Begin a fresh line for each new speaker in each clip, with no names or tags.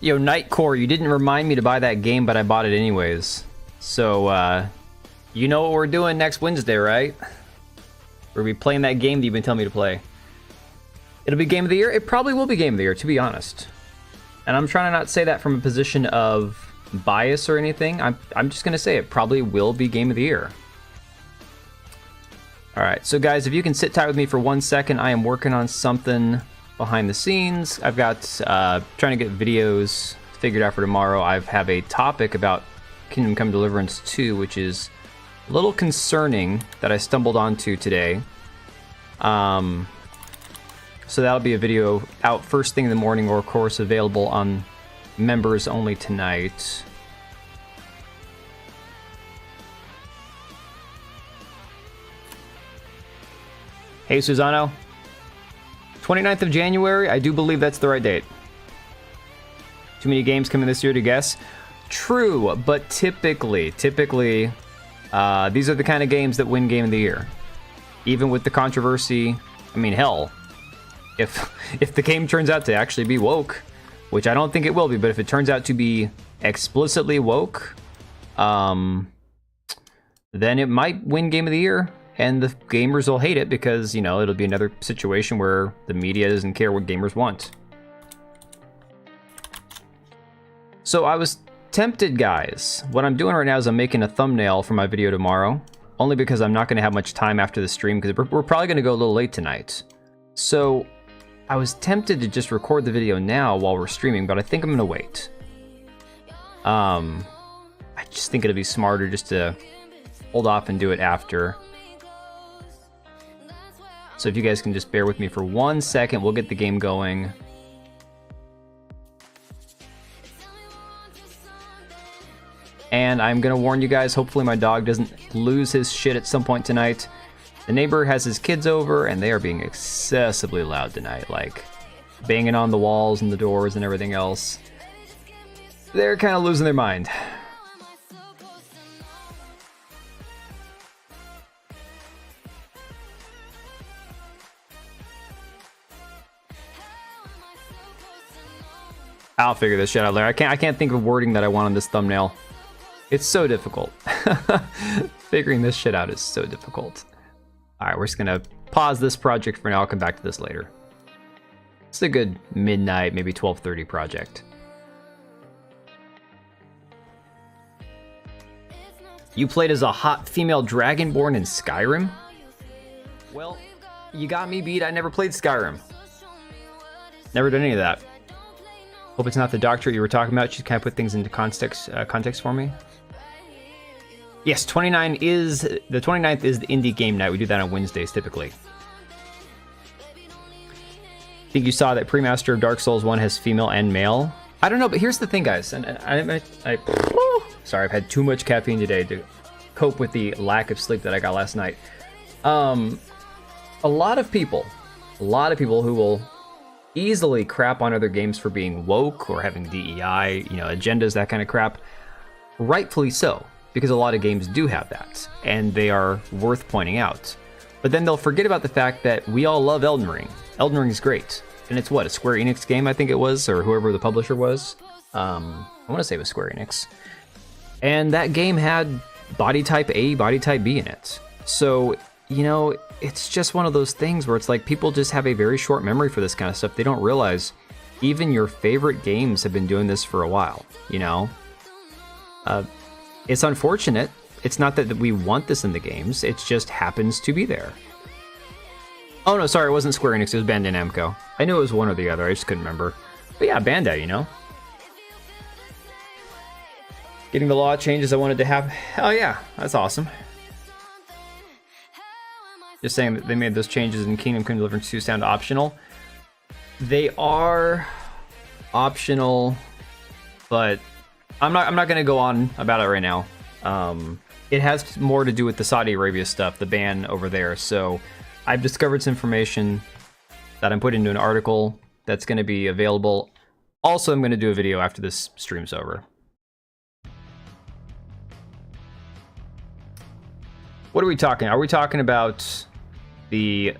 Yo, Nightcore, you didn't remind me to buy that game, but I bought it anyways. So, you know what we're doing next Wednesday, right? We'll be playing that game that you've been telling me to play. It'll be Game of the Year? It probably will be Game of the Year, to be honest. And I'm trying to not say that from a position of bias or anything. I'm just going to say it probably will be Game of the Year. Alright, so guys, if you can sit tight with me for 1 second, I am working on something behind the scenes. I've got, trying to get videos figured out for tomorrow. I have a topic about Kingdom Come Deliverance 2, which is a little concerning that I stumbled onto today. So that'll be a video out first thing in the morning, or of course available on members only tonight. Hey, Susano. 29th of January, I do believe that's the right date. Too many games coming this year to guess. True, but typically, these are the kind of games that win Game of the Year. Even with the controversy, I mean, hell, if the game turns out to actually be woke, which I don't think it will be, but if it turns out to be explicitly woke, then it might win Game of the Year. And the gamers will hate it because, you know, it'll be another situation where the media doesn't care what gamers want. So I was tempted, guys. What I'm doing right now is I'm making a thumbnail for my video tomorrow. Only because I'm not going to have much time after the stream, because we're probably going to go a little late tonight. So I was tempted to just record the video now while we're streaming, but I think I'm going to wait. I just think it'll be smarter just to hold off and do it after. So if you guys can just bear with me for 1 second, we'll get the game going. And I'm gonna warn you guys, hopefully my dog doesn't lose his shit at some point tonight. The neighbor has his kids over and they are being excessively loud tonight, like banging on the walls and the doors and everything else. They're kind of losing their mind. I'll figure this shit out later. I can't think of wording that I want on this thumbnail. It's so difficult. Figuring this shit out is so difficult. Alright, we're just gonna pause this project for now. I'll come back to this later. It's a good midnight, maybe 12:30 project. You played as a hot female dragonborn in Skyrim? Well, you got me beat. I never played Skyrim. Never done any of that. Hope it's not the doctorate you were talking about. She kind of put things into context for me. Yes, the 29th is the indie game night. We do that on Wednesdays typically. I think you saw that Pre-Master of Dark Souls 1 has female and male. I don't know, but here's the thing, guys. And sorry, I've had too much caffeine today to cope with the lack of sleep that I got last night. A lot of people who will easily crap on other games for being woke or having DEI, you know, agendas, that kind of crap. Rightfully so, because a lot of games do have that, and they are worth pointing out. But then they'll forget about the fact that we all love Elden Ring. Elden Ring is great. And it's what, a Square Enix game, I think it was, or whoever the publisher was. I want to say it was Square Enix. And that game had body type A, body type B in it. So, you know, it's just one of those things where it's like people just have a very short memory for this kind of stuff. They don't realize even your favorite games have been doing this for a while, you know? It's unfortunate. It's not that we want this in the games. It just happens to be there. Oh no, sorry, it wasn't Square Enix. It was Bandai Namco. I knew it was one or the other. I just couldn't remember. But yeah, Bandai, you know? Getting the law changes I wanted to have. Oh yeah, that's awesome. Just saying that they made those changes in Kingdom Come Deliverance 2 sound optional. They are optional, but I'm not going to go on about it right now. It has more to do with the Saudi Arabia stuff, the ban over there. So I've discovered some information that I'm putting into an article that's going to be available. Also, I'm going to do a video after this stream's over. What are we talking? Are we talking about the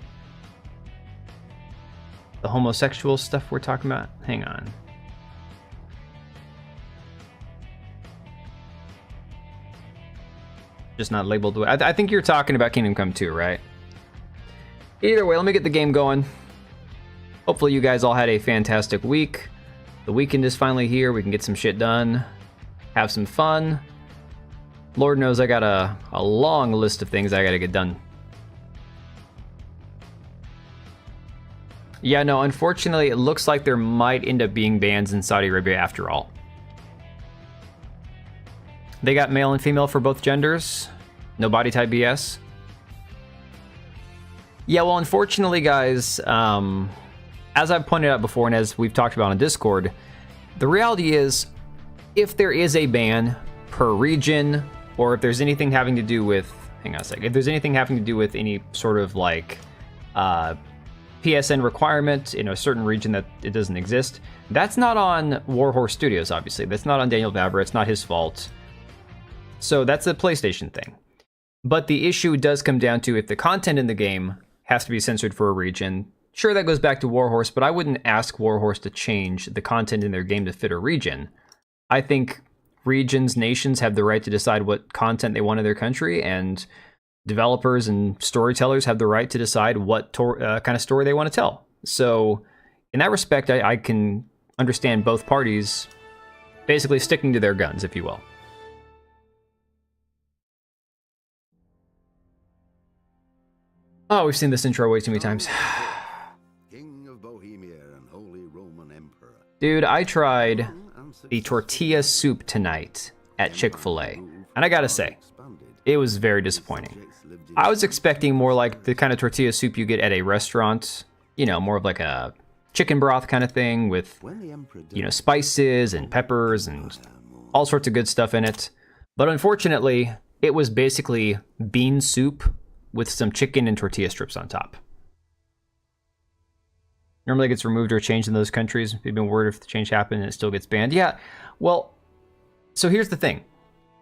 homosexual stuff we're talking about? Hang on. Just not labeled. I think you're talking about Kingdom Come 2, right? Either way, let me get the game going. Hopefully you guys all had a fantastic week. The weekend is finally here. We can get some shit done. Have some fun. Lord knows I got a long list of things I gotta get done. Yeah, no, unfortunately, it looks like there might end up being bans in Saudi Arabia after all. They got male and female for both genders. No body type BS. Yeah, well, unfortunately, guys, as I've pointed out before and as we've talked about on Discord, the reality is, if there is a ban per region, or if there's anything having to do with, hang on a second, if there's anything having to do with any sort of like PSN requirement in a certain region that it doesn't exist, that's not on Warhorse Studios, obviously. That's not on Daniel Vavra. It's not his fault. So that's a PlayStation thing. But the issue does come down to if the content in the game has to be censored for a region. Sure, that goes back to Warhorse, but I wouldn't ask Warhorse to change the content in their game to fit a region. I think regions, nations have the right to decide what content they want in their country, and developers and storytellers have the right to decide what kind of story they want to tell. So in that respect, I can understand both parties basically sticking to their guns, if you will. Oh, we've seen this intro way too many times.
King of Bohemia and Holy Roman Emperor.
Dude, I tried the tortilla soup tonight at Chick-fil-A, and I gotta say, it was very disappointing. I was expecting more like the kind of tortilla soup you get at a restaurant, you know, more of like a chicken broth kind of thing with, you know, spices and peppers and all sorts of good stuff in it. But unfortunately, it was basically bean soup with some chicken and tortilla strips on top. Normally it gets removed or changed in those countries. They've been worried if the change happened and it still gets banned. Yeah, well, so here's the thing.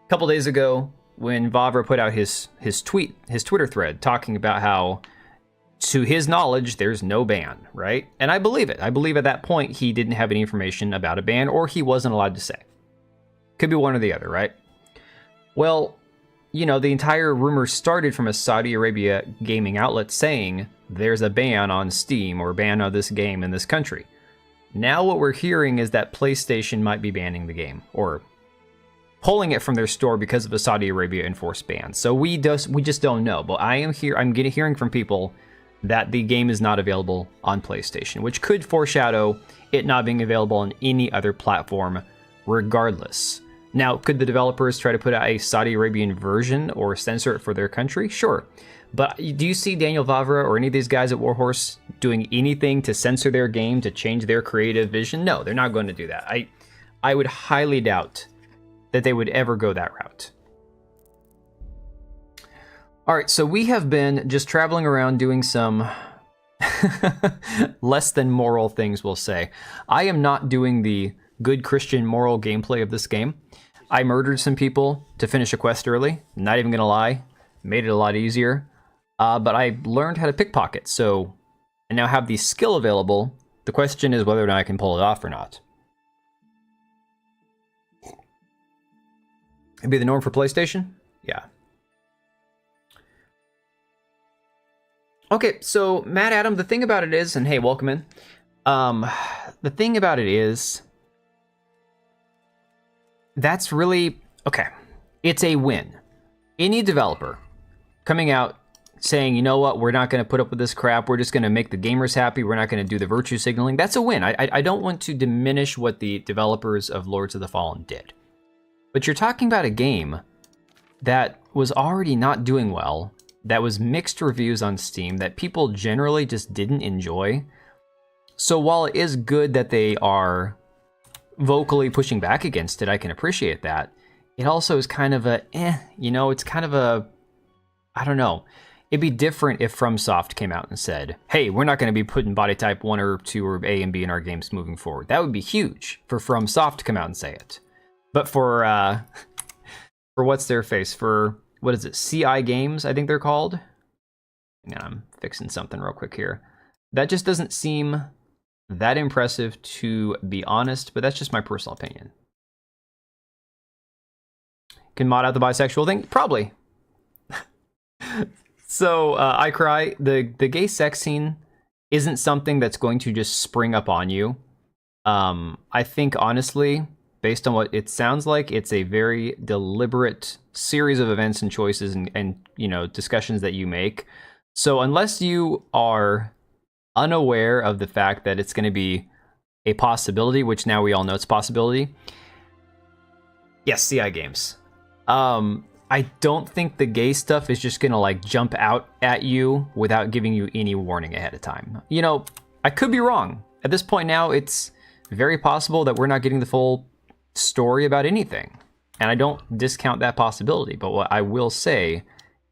A couple days ago, when Vavra put out his Twitter thread talking about how, to his knowledge, there's no ban, right? And I believe it. I believe at that point he didn't have any information about a ban, or he wasn't allowed to say. Could be one or the other, right? Well, you know, the entire rumor started from a Saudi Arabia gaming outlet saying there's a ban on Steam or a ban on this game in this country. Now what we're hearing is that PlayStation might be banning the game, or pulling it from their store because of a Saudi Arabia enforced ban. So we just don't know. But I'm hearing from people that the game is not available on PlayStation, which could foreshadow it not being available on any other platform regardless. Now, could the developers try to put out a Saudi Arabian version or censor it for their country? Sure. But do you see Daniel Vavra or any of these guys at Warhorse doing anything to censor their game, to change their creative vision? No, they're not going to do that. I would highly doubt that they would ever go that route. All right, so we have been just traveling around doing some less than moral things, we'll say. I am not doing the good Christian moral gameplay of this game. I murdered some people to finish a quest early, not even gonna lie, made it a lot easier. But I learned how to pickpocket, so I now have the skill available. The question is whether or not I can pull it off or not. It'd be the norm for PlayStation? Yeah. Okay, so Matt Adam, the thing about it is, and hey, welcome in. The thing about it is, that's really, okay, it's a win. Any developer coming out saying, you know what, we're not going to put up with this crap, we're just going to make the gamers happy, we're not going to do the virtue signaling, that's a win. I don't want to diminish what the developers of Lords of the Fallen did. But you're talking about a game that was already not doing well, that was mixed reviews on Steam, that people generally just didn't enjoy. So while it is good that they are vocally pushing back against it, I can appreciate that. It also is kind of a, you know, it's kind of a, I don't know. It'd be different if FromSoft came out and said, hey, we're not going to be putting body type 1 or 2 or A and B in our games moving forward. That would be huge for FromSoft to come out and say it. But for what's their face? For, what is it, CI Games, I think they're called? Hang on, I'm fixing something real quick here. That just doesn't seem that impressive, to be honest, but that's just my personal opinion. Can mod out the bisexual thing? Probably. So I cry. The gay sex scene isn't something that's going to just spring up on you. I think honestly, based on what it sounds like, it's a very deliberate series of events and choices and discussions that you make. So unless you are unaware of the fact that it's going to be a possibility, which now we all know it's a possibility. Yes, CI games. I don't think the gay stuff is just gonna like jump out at you without giving you any warning ahead of time. I could be wrong. At this point now, it's very possible that we're not getting the full story about anything. And I don't discount that possibility. But what I will say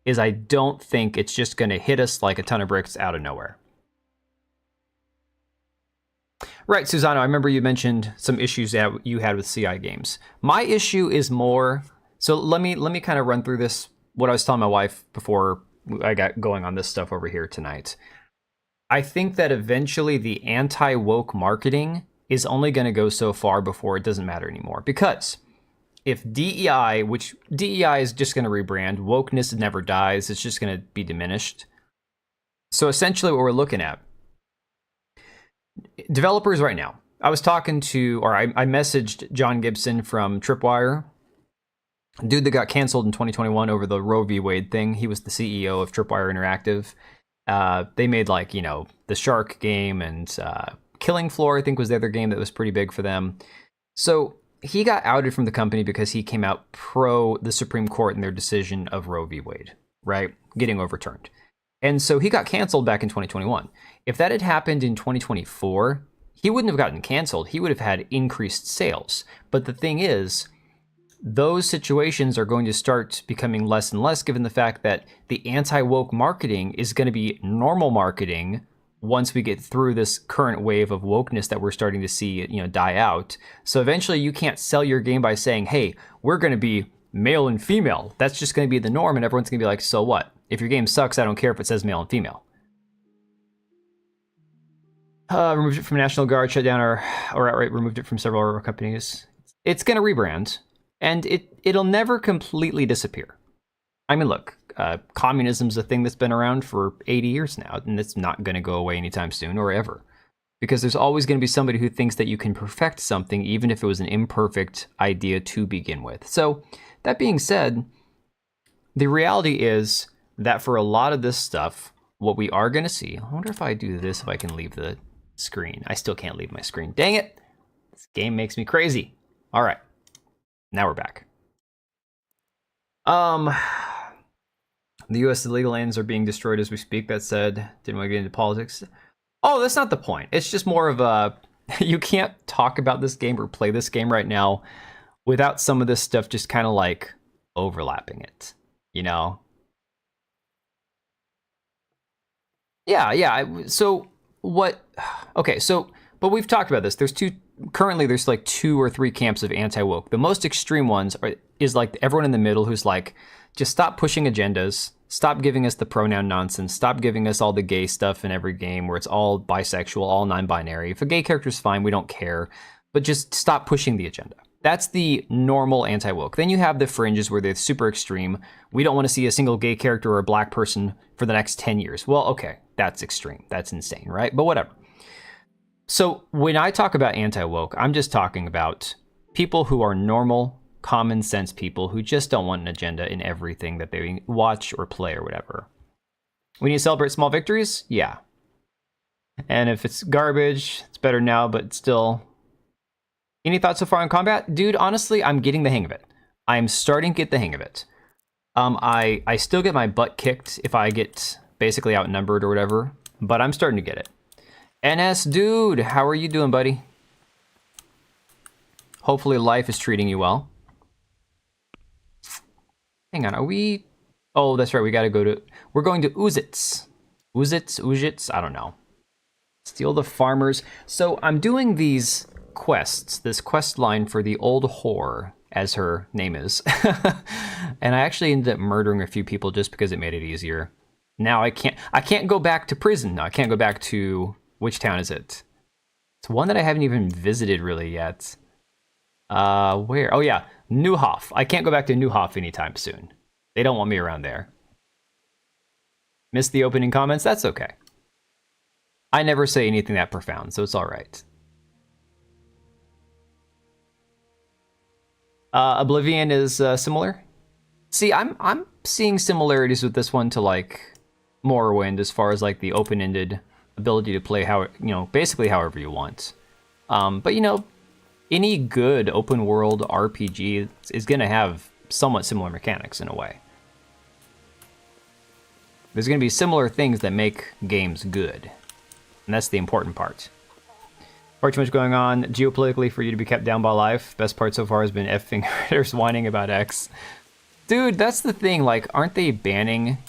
is I don't think it's just gonna hit us like a ton of bricks out of nowhere. Right, Susano, I remember you mentioned some issues that you had with CI games. My issue is more... So let me kind of run through this, what I was telling my wife before I got going on this stuff over here tonight. I think that eventually the anti-woke marketing is only going to go so far before it doesn't matter anymore. Because if DEI, which DEI is just going to rebrand, wokeness never dies, it's just going to be diminished. So essentially what we're looking at, developers right now, I was talking to, or I messaged John Gibson from Tripwire, dude that got canceled in 2021 over the Roe v. Wade thing. He was the CEO of Tripwire Interactive. They made the Shark game and Killing Floor, I think, was the other game that was pretty big for them. So he got outed from the company because he came out pro the Supreme Court in their decision of Roe v. Wade, right? Getting overturned. And so he got canceled back in 2021. If that had happened in 2024, he wouldn't have gotten canceled. He would have had increased sales. But the thing is, those situations are going to start becoming less and less given the fact that the anti-woke marketing is going to be normal marketing once we get through this current wave of wokeness that we're starting to see, die out. So eventually you can't sell your game by saying, hey, we're going to be male and female. That's just going to be the norm, and everyone's going to be like, so what? If your game sucks, I don't care if it says male and female. Removed it from National Guard, shut down or outright removed it from several companies. It's going to rebrand. And it'll never completely disappear. I mean, look, communism's a thing that's been around for 80 years now, and it's not going to go away anytime soon or ever. Because there's always going to be somebody who thinks that you can perfect something, even if it was an imperfect idea to begin with. So, that being said, the reality is that for a lot of this stuff, what we are going to see... I wonder if I do this, if I can leave the screen. I still can't leave my screen. Dang it! This game makes me crazy. All right. Now we're back. The U.S. illegal lands are being destroyed as we speak. That said, didn't want to get into politics. Oh, that's not the point. It's just more of a... You can't talk about this game or play this game right now without some of this stuff just kind of like overlapping it, Yeah. So what... Okay, so... But we've talked about this. Currently, there's like 2 or 3 camps of anti-woke. The most extreme ones is like everyone in the middle who's like, just stop pushing agendas, stop giving us the pronoun nonsense, stop giving us all the gay stuff in every game where it's all bisexual, all non-binary. If a gay character's fine, we don't care, but just stop pushing the agenda. That's the normal anti-woke. Then you have the fringes where they're super extreme. We don't want to see a single gay character or a black person for the next 10 years. Well, okay, that's extreme. That's insane, right? But whatever. So when I talk about anti-woke, I'm just talking about people who are normal, common sense people who just don't want an agenda in everything that they watch or play or whatever. We need to celebrate small victories? Yeah. And if it's garbage, it's better now, but still. Any thoughts so far on combat? Dude, honestly, I'm getting the hang of it. I'm starting to get the hang of it. I still get my butt kicked if I get basically outnumbered or whatever, but I'm starting to get it. NS dude, how are you doing, buddy? Hopefully life is treating you well. Hang on, are we... Oh, that's right, we're going to Uzits. Uzits, I don't know. Steal the farmers. So I'm doing these quests, this quest line for the old whore, as her name is. And I actually ended up murdering a few people just because it made it easier. Now I can't go back to prison. No, I can't go back to... Which town is it? It's one that I haven't even visited really yet. Where? Oh yeah, Neuhof. I can't go back to Neuhof anytime soon. They don't want me around there. Missed the opening comments? That's okay. I never say anything that profound, so it's all right. Oblivion is similar. See, I'm seeing similarities with this one to like Morrowind as far as like the open-ended ability to play how, you know, basically however you want. But you know, any good open world RPG is going to have somewhat similar mechanics in a way. There's going to be similar things that make games good. And that's the important part. Far too much going on geopolitically for you to be kept down by life. Best part so far has been effing Critters whining about X. Dude, that's the thing. Like, aren't they banning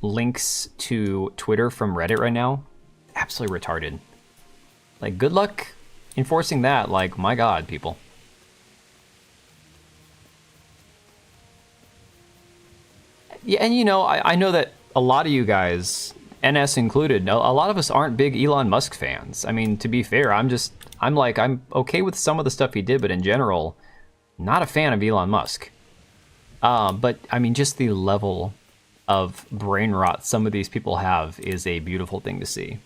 links to Twitter from Reddit right now? Absolutely retarded. Like, good luck enforcing that. Like, my God, people. Yeah, and you know, I know that a lot of you guys, NS included, a lot of us aren't big Elon Musk fans. I mean, to be fair, I'm okay with some of the stuff he did, but in general, not a fan of Elon Musk. But I mean, just the level of brain rot some of these people have is a beautiful thing to see.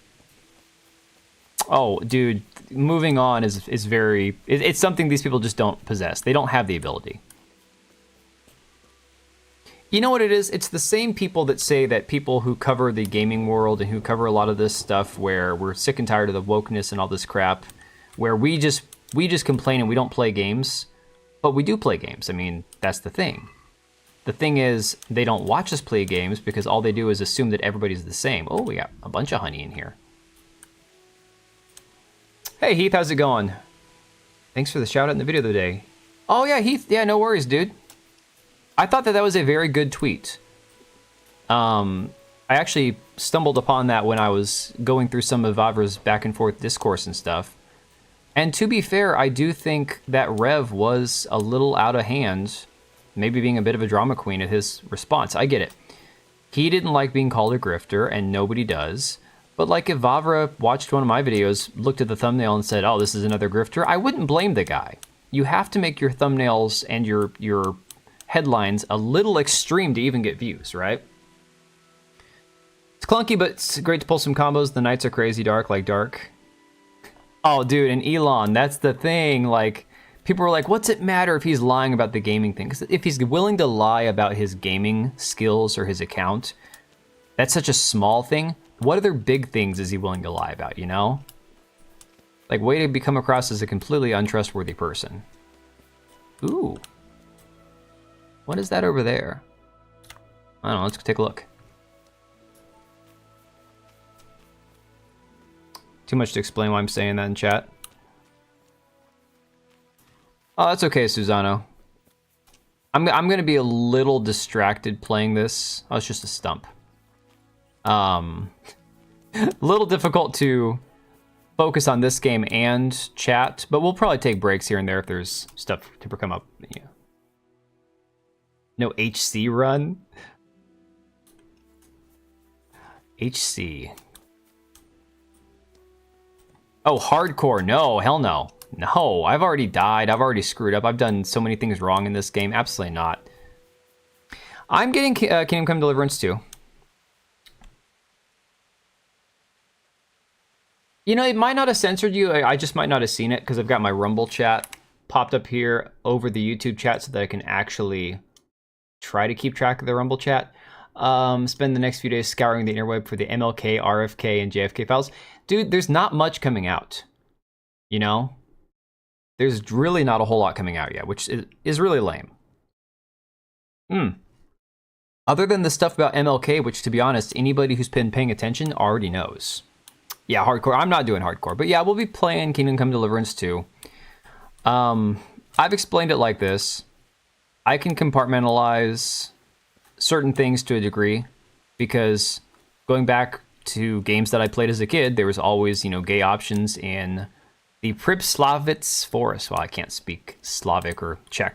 Oh, dude, moving on is very, it's something these people just don't possess. They don't have the ability. You know what it is? It's the same people that say that people who cover the gaming world and who cover a lot of this stuff where we're sick and tired of the wokeness and all this crap, where we just complain and we don't play games, but we do play games. I mean, that's the thing. The thing is, they don't watch us play games because all they do is assume that everybody's the same. Oh, we got a bunch of honey in here. Hey, Heath, how's it going? Thanks for the shout out in the video today. Oh, yeah, Heath. Yeah, no worries, dude. I thought that was a very good tweet. I actually stumbled upon that when I was going through some of Vavra's back and forth discourse and stuff. And to be fair, I do think that Rev was a little out of hand, maybe being a bit of a drama queen at his response. I get it. He didn't like being called a grifter, and nobody does. But like if Vavra watched one of my videos, looked at the thumbnail and said, oh, this is another grifter, I wouldn't blame the guy. You have to make your thumbnails and your headlines a little extreme to even get views, right? It's clunky, but it's great to pull some combos. The nights are crazy dark, like dark. Oh, dude, and Elon, that's the thing. Like, people are like, what's it matter if he's lying about the gaming thing? Because if he's willing to lie about his gaming skills or his account, that's such a small thing. What other big things is he willing to lie about, you know? Like, way to become across as a completely untrustworthy person. Ooh. What is that over there? I don't know, let's go take a look. Too much to explain why I'm saying that in chat. Oh, that's okay, Susano. I'm gonna be a little distracted playing this. Oh, it's just a stump. A little difficult to focus on this game and chat, but we'll probably take breaks here and there if there's stuff to come up. Yeah. No HC run? HC. Oh, hardcore. No, hell no. No, I've already died. I've already screwed up. I've done so many things wrong in this game. Absolutely not. I'm getting Kingdom Come Deliverance too. You know, it might not have censored you. I just might not have seen it because I've got my Rumble chat popped up here over the YouTube chat so that I can actually try to keep track of the Rumble chat. Spend the next few days scouring the interweb for the MLK, RFK, and JFK files. Dude, there's not much coming out. You know? There's really not a whole lot coming out yet, which is really lame. Other than the stuff about MLK, which to be honest, anybody who's been paying attention already knows. Yeah, hardcore. I'm not doing hardcore. But yeah, we'll be playing Kingdom Come Deliverance 2. I've explained it like this. I can compartmentalize certain things to a degree because going back to games that I played as a kid, there was always, you know, gay options in the Pripslavitz Forest. Well, I can't speak Slavic or Czech.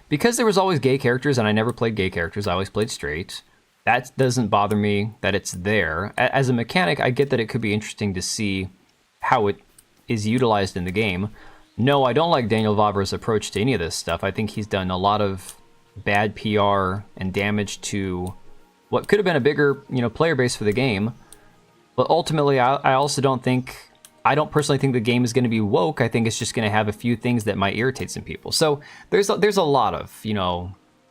Because there was always gay characters and I never played gay characters. I always played straight. That doesn't bother me that it's there. As a mechanic, I get that it could be interesting to see how it is utilized in the game. No, I don't like Daniel Vavra's approach to any of this stuff. I think he's done a lot of bad PR and damage to what could have been a bigger, player base for the game. But ultimately, I also don't personally think the game is going to be woke. I think it's just going to have a few things that might irritate some people. So there's a lot of,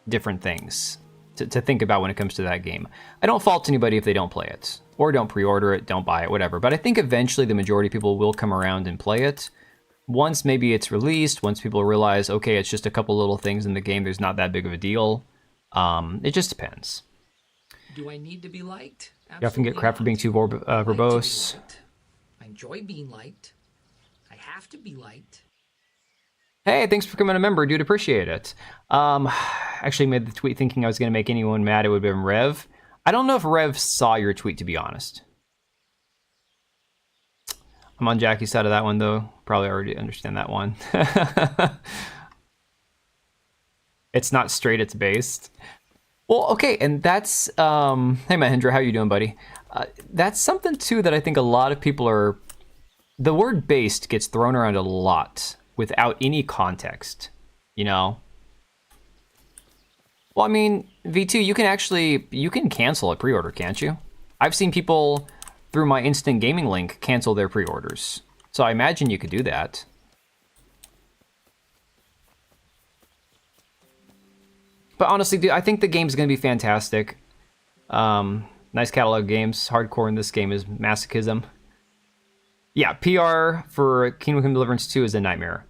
different things to think about when it comes to that game. I don't fault anybody if they don't play it, or don't pre-order it, don't buy it, whatever. But I think eventually the majority of people will come around and play it. Once maybe it's released, once people realize, okay, it's just a couple little things in the game, there's not that big of a deal. It just depends.
Do I need to be liked? Absolutely
you often get crap for being too verbose.
I enjoy being liked. I have to be liked.
Hey, thanks for becoming a member, dude. Appreciate it. Actually made the tweet thinking I was going to make anyone mad. It would have been Rev. I don't know if Rev saw your tweet, to be honest. I'm on Jackie's side of that one, though. Probably already understand that one. It's not straight, it's based. Well, okay, and that's... hey, Mahindra, how you doing, buddy? That's something, too, that I think a lot of people are... The word based gets thrown around a lot without any context, Well, I mean, V2, you can cancel a pre-order, can't you? I've seen people... through my instant gaming link, cancel their pre-orders. So I imagine you could do that. But honestly, dude, I think the game's going to be fantastic. Nice catalog of games. Hardcore in this game is masochism. Yeah, PR for Kingdom Come Deliverance 2 is a nightmare.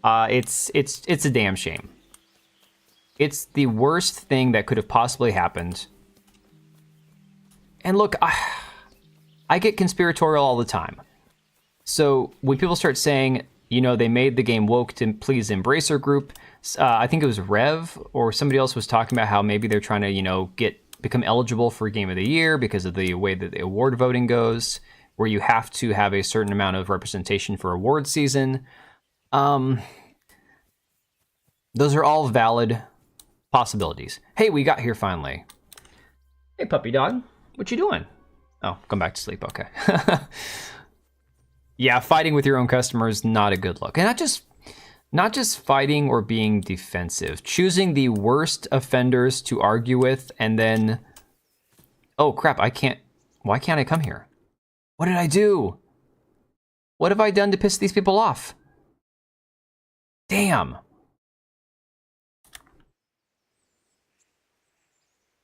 It's a damn shame. It's the worst thing that could have possibly happened. And look, I get conspiratorial all the time. So when people start saying, they made the game woke to please Embracer Group, I think it was Rev or somebody else was talking about how maybe they're trying to, become eligible for Game of the Year because of the way that the award voting goes, where you have to have a certain amount of representation for award season. Those are all valid possibilities. Hey, we got here finally. Hey, puppy dog. What you doing? Oh, come back to sleep. Okay. Yeah, fighting with your own customers, not a good look. And not just fighting or being defensive. Choosing the worst offenders to argue with and then... Oh, crap, Why can't I come here? What did I do? What have I done to piss these people off? Damn.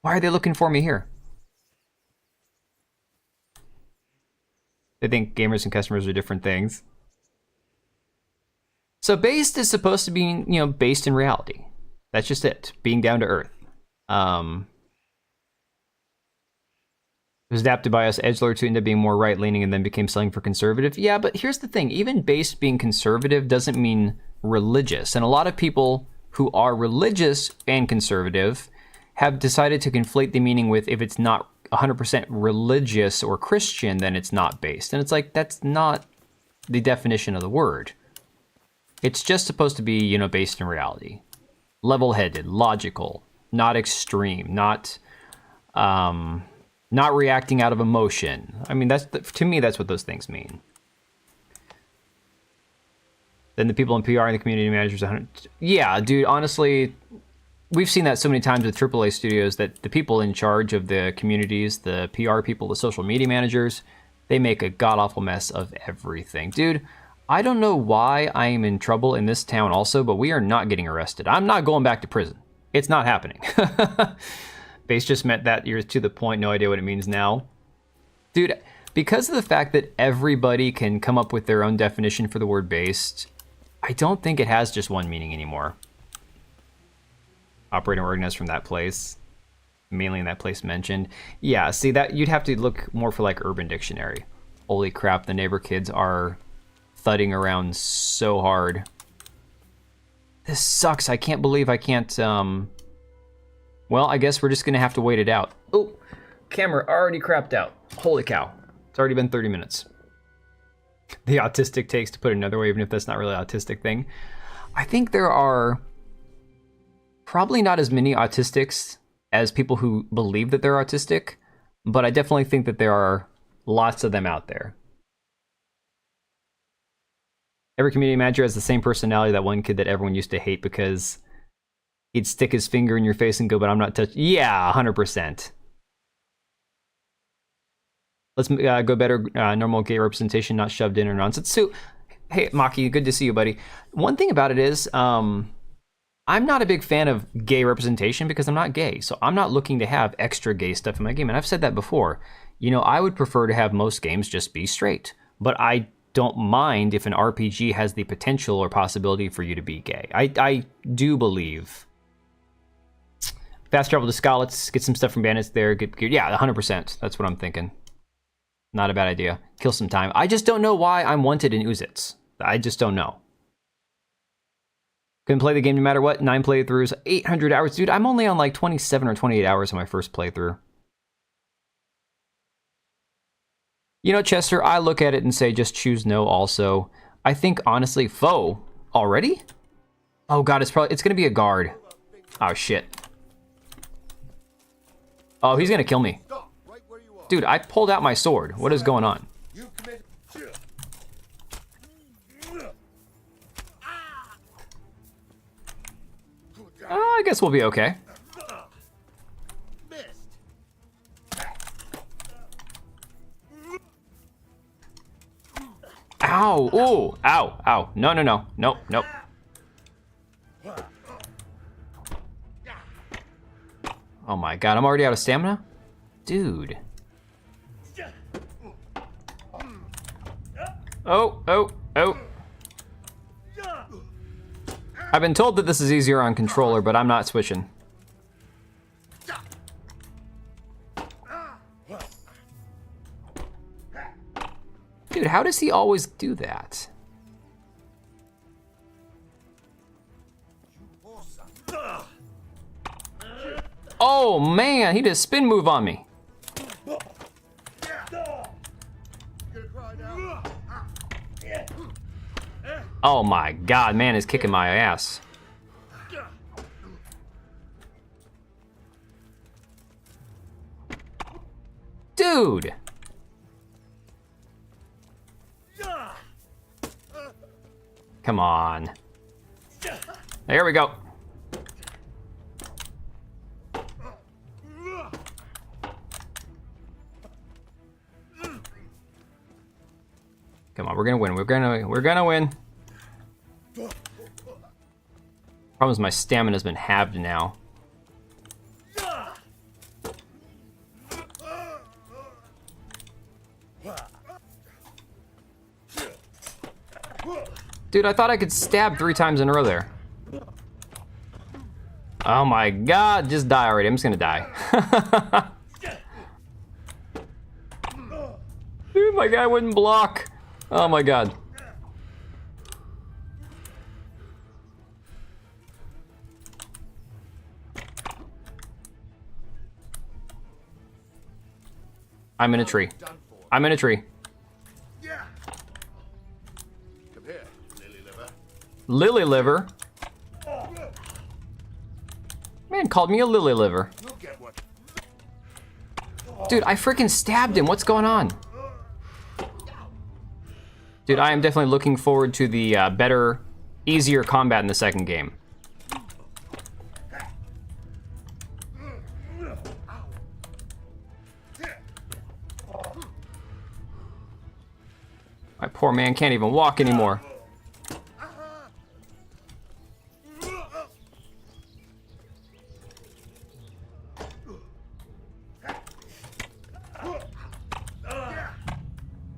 Why are they looking for me here? They think gamers and customers are different things. So based is supposed to be, based in reality. That's just it. Being down to earth. It was adapted by us edgelord to end up being more right-leaning and then became slang for conservative. Yeah, but here's the thing. Even based being conservative doesn't mean religious. And a lot of people who are religious and conservative have decided to conflate the meaning with if it's not 100% religious or Christian, then it's not based. And it's like, that's not the definition of the word. It's just supposed to be, based in reality. Level-headed, logical, not extreme, not reacting out of emotion. I mean, to me, that's what those things mean. Then the people in PR and the community managers, yeah, dude, honestly, we've seen that so many times with AAA studios that the people in charge of the communities, the PR people, the social media managers, they make a god-awful mess of everything. Dude, I don't know why I am in trouble in this town also, but we are not getting arrested. I'm not going back to prison. It's not happening. Base just meant that you're to the point, no idea what it means now. Dude, because of the fact that everybody can come up with their own definition for the word based, I don't think it has just one meaning anymore. Operating or organized from that place, mainly in that place mentioned. Yeah, see, that you'd have to look more for like Urban Dictionary. Holy crap, the neighbor kids are thudding around so hard. This sucks. I can't believe I can't, well, I guess we're just gonna have to wait it out. Oh, camera already crapped out. Holy cow. It's already been 30 minutes. The autistic takes, to put it another way, even if that's not really an autistic thing. I think there are probably not as many autistics as people who believe that they're autistic, but I definitely think that there are lots of them out there. Every community manager has the same personality, that one kid that everyone used to hate because He'd stick his finger in your face and go, but I'm not touching. Yeah, 100%. Let's go better normal gay representation, not shoved in or nonsense. So, hey, Maki, good to see you, buddy. One thing about it is, I'm not a big fan of gay representation because I'm not gay. So I'm not looking to have extra gay stuff in my game. And I've said that before. You know, I would prefer to have most games just be straight. But I don't mind if an RPG has the potential or possibility for you to be gay. I do believe. Fast travel to Ska, let's get some stuff from bandits there. Yeah, 100%. That's what I'm thinking. Not a bad idea. Kill some time. I just don't know why I'm wanted in Uzits. I just don't know. Couldn't play the game no matter what. 9 playthroughs, 800 hours. Dude, I'm only on like 27 or 28 hours on my first playthrough. You know, Chester, I look at it and say just choose no also. I think, honestly, foe. Already? Oh god, it's going to be a guard. Oh, shit. Oh, he's going to kill me. Dude, I pulled out my sword. What is going on? I guess we'll be okay. Ow! Ooh! Ow! Ow! No! No! No! Nope! Nope! Oh my god! I'm already out of stamina, dude. Oh! Oh! Oh! I've been told that this is easier on controller, but I'm not switching. Dude, how does he always do that? Oh man, he did a spin move on me. Oh my god, man is kicking my ass. Dude! Come on. There we go. Come on, we're gonna win. We're gonna win. Problem is my stamina's been halved now. Dude, I thought I could stab 3 times in a row there. Oh my god, just die already. I'm just gonna die. Dude, my guy wouldn't block. Oh my god. I'm in a tree. I'm in a tree.
Come here, lily liver.
Lily liver? Man called me a lily liver. Dude, I freaking stabbed him. What's going on? Dude, I am definitely looking forward to the better, easier combat in the second game. My poor man can't even walk anymore.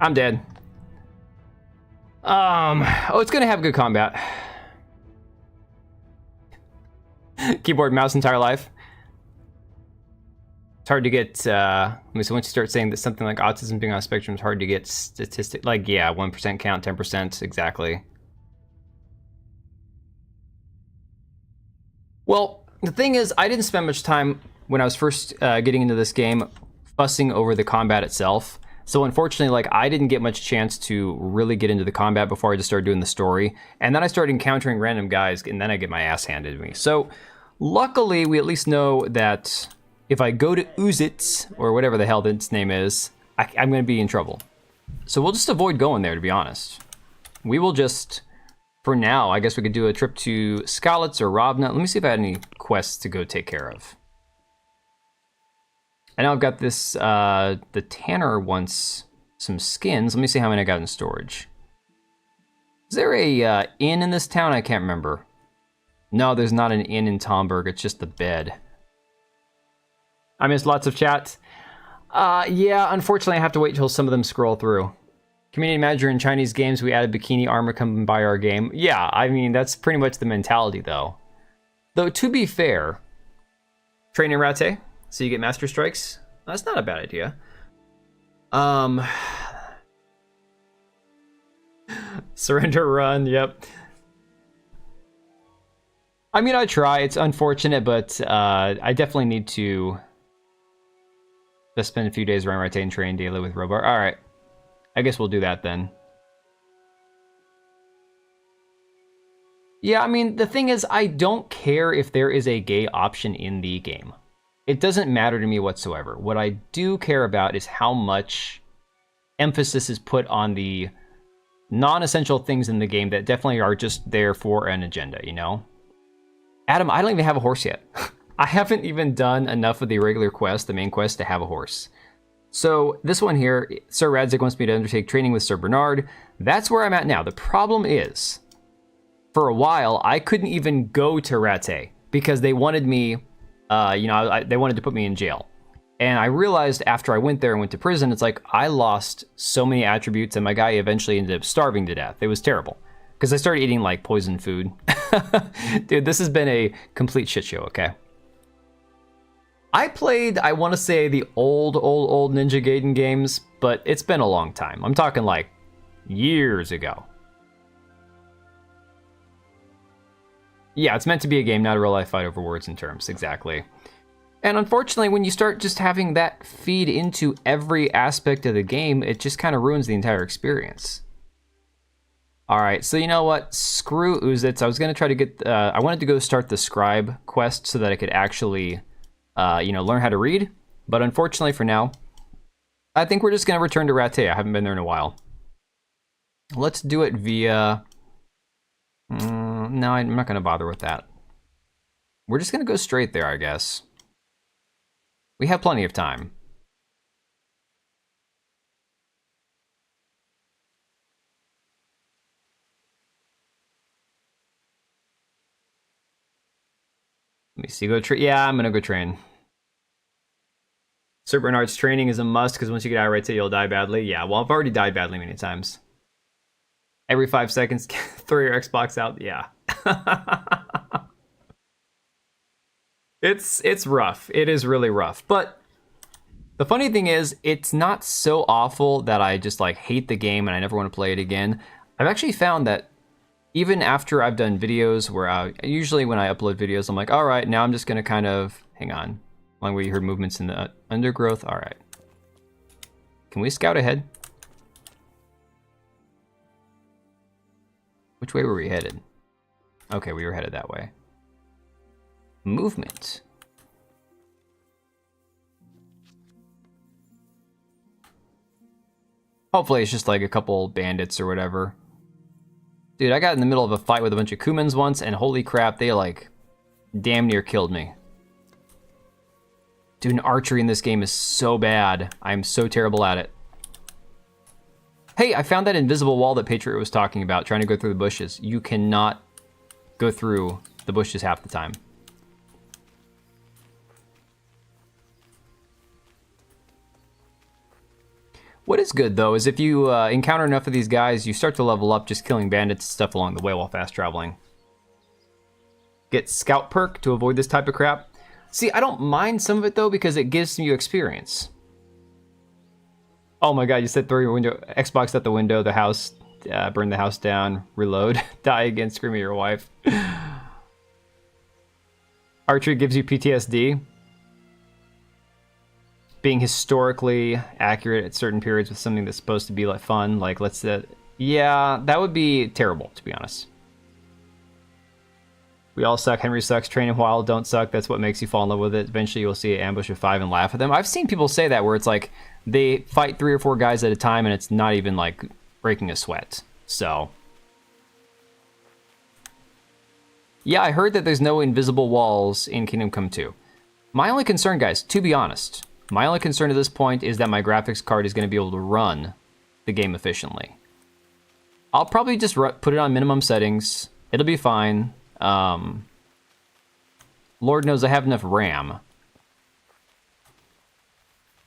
I'm dead. Oh, it's gonna have good combat. Keyboard, mouse, entire life. It's hard to get, I mean, so once you start saying that something like autism being on a spectrum is hard to get statistic, like, yeah, 1% count, 10%, exactly. Well, the thing is, I didn't spend much time when I was first getting into this game fussing over the combat itself. So unfortunately, like, I didn't get much chance to really get into the combat before I just started doing the story. And then I started encountering random guys, and then I get my ass handed to me. So luckily, we at least know that if I go to Uzits, or whatever the hell its name is, I'm going to be in trouble. So we'll just avoid going there, to be honest. We will just, for now, I guess we could do a trip to Skalitz or Ravna. Let me see if I had any quests to go take care of. And now I've got this, the Tanner wants some skins. Let me see how many I got in storage. Is there a inn in this town? I can't remember. No, there's not an inn in Tomberg. It's just the bed. I missed lots of chats. Yeah, unfortunately, I have to wait till some of them scroll through. Community manager in Chinese games, we added bikini armor, come and buy our game. Yeah, I mean, that's pretty much the mentality, though. Though, to be fair, training Rattay, so you get master strikes. That's not a bad idea. Surrender run, yep. I mean, I try. It's unfortunate, but I definitely need to just spend a few days around Rattay and train daily with Robar. All right. I guess we'll do that then. Yeah, I mean, the thing is, I don't care if there is a gay option in the game. It doesn't matter to me whatsoever. What I do care about is how much emphasis is put on the non-essential things in the game that definitely are just there for an agenda, you know? Adam, I don't even have a horse yet. I haven't even done enough of the regular quest, the main quest, to have a horse. So this one here, Sir Radzig wants me to undertake training with Sir Bernard. That's where I'm at now. The problem is, for a while, I couldn't even go to Rattay because they wanted me, they wanted to put me in jail. And I realized after I went there and went to prison, it's like I lost so many attributes and my guy eventually ended up starving to death. It was terrible because I started eating like poison food. Dude, this has been a complete shit show, okay? I played, I want to say, the old Ninja Gaiden games, but it's been a long time. I'm talking like years ago. Yeah, it's meant to be a game, not a real-life fight over words and terms, exactly. And unfortunately, when you start just having that feed into every aspect of the game, it just kind of ruins the entire experience. All right, so you know what? Screw Uzits. I was going to try to get, I wanted to go start the Scribe quest so that I could actually... learn how to read. But unfortunately for now, I think we're just going to return to Rattay. I haven't been there in a while. Let's do it via... no, I'm not going to bother with that. We're just going to go straight there, I guess. We have plenty of time. Let me see, yeah, I'm gonna go train. Sir Bernard's training is a must, because once you get out right, you'll die badly. Yeah, well, I've already died badly many times. Every 5 seconds, throw your Xbox out, yeah. It's rough, it is really rough, but the funny thing is, it's not so awful that I just like hate the game and I never want to play it again. I've actually found that even after I've done videos where usually when I upload videos, I'm like, all right, now I'm just going to kind of, hang on. Long way you heard movements in the undergrowth. All right. Can we scout ahead? Which way were we headed? Okay, we were headed that way. Movement. Hopefully it's just like a couple bandits or whatever. Dude, I got in the middle of a fight with a bunch of Kumans once, and holy crap, they like damn near killed me. Dude, archery in this game is so bad. I'm so terrible at it. Hey, I found that invisible wall that Patriot was talking about, trying to go through the bushes. You cannot go through the bushes half the time. What is good, though, is if you encounter enough of these guys, you start to level up just killing bandits and stuff along the way while fast traveling. Get Scout perk to avoid this type of crap. See, I don't mind some of it, though, because it gives you experience. Oh my god, you said throw your window, Xbox out the window, the house, burn the house down, reload, die again, scream at your wife. Archery gives you PTSD. Being historically accurate at certain periods with something that's supposed to be like fun, like let's say, yeah, that would be terrible, to be honest. We all suck. Henry sucks. Training while don't suck. That's what makes you fall in love with it. Eventually, you'll see an ambush of 5 and laugh at them. I've seen people say that where it's like they fight 3 or 4 guys at a time, and it's not even like breaking a sweat. So Yeah, I heard that there's no invisible walls in Kingdom Come 2. My only concern, guys, to be honest, my only concern at this point is that my graphics card is going to be able to run the game efficiently. I'll probably just put it on minimum settings. It'll be fine. Lord knows I have enough RAM.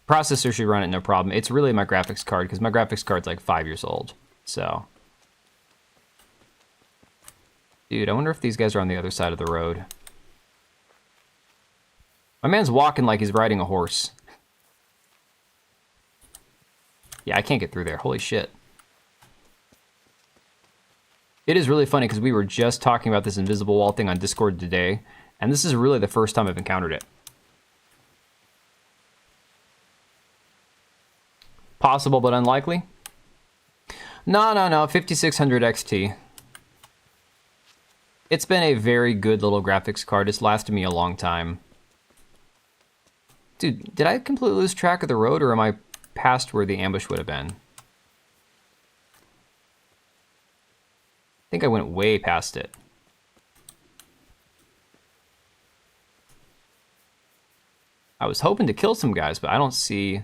Processor should run it no problem. It's really my graphics card, because my graphics card's like 5 years old. So, dude, I wonder if these guys are on the other side of the road. My man's walking like he's riding a horse. Yeah, I can't get through there. Holy shit. It is really funny because we were just talking about this invisible wall thing on Discord today, and this is really the first time I've encountered it. Possible but unlikely? No, 5600 XT. It's been a very good little graphics card. It's lasted me a long time. Dude, did I completely lose track of the road, or am I past where the ambush would have been? I think I went way past it. I was hoping to kill some guys, but I don't see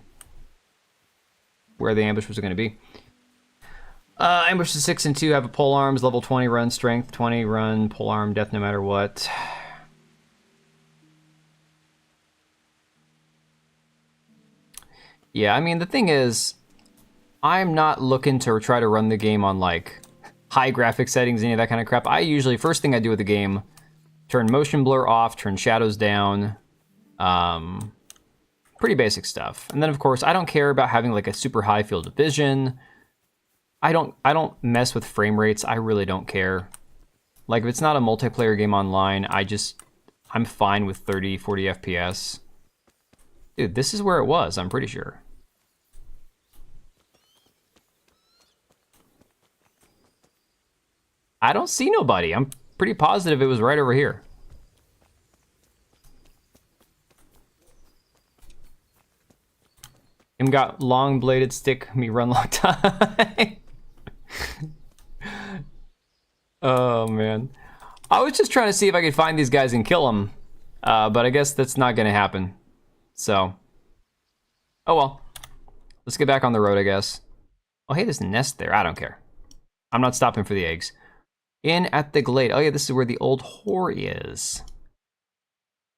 where the ambush was going to be. Ambush is 6 and 2, have a pole arms, level 20 run, strength 20 run, pole arm, death no matter what. Yeah, I mean, the thing is, I'm not looking to try to run the game on, like, high graphic settings, any of that kind of crap. I usually, first thing I do with the game, turn motion blur off, turn shadows down, pretty basic stuff. And then, of course, I don't care about having, like, a super high field of vision. I don't mess with frame rates. I really don't care. Like, if it's not a multiplayer game online, I'm fine with 30, 40 FPS. Dude, this is where it was, I'm pretty sure. I don't see nobody. I'm pretty positive it was right over here. Him got long bladed stick, me run long time. Oh, man. I was just trying to see if I could find these guys and kill them. But I guess that's not going to happen. So. Oh, well. Let's get back on the road, I guess. Oh, hey, there's a nest there. I don't care. I'm not stopping for the eggs. In at the glade. Oh, yeah, this is where the old whore is.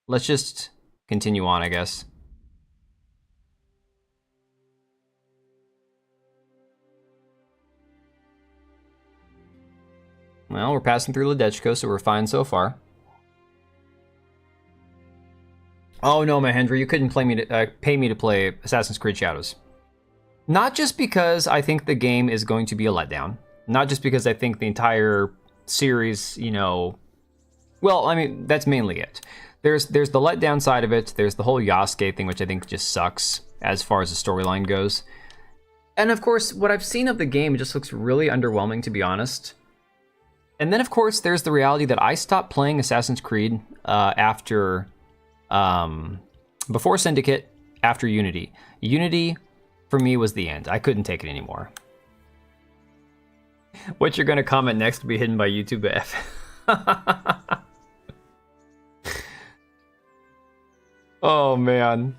Let's just continue on, I guess. Well, we're passing through Ledechko, so we're fine so far. Oh no, Mahendra, you couldn't pay me to play Assassin's Creed Shadows. Not just because I think the game is going to be a letdown. Not just because I think the entire series, you know... Well, I mean, that's mainly it. There's the letdown side of it. There's the whole Yasuke thing, which I think just sucks as far as the storyline goes. And of course, what I've seen of the game just looks really underwhelming, to be honest. And then, of course, there's the reality that I stopped playing Assassin's Creed after... before Syndicate, after Unity. Unity, for me, was the end. I couldn't take it anymore. What you're going to comment next will be hidden by YouTube F. Oh, man.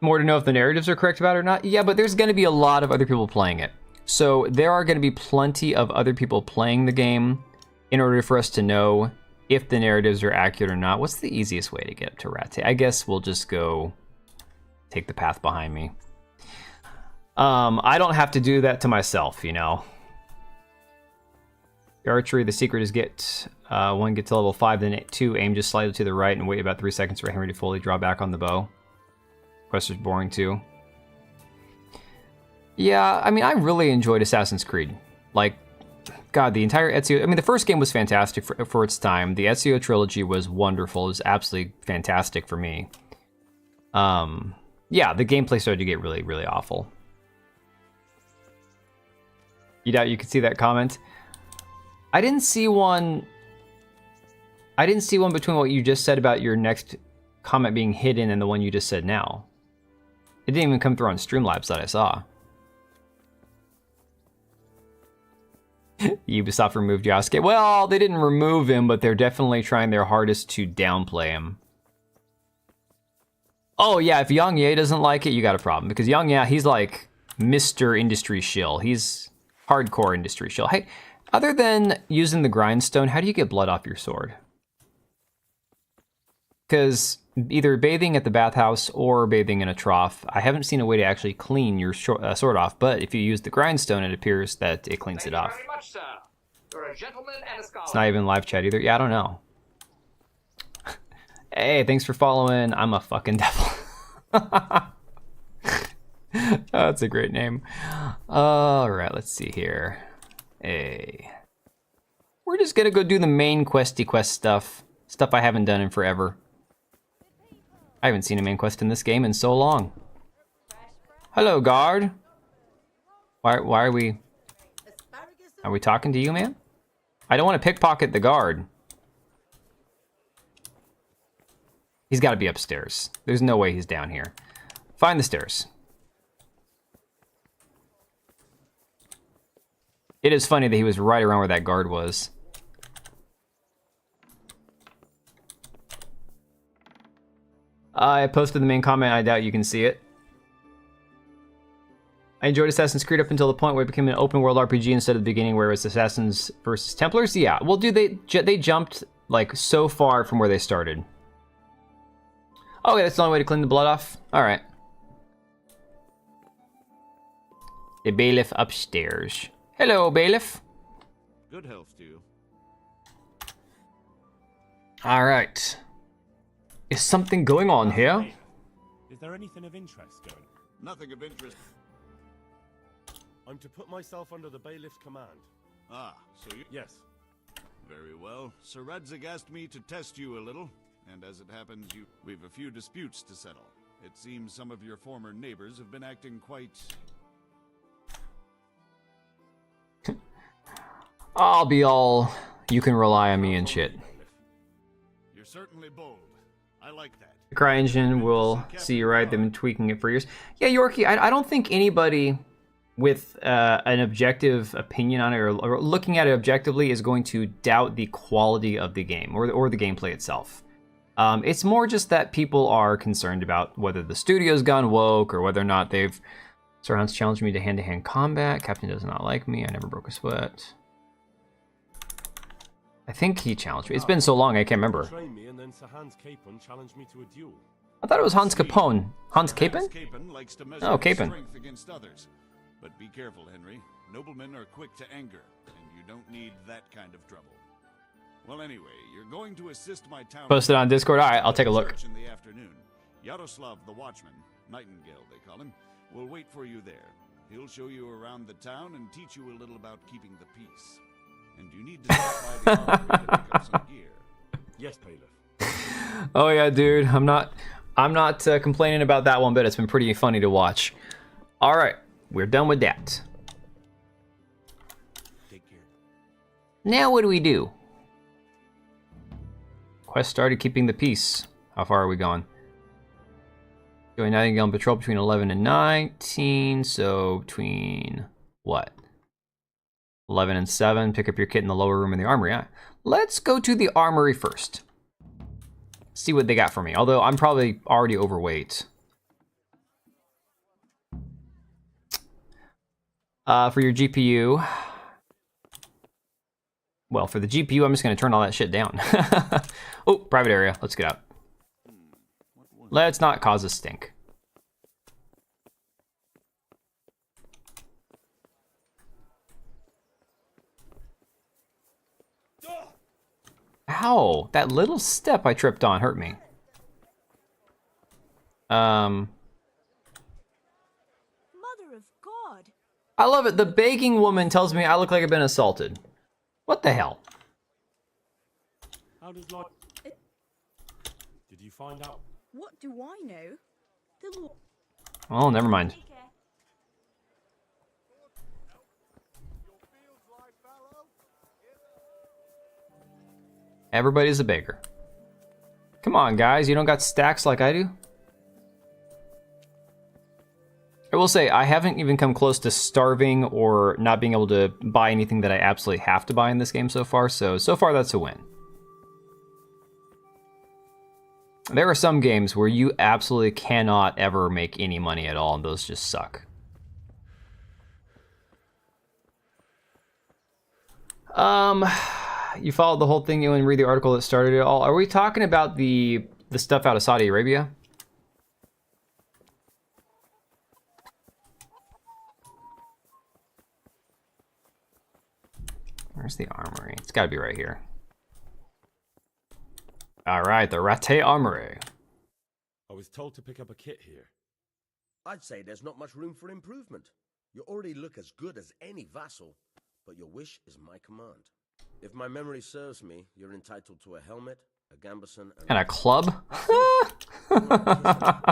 More to know if the narratives are correct about it or not? Yeah, but there's going to be a lot of other people playing it. So there are going to be plenty of other people playing the game in order for us to know if the narratives are accurate or not. What's the easiest way to get up to Rattay? I guess we'll just go take the path behind me. I don't have to do that to myself, you know. The archery, the secret is get to level 5, then 2, aim just slightly to the right and wait about 3 seconds for Henry to fully draw back on the bow. Quest is boring too. Yeah, I mean, I really enjoyed Assassin's Creed. Like, God, the entire Ezio... I mean, the first game was fantastic for its time. The Ezio trilogy was wonderful. It was absolutely fantastic for me. Yeah, the gameplay started to get really, really awful. You doubt you could see that comment? I didn't see one between what you just said about your next comment being hidden and the one you just said now. It didn't even come through on Streamlabs that I saw. Ubisoft removed Yasuke. Well, they didn't remove him, but they're definitely trying their hardest to downplay him. Oh yeah, if Yang Ye doesn't like it, you got a problem. Because Yang Ye, he's like Mr. Industry Shill. He's hardcore Industry Shill. Hey, other than using the grindstone, how do you get blood off your sword? Because either bathing at the bathhouse or bathing in a trough, I haven't seen a way to actually clean your sword off, but if you use the grindstone, it appears that it cleans it off.
Very much, sir. You're a gentleman and a scholar.
It's not even live chat either. Yeah, I don't know. Hey, thanks for following. I'm a fucking devil. Oh, that's a great name. All right, let's see here. Hey. We're just gonna go do the main questy quest stuff. Stuff I haven't done in forever. I haven't seen a main quest in this game in so long. Hello, guard. Why are we... Are we talking to you, man? I don't want to pickpocket the guard. He's got to be upstairs. There's no way he's down here. Find the stairs. It is funny that he was right around where that guard was. I posted the main comment. I doubt you can see it. I enjoyed Assassin's Creed up until the point where it became an open world RPG instead of the beginning where it was Assassins versus Templars. Yeah, well, dude, they jumped like so far from where they started. Oh, yeah, that's the only way to clean the blood off. All right. The bailiff upstairs. Hello, bailiff.
Good health to you.
All right. Is something going on here?
Is there anything of interest going?
Nothing of interest.
I'm to put myself under the bailiff's command.
Ah, so you...
Yes.
Very well. Sir Radzig asked me to test you a little, and as it happens, we've a few disputes to settle. It seems some of your former neighbors have been acting quite...
I'll be all, you can rely on me and shit.
You're certainly bold. I like that.
The CryEngine will see you right. They've been tweaking it for years. Yeah, Yorkie, I don't think anybody with an objective opinion on it or looking at it objectively is going to doubt the quality of the game or the gameplay itself. It's more just that people are concerned about whether the studio's gone woke or whether or not they've... Sir Hans challenged me to hand-to-hand combat. Captain does not like me. I never broke a sweat. I think he challenged me. It's been so long, I can't remember.
Train me and then Sir Hans Capon challenged me to a duel.
I thought it was Hans Capone. Hans Capon?
Capon likes to measure
Oh, Capon.
strength against others. But be careful, Henry. Noblemen are quick to anger, and you don't need that kind of trouble. Well, anyway, you're going to assist my town...
Posted on Discord? Alright, I'll take a look.
In the afternoon. Yaroslav the Watchman, Nightingale they call him, will wait for you there. He'll show you around the town and teach you a little about keeping the peace. And you need to stop by the armory to pick up some gear.
Yes, bailiff.
Oh yeah, dude. I'm not complaining about that one bit. It's been pretty funny to watch. All right, we're done with that.
Take care.
Now what do we do? Quest started keeping the peace. How far are we going? Join Nightingale on patrol between 11 and 19. So between what? 11 and 7. Pick up your kit in the lower room in the armory. Yeah. Let's go to the armory first. See what they got for me. Although I'm probably already overweight. For your GPU. Well, for the GPU, I'm just going to turn all that shit down. Oh, private area. Let's get out. Let's not cause a stink. Ow, that little step I tripped on hurt me.
Mother of God.
I love it. The begging woman tells me I look like I've been assaulted. What the hell?
How does life... Did you find out?
What do I know? The Lord.
Oh, never mind. Everybody's a beggar. Come on, guys. You don't got stacks like I do? Well, will say, I haven't even come close to starving or not being able to buy anything that I absolutely have to buy in this game so far, so far that's a win. There are some games where you absolutely cannot ever make any money at all, and those just suck. You followed the whole thing, you and read the article that started it all. Are we talking about the stuff out of Saudi Arabia? Where's the armory? It's gotta be right here. Alright, the Rattay Armory.
I was told to pick up a kit here.
I'd say there's not much room for improvement. You already look as good as any vassal, but your wish is my command. If my memory serves me, you're entitled to a helmet, a gambeson,
and a club?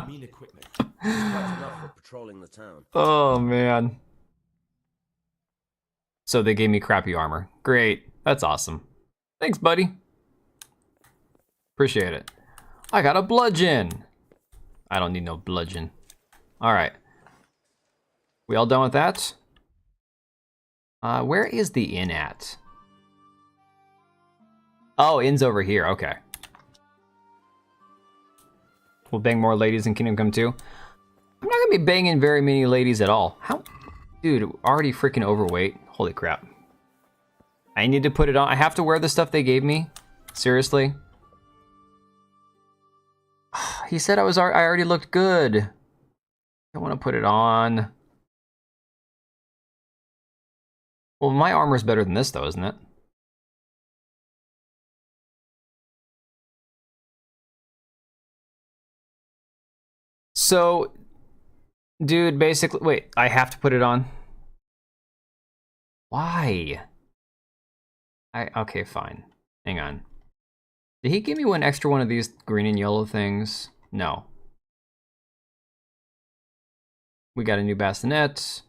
Mean equipment.
Quite enough for patrolling the town.
Oh, man. So they gave me crappy armor. Great. That's awesome. Thanks, buddy. Appreciate it. I got a bludgeon. I don't need no bludgeon. All right. We all done with that? Where is the inn at? Oh, inn's over here. Okay. We'll bang more ladies in Kingdom Come 2. I'm not gonna be banging very many ladies at all. How? Dude, already freaking overweight. Holy crap. I need to put it on. I have to wear the stuff they gave me? Seriously? He said I already looked good. I want to put it on. Well, my armor's better than this though, isn't it? So, dude, basically, wait, I have to put it on? Why? Okay, fine. Hang on. Did he give me one extra one of these green and yellow things? No. We got a new bassinet.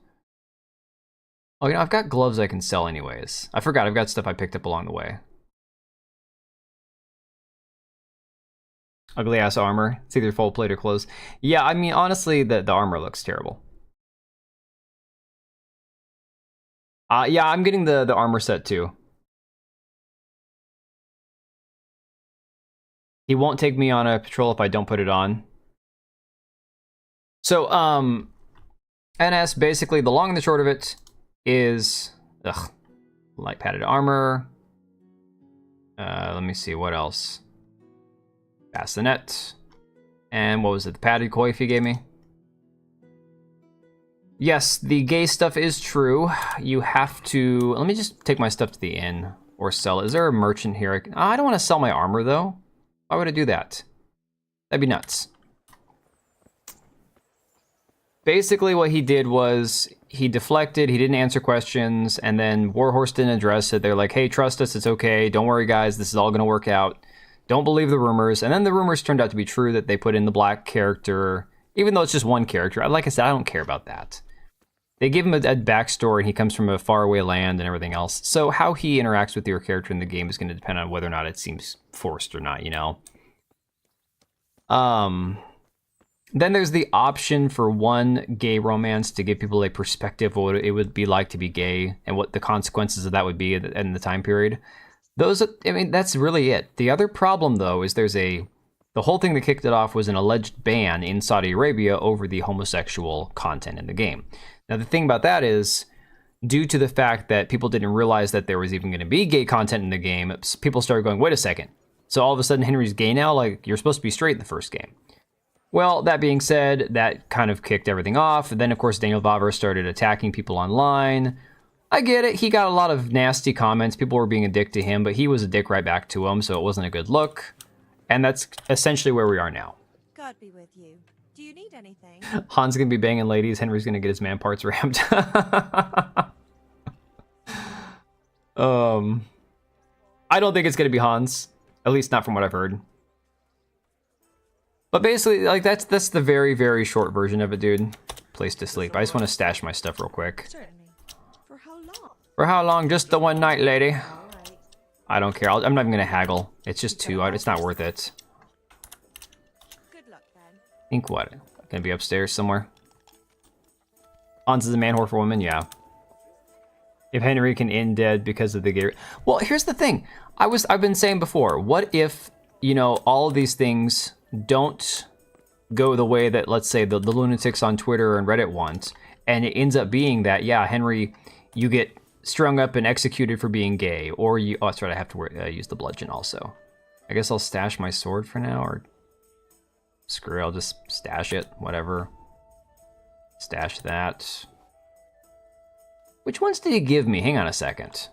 Oh, you know, I've got gloves I can sell anyways. I forgot, I've got stuff I picked up along the way. Ugly ass armor. It's either full plate or clothes. Yeah, I mean, honestly, the armor looks terrible. Yeah, I'm getting the armor set too. He won't take me on a patrol if I don't put it on. So, NS, basically, the long and the short of it is, light padded armor. Let me see, what else? Bassinet. And what was it, the padded coif he gave me? Yes, the gay stuff is true. You have to, let me just take my stuff to the inn or sell it. Is there a merchant here? I don't want to sell my armor though. Why would I do that? That'd be nuts. Basically what he did was he deflected, he didn't answer questions, and then Warhorse didn't address it. They're like, hey, trust us, it's okay. Don't worry guys, this is all gonna work out. Don't believe the rumors. And then the rumors turned out to be true that they put in the black character, even though it's just one character. Like I said, I don't care about that. They give him a backstory, and he comes from a faraway land and everything else. So how he interacts with your character in the game is going to depend on whether or not it seems forced or not, you know? Then there's the option for one gay romance to give people a perspective of what it would be like to be gay and what the consequences of that would be in the time period. Those, I mean, that's really it. The other problem, though, is the whole thing that kicked it off was an alleged ban in Saudi Arabia over the homosexual content in the game. Now, the thing about that is, due to the fact that people didn't realize that there was even going to be gay content in the game, people started going, wait a second. So all of a sudden Henry's gay now? Like, you're supposed to be straight in the first game. Well, that being said, that kind of kicked everything off. Then, of course, Daniel Vavar started attacking people online. I get it. He got a lot of nasty comments. People were being a dick to him, but he was a dick right back to him, so it wasn't a good look. And that's essentially where we are now.
God be with you. Do you need anything?
Han's gonna be banging ladies. Henry's gonna get his man parts rammed. I don't think it's gonna be Hans. At least not from what I've heard. But basically, like, that's the very, very short version of it, dude. Place to sleep. I just want to stash my stuff real quick.
Certainly. For how long?
For how long? Just the one night, lady.
All right.
I don't care. I'm not even gonna haggle. It's just two. It's not worth it.
Good luck then.
Think what? Gonna be upstairs somewhere. Hans is a man whore for women, yeah. If Henry can end dead because of the gay... Well, here's the thing. I've been saying before, what if, you know, all of these things don't go the way that, let's say, the lunatics on Twitter and Reddit want, and it ends up being that, yeah, Henry, you get strung up and executed for being gay, or you... Oh, that's right, I have to use the bludgeon also. I guess I'll stash my sword for now, or... Screw it, I'll just stash it, whatever. Stash that. Which ones did he give me? Hang on a second.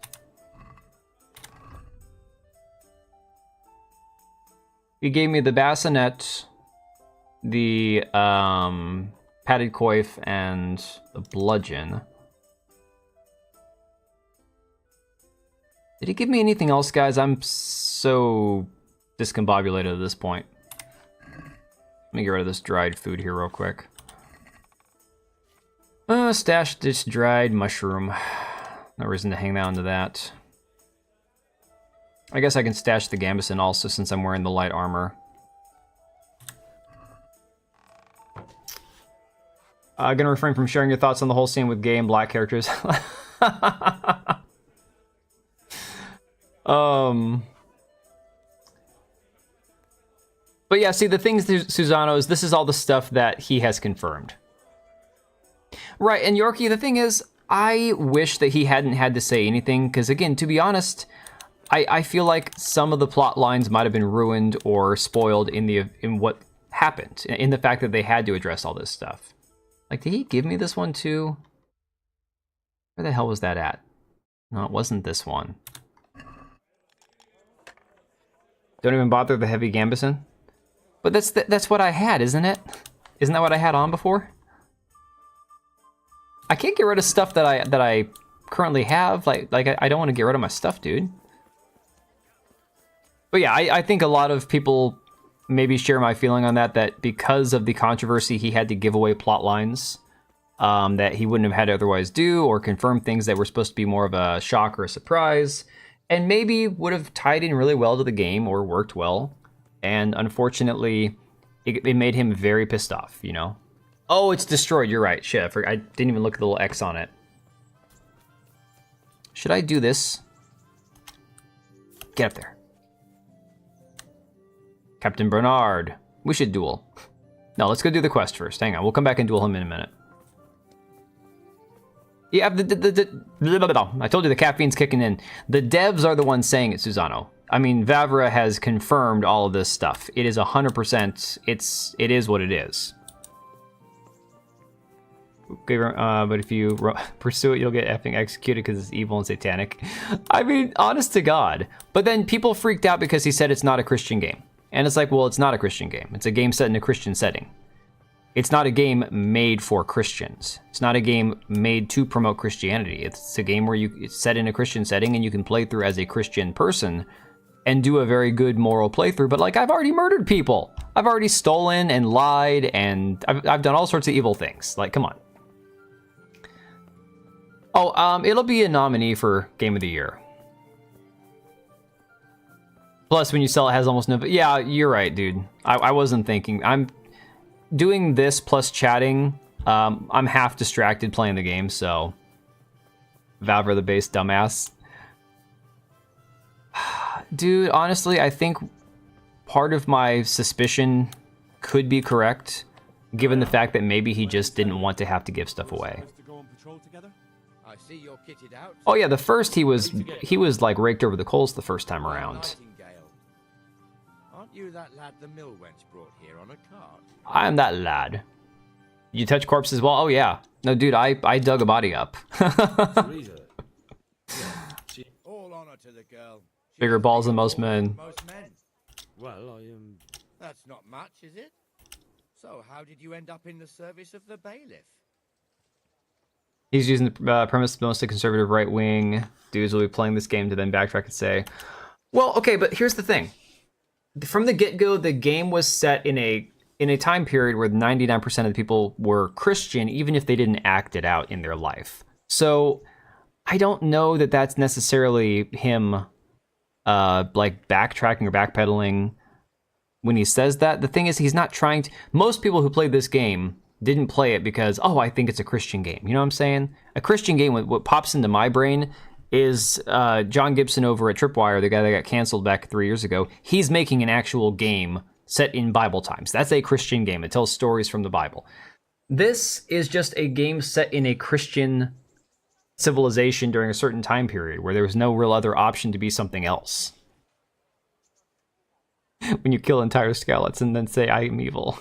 He gave me the bassinet, the padded coif, and the bludgeon. Did he give me anything else, guys? I'm so discombobulated at this point. Let me get rid of this dried food here real quick. Stash this dried mushroom. No reason to hang on to that. I guess I can stash the gambeson also since I'm wearing the light armor. Gonna refrain from sharing your thoughts on the whole scene with gay and black characters. But yeah, see, the thing, Susano, is this is all the stuff that he has confirmed. Right, and Yorkie, the thing is, I wish that he hadn't had to say anything, because again, to be honest, I feel like some of the plot lines might have been ruined or spoiled in what happened, in the fact that they had to address all this stuff. Like, did he give me this one too? Where the hell was that at? No, it wasn't this one. Don't even bother the heavy gambeson? But that's what I had, isn't it? Isn't that what I had on before? I can't get rid of stuff that I currently have. Like I don't want to get rid of my stuff, dude. But yeah, I think a lot of people maybe share my feeling on that because of the controversy, he had to give away plot lines that he wouldn't have had to otherwise do, or confirm things that were supposed to be more of a shock or a surprise, and maybe would have tied in really well to the game or worked well. And unfortunately, it made him very pissed off, you know? Oh, it's destroyed. You're right. Shit, I didn't even look at the little X on it. Should I do this? Get up there. Captain Bernard. We should duel. No, let's go do the quest first. Hang on. We'll come back and duel him in a minute. Yeah, I told you the caffeine's kicking in. The devs are the ones saying it, Susano. I mean, Vavra has confirmed all of this stuff. It is 100%. It is what it is. Okay, but if you pursue it, you'll get effing executed because it's evil and satanic. I mean, honest to God. But then people freaked out because he said it's not a Christian game. And it's like, well, it's not a Christian game. It's a game set in a Christian setting. It's not a game made for Christians. It's not a game made to promote Christianity. It's a game where it's set in a Christian setting and you can play through as a Christian person and do a very good moral playthrough. But like, I've already murdered people. I've already stolen and lied, and I've done all sorts of evil things. Like, come on. Oh, it'll be a nominee for Game of the Year. Plus, when you sell it, has almost no... Yeah, you're right, dude. I wasn't thinking. I'm doing this plus chatting. I'm half distracted playing the game, so... Vavra the base dumbass. Dude, honestly, I think part of my suspicion could be correct, given the fact that maybe he just didn't want to have to give stuff away.
I see you're kitted out.
Oh yeah, the first he was like raked over the coals the first time around.
Aren't you that lad the mill wench brought here on a cart?
I'm that lad. You touch corpses? Well, oh yeah. No, dude, I dug a body up.
All honor to the girl.
Bigger balls than most men.
Well, I am...
That's not much, is it? So, how did you end up in the service of the bailiff?
He's using the premise of mostly conservative right-wing dudes will be playing this game to then backtrack and say, well, okay, but here's the thing. From the get-go, the game was set in a time period where 99% of the people were Christian, even if they didn't act it out in their life. So I don't know that that's necessarily him like backtracking or backpedaling when he says that. The thing is, he's not trying to... Most people who played this game didn't play it because, oh, I think it's a Christian game. You know what I'm saying? A Christian game, what pops into my brain is John Gibson over at Tripwire, the guy that got canceled back 3 years ago. He's making an actual game set in Bible times. That's a Christian game. It tells stories from the Bible. This is just a game set in a Christian civilization during a certain time period where there was no real other option to be something else. When you kill entire skeletons and then say, I am evil.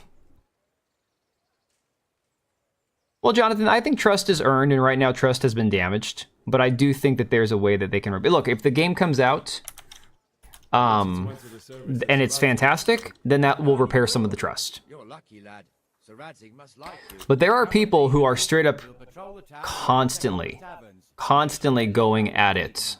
Well, Jonathan, I think trust is earned, and right now trust has been damaged. But I do think that there's a way that they can... Look, if the game comes out, and it's fantastic, then that will repair some of the trust.
You're lucky, lad. Sir Radzig must like you.
But there are people who are straight up constantly going at it.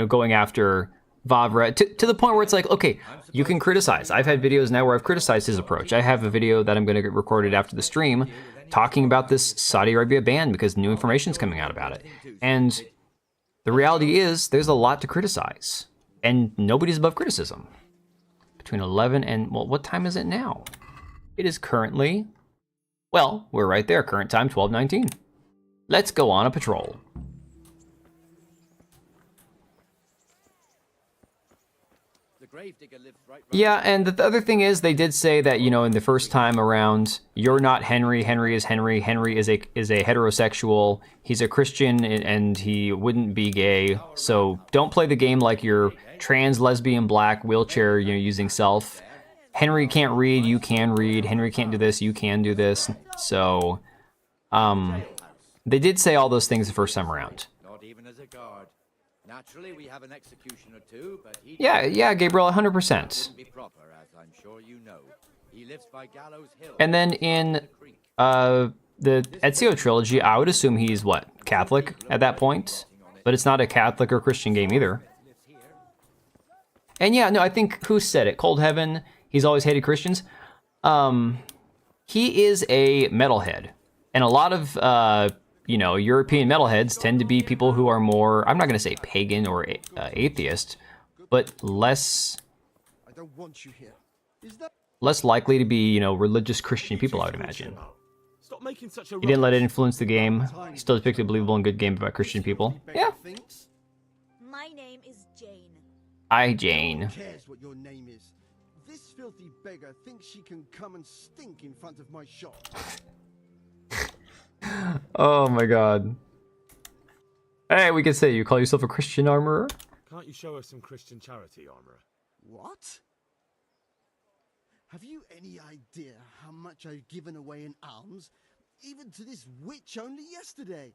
Going after Vavra to the point where it's like, okay, you can criticize. I've had videos now where I've criticized his approach. I have a video that I'm going to get recorded after the stream talking about this Saudi Arabia ban because new information's coming out about it. And the reality is there's a lot to criticize. And nobody's above criticism. Between 11 and, well, what time is it now? It is currently, well, we're right there. Current time, 12:19. Let's go on a patrol. Yeah, and the other thing is, they did say that, in the first time around, you're not Henry. Henry is Henry. Henry is a heterosexual. He's a Christian, and he wouldn't be gay. So don't play the game like you're trans, lesbian, black, wheelchair, using self. Henry can't read. You can read. Henry can't do this. You can do this. So, they did say all those things the first time around.
Not even as a guard. Naturally, we have an executioner too, but he
Yeah, Gabriel, 100%.
wouldn't be proper, as I'm sure you know. He lives by Gallows Hill.
And then in the Ezio trilogy, I would assume he's what, Catholic at that point? But it's not a Catholic or Christian game either. And yeah, no, I think who said it? Cold Heaven. He's always hated Christians. He is a metalhead, and a lot of European metalheads tend to be people who are more, I'm not going to say pagan or atheist, but less likely to be, religious Christian people, I would imagine.
Stop making such a
He didn't let it influence the game. He still depicted a believable and good game about Christian people. Yeah.
My name is Jane.
Hi, Jane.
Who cares what your name is? This filthy beggar thinks she can come and stink in front of my shop.
Oh my god. Hey, we can say you call yourself a Christian armorer?
Can't you show us some Christian charity, armorer?
What? Have you any idea how much I've given away in alms? Even to this witch only yesterday.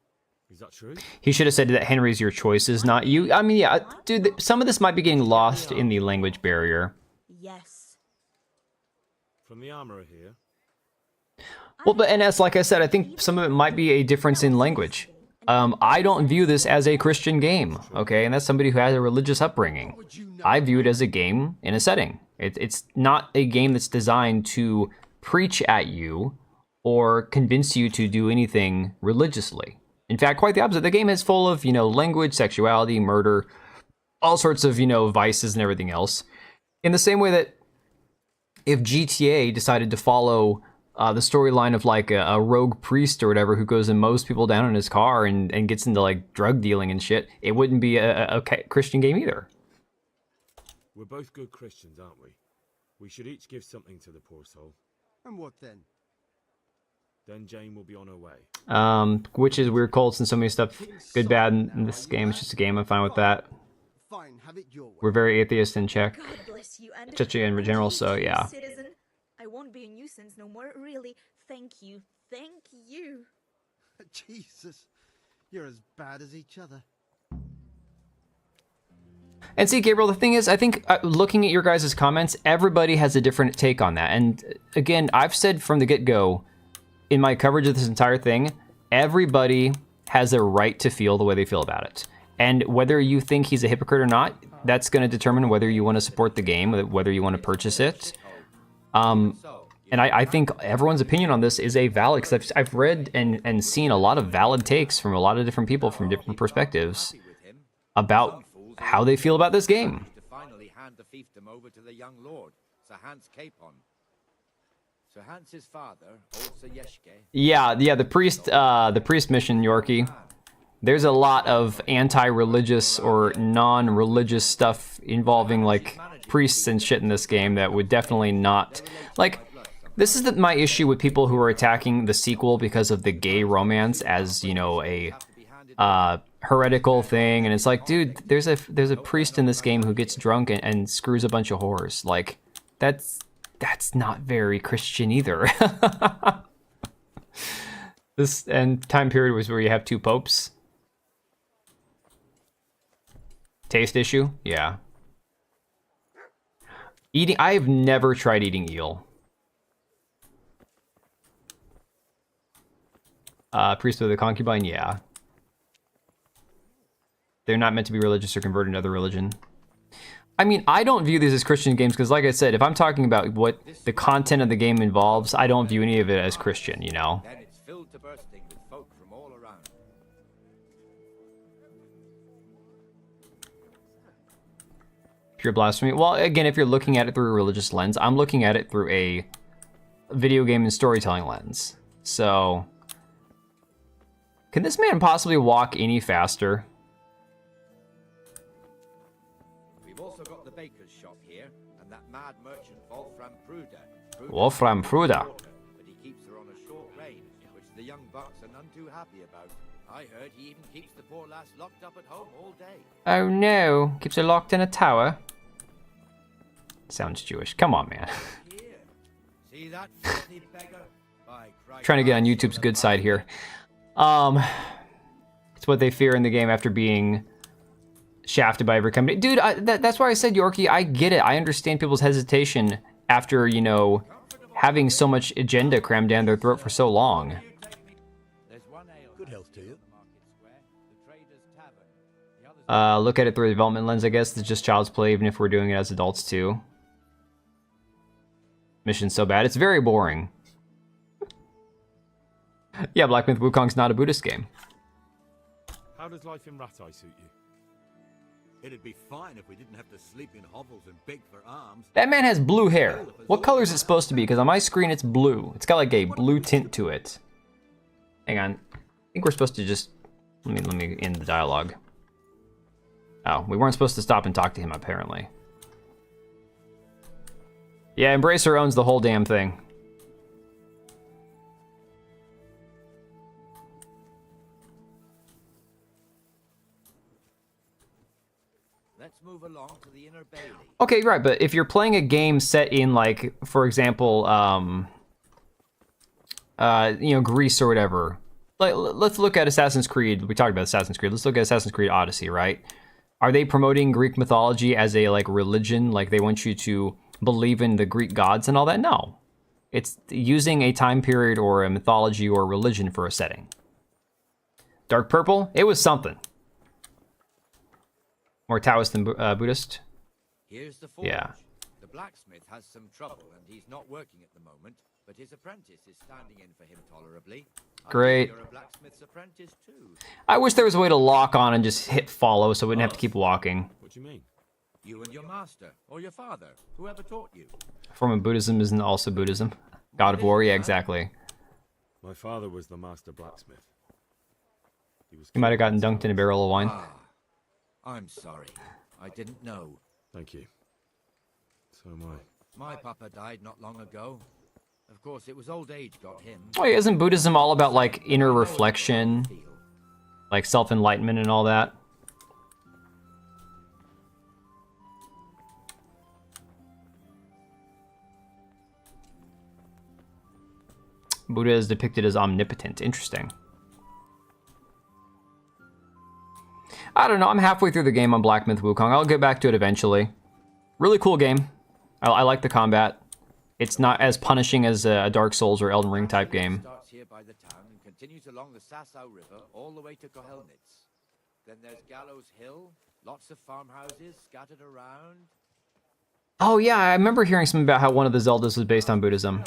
Is that true?
He should have said that Henry's your choice is not you. I mean, yeah, dude, some of this might be getting lost in the language barrier.
Yes.
From the armorer here.
Well, but, and as like I said, I think some of it might be a difference in language. I don't view this as a Christian game, okay? And that's somebody who has a religious upbringing. I view it as a game in a setting. It's not a game that's designed to preach at you or convince you to do anything religiously. In fact, quite the opposite. The game is full of, language, sexuality, murder, all sorts of, vices and everything else. In the same way that if GTA decided to follow the storyline of like a rogue priest or whatever who goes and mows people down in his car and gets into like drug dealing and shit, it wouldn't be a Christian game either.
We're both good Christians, aren't we? We should each give something to the poor soul.
And what then?
Then Jane will be on her way.
Which is weird cults and so many stuff, good, bad in this game. It's just a game. I'm fine with that.
Fine, have it your way.
We're very atheist in Czech.
God bless you, and
Czech in general, so yeah.
Citizen. I won't be a nuisance no more, really. Thank you. Thank you.
Jesus, you're as bad as each other.
And see, Gabriel, the thing is, I think looking at your guys' comments, everybody has a different take on that. And again, I've said from the get-go, in my coverage of this entire thing, everybody has a right to feel the way they feel about it. And whether you think he's a hypocrite or not, that's going to determine whether you want to support the game, whether you want to purchase it. And I think everyone's opinion on this is a valid, because I've read and seen a lot of valid takes from a lot of different people from different perspectives about how they feel about this game.
To finally hand the fiefdom over to the young lord, Sir Hans Capon. Sir Hans's father, old Sir Yeshke.
Yeah, the priest mission, Yorkie. There's a lot of anti-religious or non-religious stuff involving like priests and shit in this game that would definitely not like. This is my issue with people who are attacking the sequel because of the gay romance as, you know, a heretical thing, and it's like, dude, there's a priest in this game who gets drunk and screws a bunch of whores. Like, that's not very Christian either. This and time period was where you have two popes. Taste issue? Yeah. Eating, I have never tried eating eel. Priest of the concubine, yeah. They're not meant to be religious or convert into other religion. I mean, I don't view these as Christian games because, like I said, if I'm talking about what the content of the game involves, I don't view any of it as Christian, you know?
Then it's filled to bursting with folk from all around.
Pure blasphemy. Well, again, if you're looking at it through a religious lens, I'm looking at it through a video game and storytelling lens. So, can this man possibly walk any faster?
We've also got the baker's shop here, and that mad merchant Wolfram Pruder.
Wolfram Pruder.
But he keeps her on a short rein, which the young bucks are none too happy about. I heard he even keeps the poor lass locked up at home all day.
Oh no, keeps her locked in a tower. Sounds Jewish. Come on, man.
Here, see that filthy beggar? By Christ,
Trying to get on YouTube's good side here. It's what they fear in the game after being shafted by every company. Dude, that's why I said, Yorkie, I get it. I understand people's hesitation after, you know, having so much agenda crammed down their throat for so long.
Good health to you.
Look at it through a development lens, I guess. It's just child's play, even if we're doing it as adults too. Mission's so bad. It's very boring. Yeah, Black Myth Wukong's not a Buddhist game.
How does life in Rattay suit you?
It'd be fine if we didn't have to sleep in hovels and beg for alms.
That man has blue hair. What color is it supposed to be? Because on my screen it's blue. It's got like a blue tint to it. Hang on. I think we're supposed to just... Let me end the dialogue. Oh, we weren't supposed to stop and talk to him, apparently. Yeah, Embracer owns the whole damn thing.
Let's move along to the inner bailey.
Okay, right, but if you're playing a game set in, like, for example, you know, Greece or whatever. Like, let's look at Assassin's Creed. We talked about Assassin's Creed. Let's look at Assassin's Creed Odyssey, right? Are they promoting Greek mythology as a, like, religion? Like, they want you to believe in the Greek gods and all that? No. It's using a time period or a mythology or a religion for a setting. Dark Purple? It was something. More Taoist than Buddhist?
Here's the forge.
Yeah.
The blacksmith has some trouble, and he's not working at the moment, but his apprentice is standing in for him tolerably.
Great.
You're a blacksmith's apprentice too.
I wish there was a way to lock on and just hit follow so we wouldn't have to keep walking.
What do you mean?
You and your master, or your father, whoever taught you.
A form of Buddhism isn't also Buddhism. God of War, yeah, exactly.
My father was the master blacksmith.
He might have gotten dunked in a barrel of wine.
Ah, I'm sorry. I didn't know.
Thank you. So am I.
My papa died not long ago. Of course, it was old age got him.
Wait, isn't Buddhism all about, like, inner reflection? Like self-enlightenment and all that? Buddha is depicted as omnipotent. Interesting. I don't know. I'm halfway through the game on Black Myth Wukong. I'll get back to it eventually. Really cool game. I like the combat. It's not as punishing as a Dark Souls or Elden Ring type game.
Starts here by the town and continues along the Sasau River all the way to Kohelnitz. Then there's Gallows Hill, lots of farmhouses scattered around.
Oh yeah, I remember hearing something about how one of the Zeldas was based on Buddhism.
In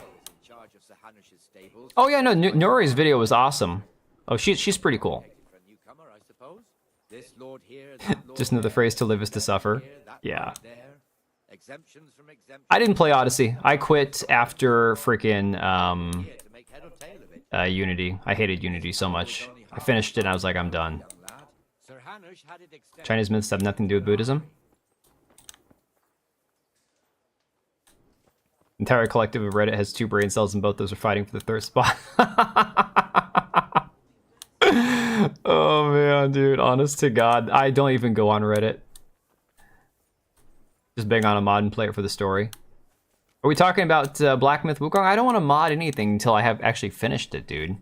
charge of Sir Hanush's stables.
Oh yeah, no, Nuri's video was awesome. Oh, she's pretty cool.
For a newcomer, I suppose. This lord here, that lord
Just know the
there,
phrase "to live is to suffer."
here, that
Yeah.
lord there. Exemptions from exemptions.
I didn't play Odyssey. I quit after freaking
Here to make head or tail of it.
Unity. I hated Unity so much. I finished it and I was like, I'm done.
Young lad. Sir Hanush had it extended.
Chinese myths have nothing to do with Buddhism. Entire collective of Reddit has 2 brain cells and both those are fighting for the 3rd spot. Oh man, dude, honest to God, I don't even go on Reddit. Just bang on a mod and play it for the story. Are we talking about Black Myth Wukong? I don't want to mod anything until I have actually finished it, dude.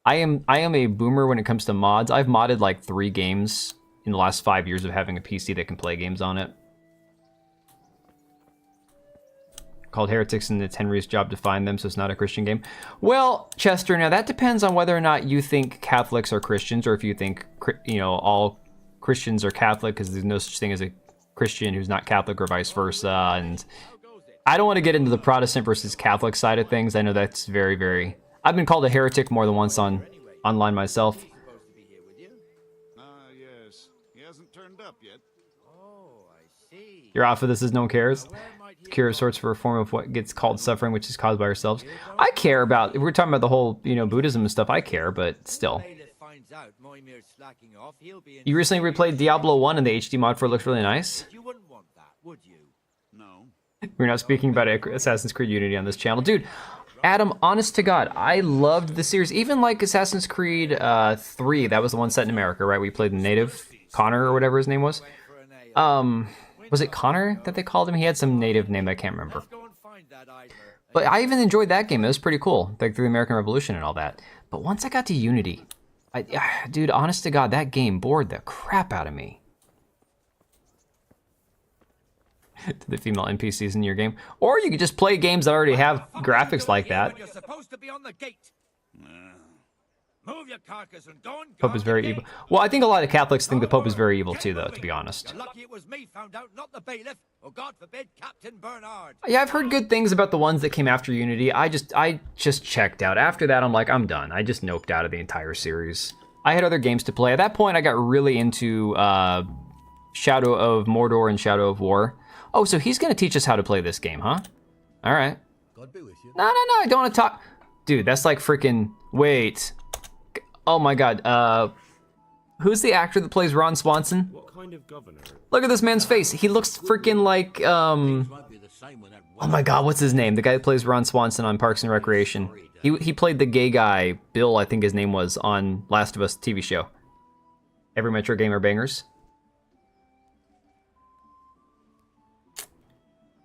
I am a boomer when it comes to mods. I've modded like 3 games in the last 5 years of having a PC that can play games on it. Called heretics, and it's Henry's job to find them, so it's not a Christian game. Well, Chester, now that depends on whether or not you think Catholics are Christians, or if you think, you know, all Christians are Catholic, because there's no such thing as a Christian who's not Catholic or vice versa. And I don't want to get into the Protestant versus Catholic side of things. I know that's very, very... I've been called a heretic more than once online myself.
Yes. He hasn't turned up yet.
Oh, I see.
You're off of this as no one cares. Cure of sorts for a form of what gets called suffering, which is caused by ourselves. I care about, if we're talking about the whole, you know, Buddhism and stuff, I care, but still. You recently replayed Diablo 1 in the HD mod for it looks really nice.
You wouldn't want that, would you?
No.
We're not speaking about Assassin's Creed Unity on this channel. Dude, Adam, honest to God, I loved the series. Even like Assassin's Creed 3, that was the one set in America, right? We played the native, Connor or whatever his name was. Was it Connor that they called him? He had some native name I can't remember. But I even enjoyed that game. It was pretty cool, like through the American Revolution and all that. But once I got to Unity, dude, honest to God, that game bored the crap out of me. To the female NPCs in your game. Or you could just play games that already have graphics like that.
You're supposed to be on the gate. Move your carcass and go and
Pope is very evil. Well, I think a lot of Catholics think the Pope is very evil too, though, to be honest.
You're lucky it was me found out, not the bailiff, or God forbid, Captain Bernard.
Yeah, I've heard good things about the ones that came after Unity. I just checked out. After that, I'm like, I'm done. I just noped out of the entire series. I had other games to play. At that point, I got really into Shadow of Mordor and Shadow of War. Oh, so he's going to teach us how to play this game, huh? All right.
God be with you.
No, I don't want to talk. Dude, that's like freaking... Wait. Oh my God. Who's the actor that plays Ron Swanson?
What kind of governor?
Look at this man's face. He looks freaking like, oh my God, what's his name? The guy that plays Ron Swanson on Parks and Recreation. He played the gay guy, Bill, I think his name was, on Last of Us TV show. Every Metro Gamer Bangers.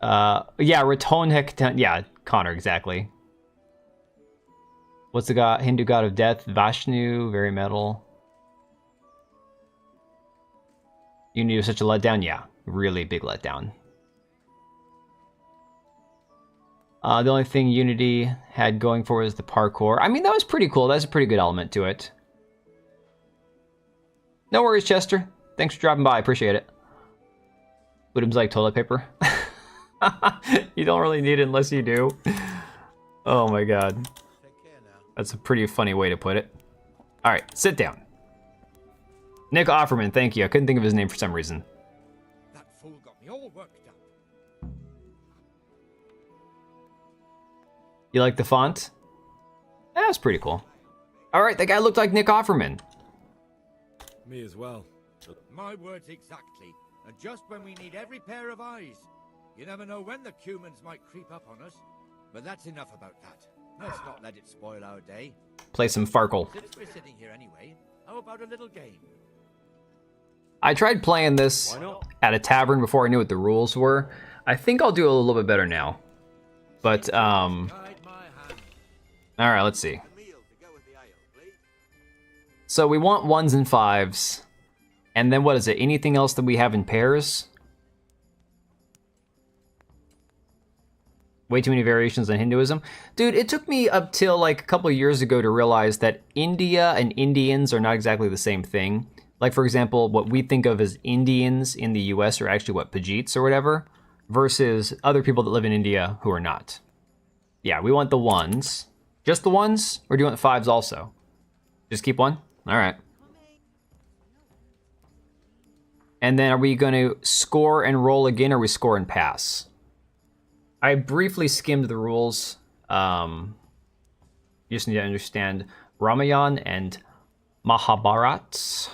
Yeah, Raton, yeah, Connor, exactly. What's the god, Hindu god of death? Vishnu, very metal. Unity was such a letdown? Yeah, really big letdown. The only thing Unity had going for was the parkour. I mean, that was pretty cool. That's a pretty good element to it. No worries, Chester. Thanks for dropping by. I appreciate it. Buddhism's like toilet paper. You don't really need it unless you do. Oh my God. That's a pretty funny way to put it. All right, sit down. Nick Offerman, thank you. I couldn't think of his name for some reason.
That fool got me all worked up.
You like the font? That was pretty cool. All right, that guy looked like Nick Offerman.
Me as well.
My words exactly. And just when we need every pair of eyes. You never know when the humans might creep up on us. But that's enough about that. Let's not let it spoil our day.
Play some Farkle.
Since we're sitting here anyway, how about a little game?
I tried playing this at a tavern before I knew what the rules were. I think I'll do a little bit better now. But, all right, let's see. So we want 1s and 5s. And then what is it? Anything else that we have in pairs? Way too many variations on Hinduism. Dude, it took me up till like a couple of years ago to realize that India and Indians are not exactly the same thing. Like, for example, what we think of as Indians in the US are actually what, Pajeets or whatever, versus other people that live in India who are not. Yeah, we want the 1s. Just the 1s? Or do you want the 5s also? Just keep 1? All right. And then are we going to score and roll again, or we score and pass? I briefly skimmed the rules. You just need to understand Ramayan and Mahabharat.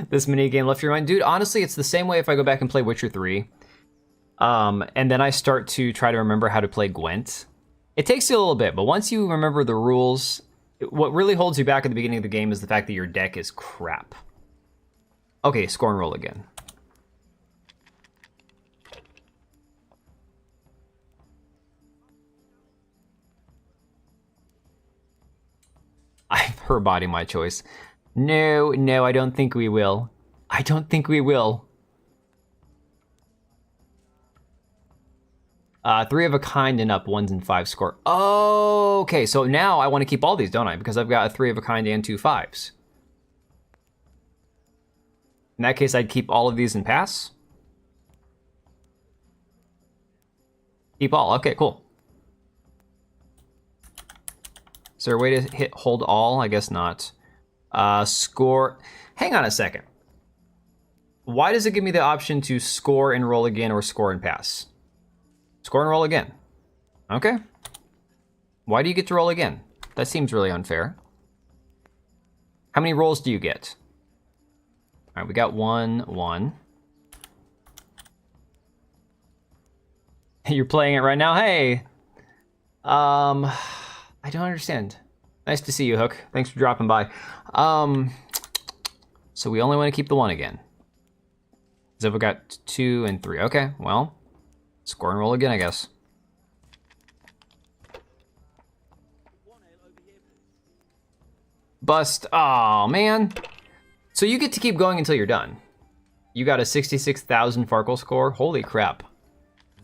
This minigame left your mind. Dude, honestly, it's the same way if I go back and play Witcher 3. And then I start to try to remember how to play Gwent. It takes you a little bit, but once you remember the rules, what really holds you back at the beginning of the game is the fact that your deck is crap. Okay, score and roll again. Her body, my choice. No, I don't think we will. I don't think we will. 3 of a kind and up, 1s and 5s score. Oh, okay, so now I want to keep all these, don't I? Because I've got a 3 of a kind and 2 5s. In that case, I'd keep all of these and pass. Keep all. Okay, cool. Is there a way to hold all? I guess not. Score. Hang on a second. Why does it give me the option to score and roll again or score and pass? Score and roll again. Okay. Why do you get to roll again? That seems really unfair. How many rolls do you get? All right, we got 1. You're playing it right now? Hey! I don't understand. Nice to see you, Hook. Thanks for dropping by. So we only want to keep the 1 again. So we got 2 and 3. Okay, well, score and roll again, I guess. Bust. Oh man. So you get to keep going until you're done. You got a 66,000 Farkle score. Holy crap.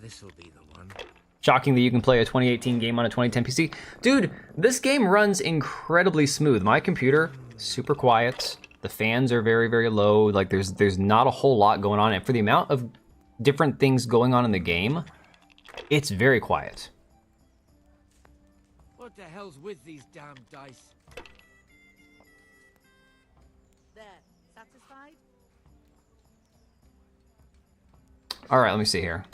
This'll be the one.
Shocking that you can play a 2018 game on a 2010 PC. Dude, this game runs incredibly smooth. My computer, super quiet. The fans are very, very low. Like there's not a whole lot going on. And for the amount of different things going on in the game, it's very quiet.
What the hell's with these damn dice?
There. Satisfied?
All right, let me see here.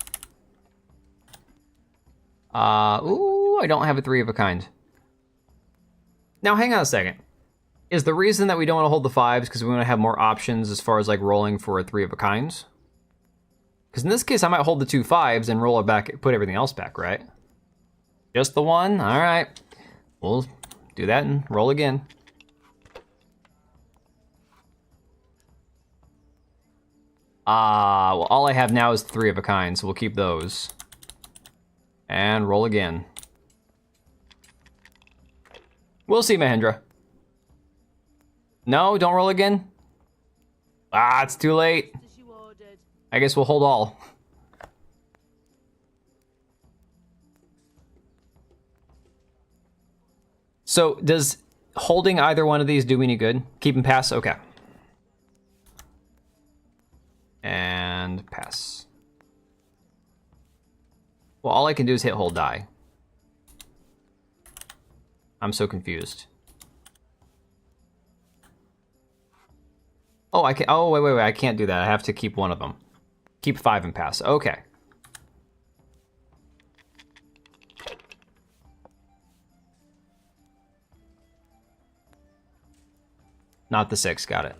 Ooh, I don't have a 3 of a kind. Now, hang on a second. Is the reason that we don't want to hold the 5s because we want to have more options as far as like rolling for a 3 of a kind? Because in this case, I might hold the 2 5s and roll it back, put everything else back, right? Just the 1? All right. We'll do that and roll again. Well, all I have now is 3 of a kind, so we'll keep those. And roll again. We'll see, Mahendra. No, don't roll again? Ah, it's too late. I guess we'll hold all. So, does holding either one of these do me any good? Keep and pass? Okay. And pass. Well, all I can do is hit hold die. I'm so confused. Oh, I can. Oh, wait. I can't do that. I have to keep one of them. Keep 5 and pass. Okay. Not the 6. Got it.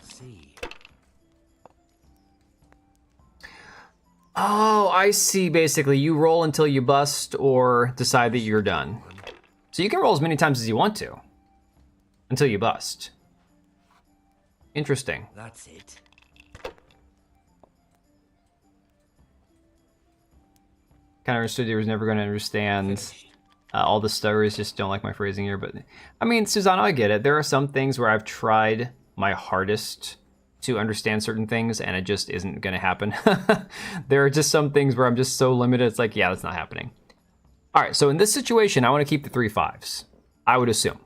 Oh, I see. Basically, you roll until you bust or decide that you're done. So you can roll as many times as you want to until you bust. Interesting.
That's it.
Kind of understood you was never going to understand all the stories. Just don't like my phrasing here. But I mean, Susano, I get it. There are some things where I've tried my hardest to understand certain things and it just isn't going to happen. There are just some things where I'm just so limited. It's like, yeah, that's not happening. All right, so in this situation, I want to keep the 3 5s. I would assume.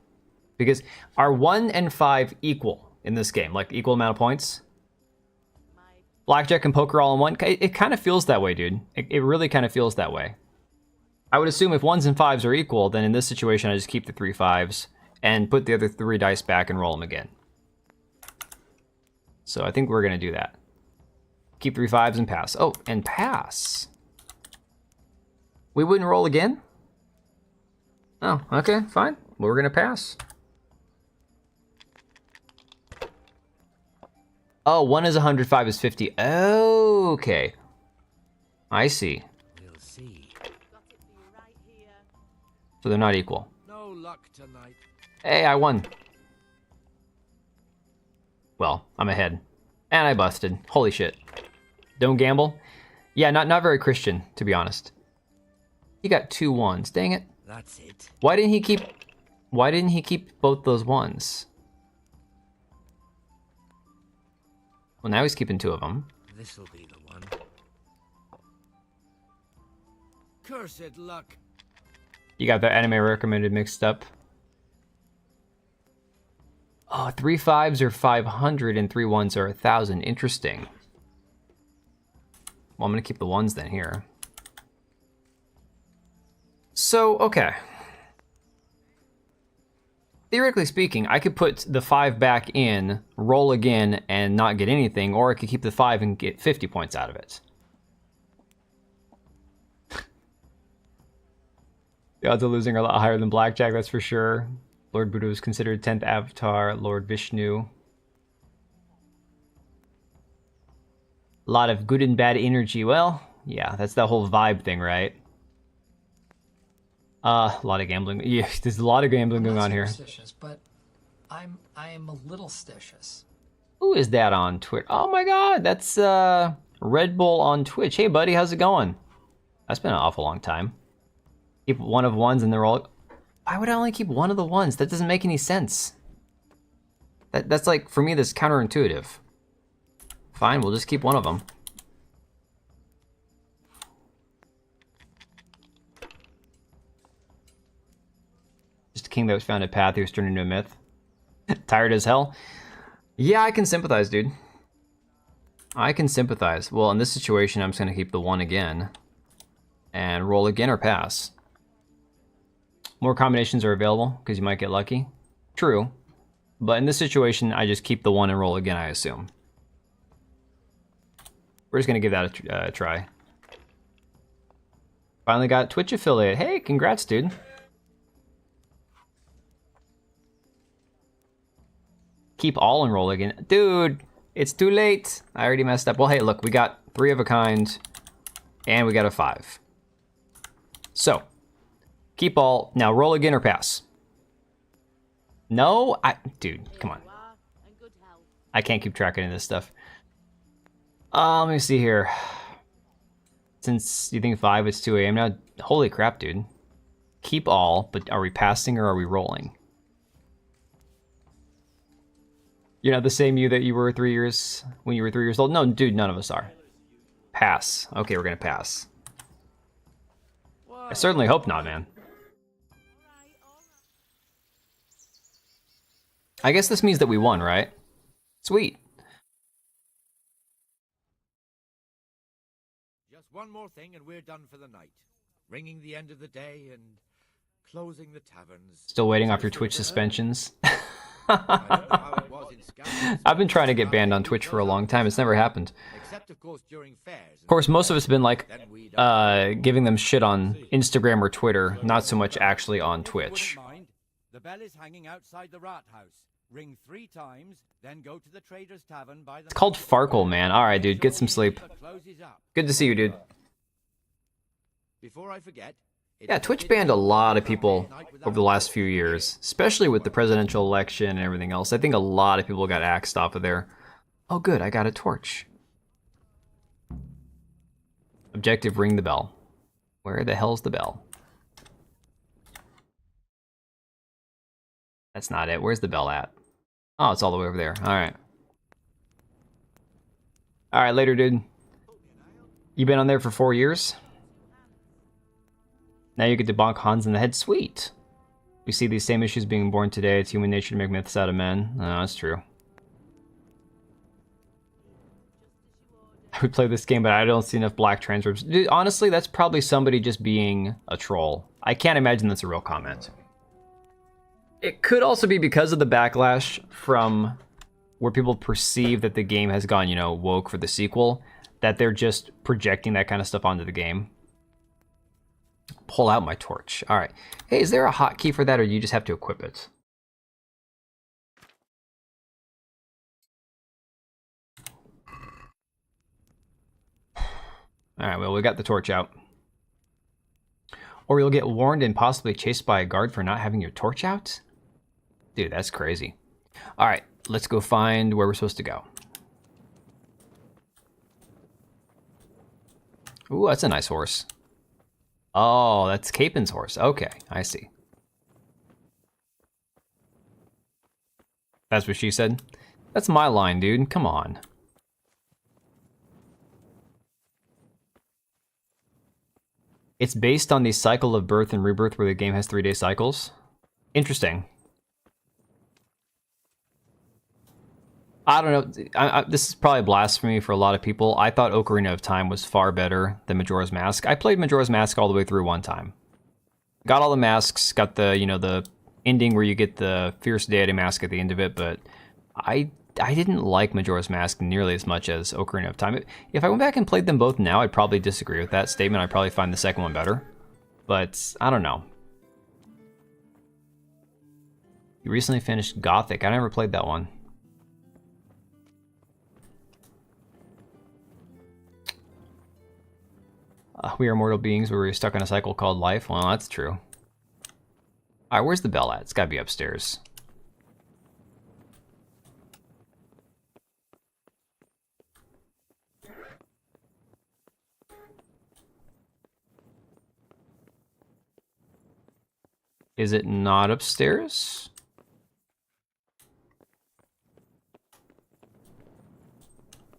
Because are 1 and 5 equal in this game? Like equal amount of points? Blackjack and poker all in one? It kind of feels that way, dude. It really kind of feels that way. I would assume if 1s and 5s are equal, then in this situation, I just keep the 3 5s and put the other 3 dice back and roll them again. So I think we're going to do that. Keep 3 5s and pass. Oh, and pass. We wouldn't roll again? Oh, okay, fine. Well, we're gonna pass. Oh, 1 is 100, 5 is 50. Okay. I see.
We'll see.
So they're not equal.
No luck tonight.
Hey, I won. Well, I'm ahead. And I busted. Holy shit. Don't gamble? Yeah, not very Christian, to be honest. He got 2 1s. Dang it.
That's it.
Why didn't he keep both those 1s? Well, now he's keeping 2 of them.
This'll be the one. Cursed luck.
You got the anime recommended mixed up. Oh, 3 5s are 500 and 3 1s are 1,000. Interesting. Well, I'm gonna keep the 1s then here. So, okay. Theoretically speaking, I could put the 5 back in, roll again, and not get anything, or I could keep the 5 and get 50 points out of it. The odds of losing are a lot higher than blackjack, that's for sure. Lord Buddha was considered 10th avatar, Lord Vishnu. A lot of good and bad energy. Well, yeah, that's that whole vibe thing, right? A lot of gambling. Yeah, there's a lot of gambling going on here.
But I am a little stitious.
Who is that on Twitch? Oh my god, that's Red Bull on Twitch. Hey buddy, how's it going? That's been an awful long time. Keep 1 of 1s and they're all... Why would I only keep 1 of the 1s? That doesn't make any sense. That's like, for me, that's counterintuitive. Fine, we'll just keep 1 of them. Just a king that was found a path, he was turned into a myth. Tired as hell? Yeah, I can sympathize, dude. I can sympathize. Well, in this situation, I'm just gonna keep the 1 again. And roll again or pass. More combinations are available, because you might get lucky. True. But in this situation, I just keep the 1 and roll again, I assume. We're just going to give that a try. Finally got Twitch affiliate. Hey, congrats, dude. Keep all and roll again. Dude, it's too late. I already messed up. Well, hey, look, we got 3 of a kind, and we got a 5. So... Keep all. Now roll again or pass. No? Dude, come on. I can't keep track of any of this stuff. Let me see here. Since you think 5, it's 2 a.m. now. Holy crap, dude. Keep all, but are we passing or are we rolling? You're not the same you that you were 3 years... when you were 3 years old? No, dude, none of us are. Pass. Okay, we're gonna pass. I certainly hope not, man. I guess this means that we won, right? Sweet.
Just one more thing and we're done for the night. Ringing the end of the day and closing the taverns.
Still waiting off your Twitch suspensions. I've been trying to get banned on Twitch for a long time. It's never happened.
Except, of course, during fairs.
Of course, most of us have been like giving them shit on Instagram or Twitter, not so much actually on Twitch.
The bell is hanging outside the rat house. Ring 3 times, then go to the Trader's Tavern by the...
It's called Farkle, man. Alright, dude, get some sleep. Good to see you, dude.
Before I forget...
Yeah, Twitch banned a lot of people over the last few years, especially with the presidential election and everything else. I think a lot of people got axed off of there. Oh good, I got a torch. Objective, ring the bell. Where the hell's the bell? That's not it. Where's the bell at? Oh, it's all the way over there. Alright. Alright, later, dude. You been on there for 4 years? Now you get to bonk Hans in the head. Sweet. We see these same issues being born today. It's human nature to make myths out of men. No, that's true. I would play this game, but I don't see enough black transcripts. Dude, honestly, that's probably somebody just being a troll. I can't imagine that's a real comment. It could also be because of the backlash from where people perceive that the game has gone, you know, woke for the sequel. that they're just projecting that kind of stuff onto the game. Pull out my torch. All right. Hey, is there a hotkey for that, or you just have to equip it? All right, well, we got the torch out. Or you'll get warned and possibly chased by a guard for not having your torch out? Dude, that's crazy. All right, let's go find where we're supposed to go. Ooh, that's a nice horse. Oh, that's Capin's horse. Okay, I see. That's what she said? That's my line, dude. Come on. It's based on the cycle of birth and rebirth where the game has 3-day cycles. Interesting. I don't know. This is probably blasphemy for a lot of people. I thought Ocarina of Time was far better than Majora's Mask. I played Majora's Mask all the way through one time. Got all the masks, got the, you know, the ending where you get the Fierce Deity mask at the end of it, but I didn't like Majora's Mask nearly as much as Ocarina of Time. If I went back and played them both now, I'd probably disagree with that statement. I'd probably find the second one better. But, I don't know. You recently finished Gothic. I never played that one. We are mortal beings where we're stuck in a cycle called life. Well, that's true. Alright, where's the bell at? It's gotta be upstairs. Is it not upstairs?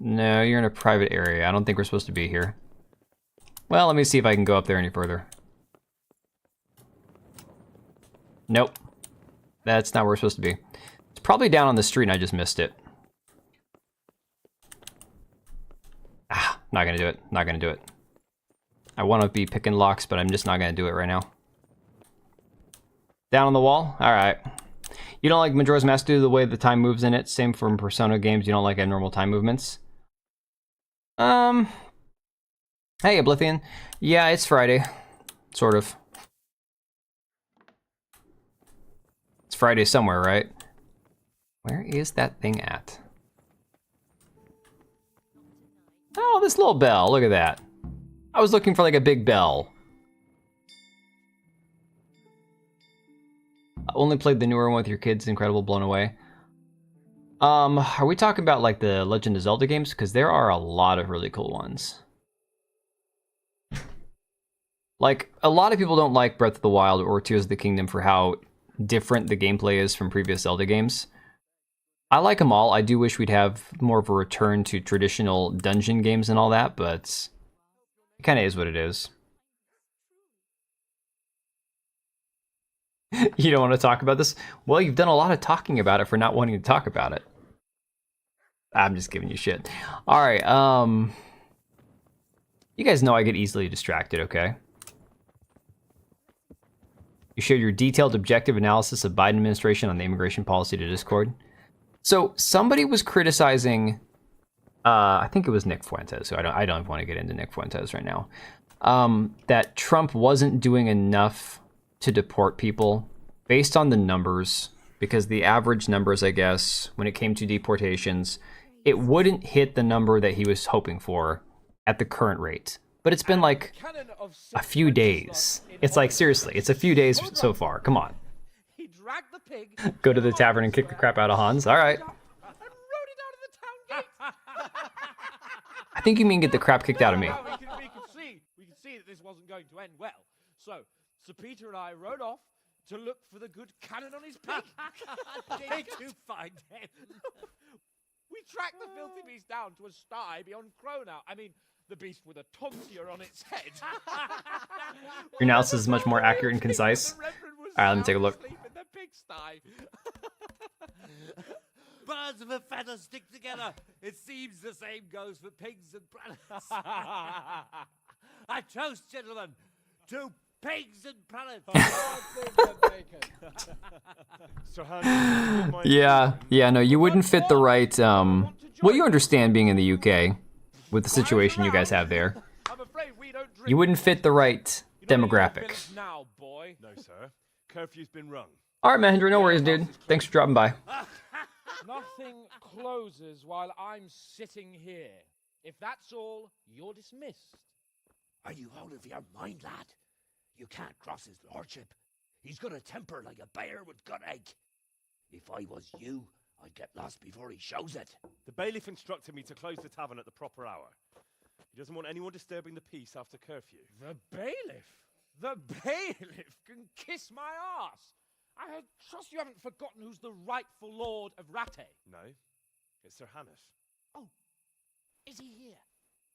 No, you're in a private area. I don't think we're supposed to be here. Well, let me see if I can go up there any further. Nope. That's not where we're supposed to be. It's probably down on the street and I just missed it. Ah, not gonna do it. Not gonna do it. I want to be picking locks, but I'm just not gonna do it right now. Down on the wall? Alright. You don't like Majora's Mask due to the way the time moves in it? Same from Persona games, you don't like abnormal time movements? Hey, Oblivion. Yeah, it's Friday. Sort of. It's Friday somewhere, right? Where is that thing at? Oh, this little bell. Look at that. I was looking for like a big bell. I only played the newer one with your kids. Incredible, blown away. Are we talking about like the Legend of Zelda games? Because there are a lot of really cool ones. Like, a lot of people don't like Breath of the Wild or Tears of the Kingdom for how different the gameplay is from previous Zelda games. I like them all. I do wish we'd have more of a return to traditional dungeon games and all that, but it kind of is what it is. You don't want to talk about this? Well, you've done a lot of talking about it for not wanting to talk about it. I'm just giving you shit. Alright, you guys know I get easily distracted, okay? You shared your detailed objective analysis of Biden administration on the immigration policy to Discord. So somebody was criticizing, I think it was Nick Fuentes, so I don't want to get into Nick Fuentes right now, that Trump wasn't doing enough to deport people based on the numbers, because the average numbers, I guess, when it came to deportations, it wouldn't hit the number that he was hoping for at the current rate. But it's been like a few days. It's like, seriously, it's a few days so far. Come on. Go to the tavern and kick the crap out of Hans. All right. I think you mean get the crap kicked out of me.
We can see that this wasn't going to end well. So Sir Peter and I rode off to look for the good cannon on his pig.
Did you find him?
We tracked the filthy beast down to a sty beyond Cronau. I mean, the beast with a tonsure on its head.
Your analysis is much more accurate and concise. All right, let me take a look.
Birds of a feather stick together. It seems the same goes for pigs and planets. I toast, gentlemen, to pigs and planets.
Yeah, no, you wouldn't fit the right, well, you understand being in the UK. with the situation you guys have there.
I'm afraid we don't drink.
You wouldn't fit the right demographic.
Now, boy.
No, sir. Curfew's been rung.
All right, Mahendra, no worries, dude. Thanks for dropping by.
Nothing closes while I'm sitting here. If that's all, you're dismissed.
Are you out of your mind, lad? You can't cross his lordship. He's got a temper like a bear with gut ache. If I was you, I'd get lost before he shows it.
The bailiff instructed me to close the tavern at the proper hour. He doesn't want anyone disturbing the peace after curfew.
The bailiff? The bailiff can kiss my arse. I trust you haven't forgotten who's the rightful lord of Rattay.
No, it's Sir Hannes.
Oh, is he here?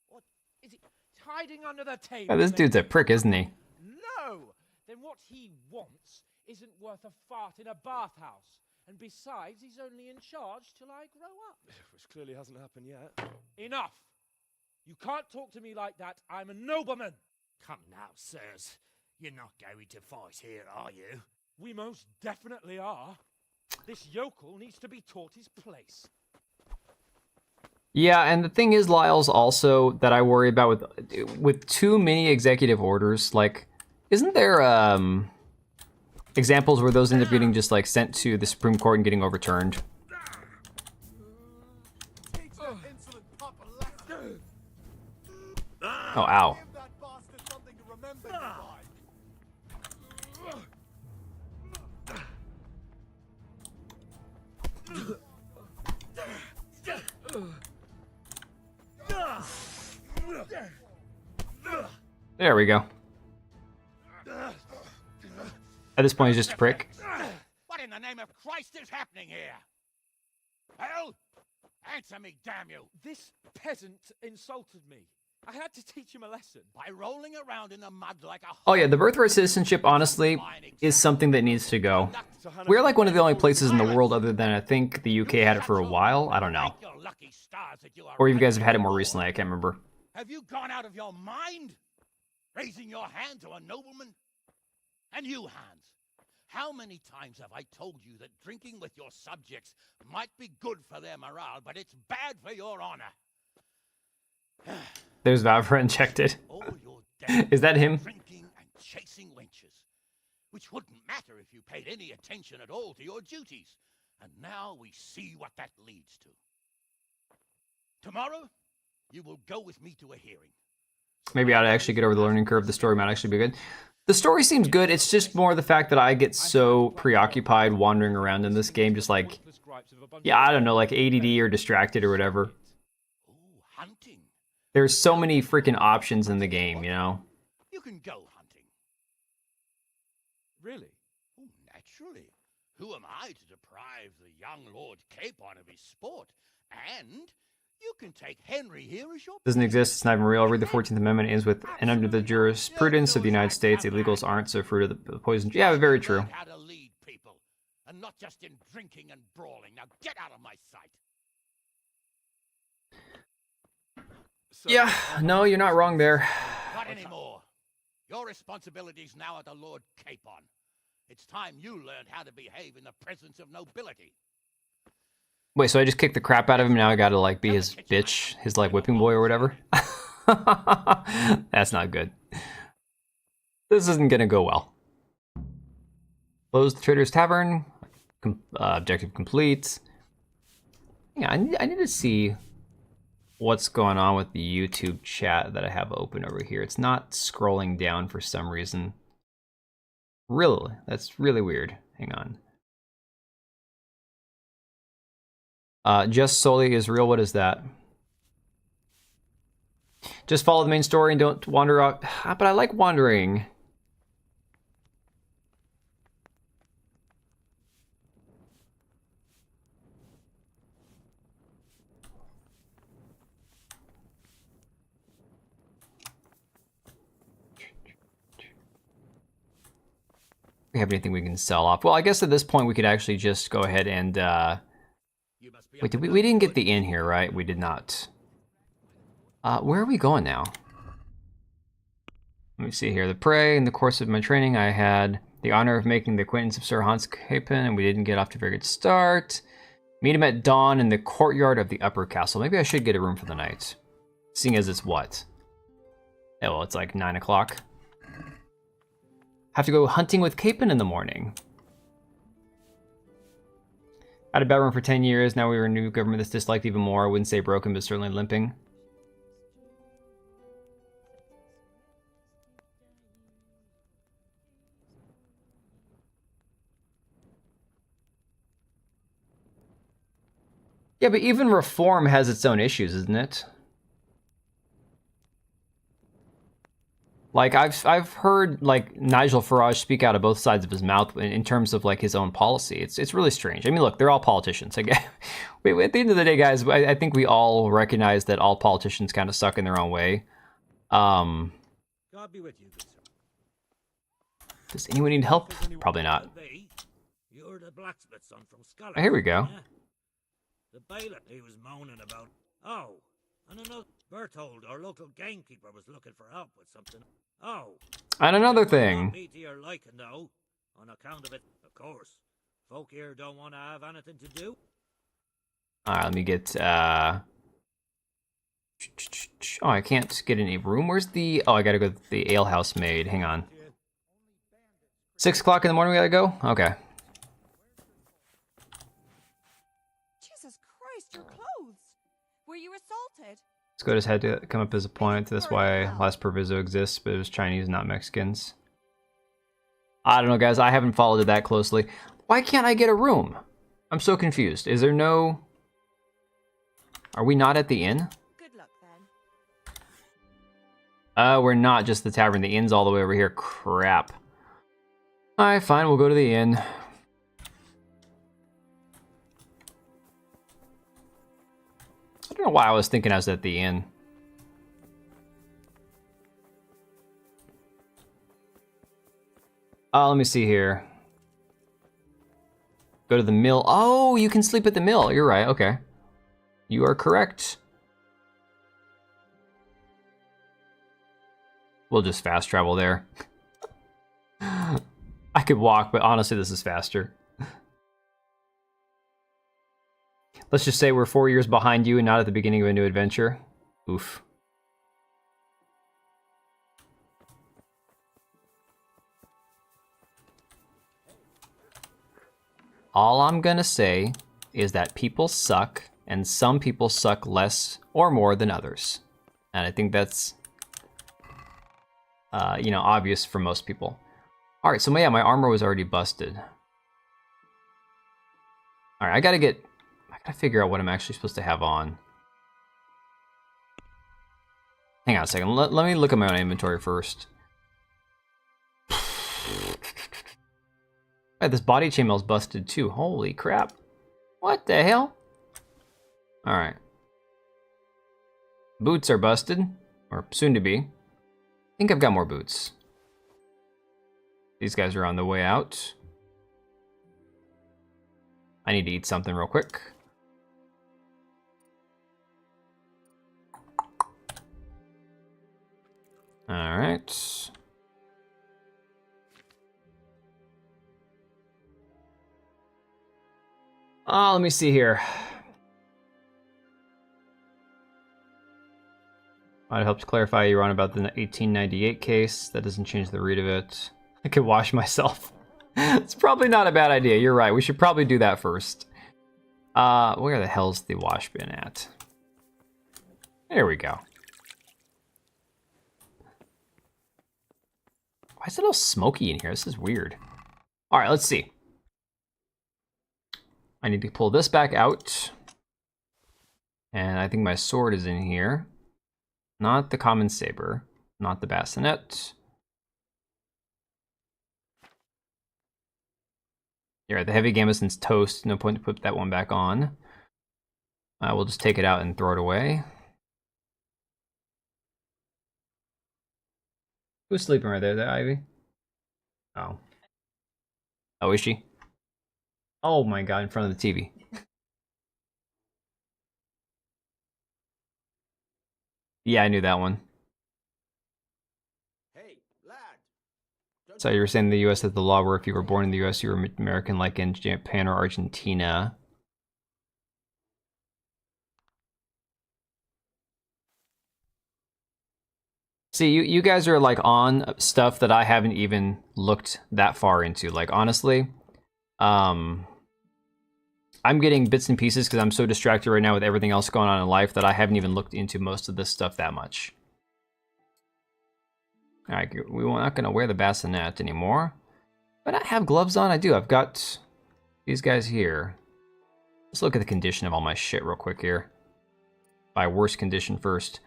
What is he hiding under the table?
Oh, this dude's a prick, isn't he?
No! Then what he wants isn't worth a fart in a bathhouse. And besides, he's only in charge till I grow up.
Which clearly hasn't happened yet.
Enough! You can't talk to me like that. I'm a nobleman.
Come now, sirs. You're not going to fight here, are you?
We most definitely are. This yokel needs to be taught his place.
Yeah, and the thing is, Lyles, also that I worry about with too many executive orders, like, isn't there examples where those end up getting just like sent to the Supreme Court and getting overturned? Oh, ow. There we go. At this point, he's just a prick.
What in the name of Christ is happening here? Hell? Answer me, damn you!
This peasant insulted me. I had to teach him a lesson.
By rolling around in the mud like a...
Oh yeah, the birthright citizenship, honestly, is something that needs to go. We're like one of the only places in the world other than, I think, the UK had it for a while. I don't know. Or you guys have had it more recently, I can't remember.
Have you gone out of your mind? Raising your hand to a nobleman? And you, Hans, how many times have I told you that drinking with your subjects might be good for their morale, but it's bad for your honor?
There's Vavra injected. Is that him?
Drinking and chasing wenches, which wouldn't matter if you paid any attention at all to your duties. And now we see what that leads to. Tomorrow, you will go with me to a hearing.
Maybe I'd actually get over the learning curve. The story might actually be good. The story seems good. It's just more the fact that I get so preoccupied wandering around in this game, just like, yeah, I don't know, like ADD or distracted or whatever. There's so many freaking options in the game, you know?
You can go hunting.
Really?
Oh, naturally. Who am I to deprive the young Lord Capon of his sport? And you can take Henry here as your...
Doesn't exist, it's not even real. Read the 14th Amendment, ends with, and under the jurisprudence of the United States, illegals aren't so fruit of the poison. Yeah, very true.
How to lead people, and not just in drinking and brawling. Now get out of my sight.
Yeah, no, you're not wrong there.
Not anymore. Your responsibilities now are the Lord Capon. It's time you learned how to behave in the presence of nobility.
Wait, so I just kicked the crap out of him, now I gotta, like, be his bitch, his, like, whipping boy or whatever? That's not good. This isn't gonna go well. Close the Trader's Tavern. Objective complete. Yeah, I need to see what's going on with the YouTube chat that I have open over here. It's not scrolling down for some reason. Really? That's really weird. Hang on. Just solely is real. What is that? Just follow the main story and don't wander out. But I like wandering. We have anything we can sell off? Well, I guess at this point we could actually just go ahead and wait, we didn't get the inn here, right? We did not. Where are we going now? Let me see here. The prey. In the course of my training, I had the honor of making the acquaintance of Sir Hans Capon, and we didn't get off to a very good start. Meet him at dawn in the courtyard of the upper castle. Maybe I should get a room for the night. Seeing as it's what? Oh, well, it's like 9 o'clock. Have to go hunting with Capon in the morning. Had a bedroom for 10 years. Now we were a new government that's disliked even more. I wouldn't say broken, but certainly limping. Yeah, but even reform has its own issues, isn't it? Like, I've heard, like, Nigel Farage speak out of both sides of his mouth in terms of, like, his own policy. It's really strange. I mean, look, they're all politicians. At the end of the day, guys, I think we all recognize that all politicians kind of suck in their own way.
God be with you, good sir.
Does anyone need help? Probably not.
You're the blacksmith's son from Scotland.
Oh, here we go.
Yeah. The bailiff he was moaning about. Oh, and another Berthold, our local gamekeeper, was looking for help with something. Oh.
And another
It will
thing.
not be to your liking, though, on account of it, of course. Folk here don't want to have anything to do.
Alright, let me get, oh, I can't get any room. Where's the... Oh, I gotta go to the alehouse maid. Hang on. 6 o'clock in the morning we gotta go? Okay.
Jesus Christ, your clothes! Were you assaulted?
Scotus had to come up as a point. That's why Last Proviso exists, but it was Chinese, not Mexicans. I don't know, guys. I haven't followed it that closely. Why can't I get a room? I'm so confused. Is there no... Are we not at the inn?
Good luck then.
We're not just the tavern. The inn's all the way over here. Crap. Alright, fine. We'll go to the inn. I don't know why I was thinking I was at the inn. Let me see here. Go to the mill. Oh, you can sleep at the mill. You're right. Okay. You are correct. We'll just fast travel there. I could walk, but honestly, this is faster. Let's just say we're 4 years behind you and not at the beginning of a new adventure. Oof. All I'm gonna say is that people suck, and some people suck less or more than others. And I think that's, you know, obvious for most people. All right, so yeah, my armor was already busted. All right, I gotta figure out what I'm actually supposed to have on. Hang on a second, let me look at my own inventory first. Right, this body chainmail's busted too. Holy crap. What the hell? All right. Boots are busted, or soon to be. I think I've got more boots. These guys are on the way out. I need to eat something real quick. All right. Let me see here. Might have helped clarify you were on about the 1898 case. That doesn't change the read of it. I could wash myself. It's probably not a bad idea. You're right. We should probably do that first. Where the hell's the wash bin at? There we go. Why is it all smoky in here? This is weird. All right, let's see. I need to pull this back out. And I think my sword is in here. Not the common saber. Not the bassinet. You're right, the heavy gambeson's toast. No point to put that one back on. We'll just take it out and throw it away. Who's sleeping right there? Is that Ivy? Oh. Oh, is she? Oh my god, in front of the TV. Yeah, I knew that one.
Hey, lad.
So you were saying the US has the law where if you were born in the US, you were American, like in Japan or Argentina. See, you guys are like on stuff that I haven't even looked that far into. Like honestly, I'm getting bits and pieces because I'm so distracted right now with everything else going on in life that I haven't even looked into most of this stuff that much. All right, we're not gonna wear the bassinet anymore. But I have gloves on. I do. I've got these guys here. Let's look at the condition of all my shit real quick here. By worst condition first.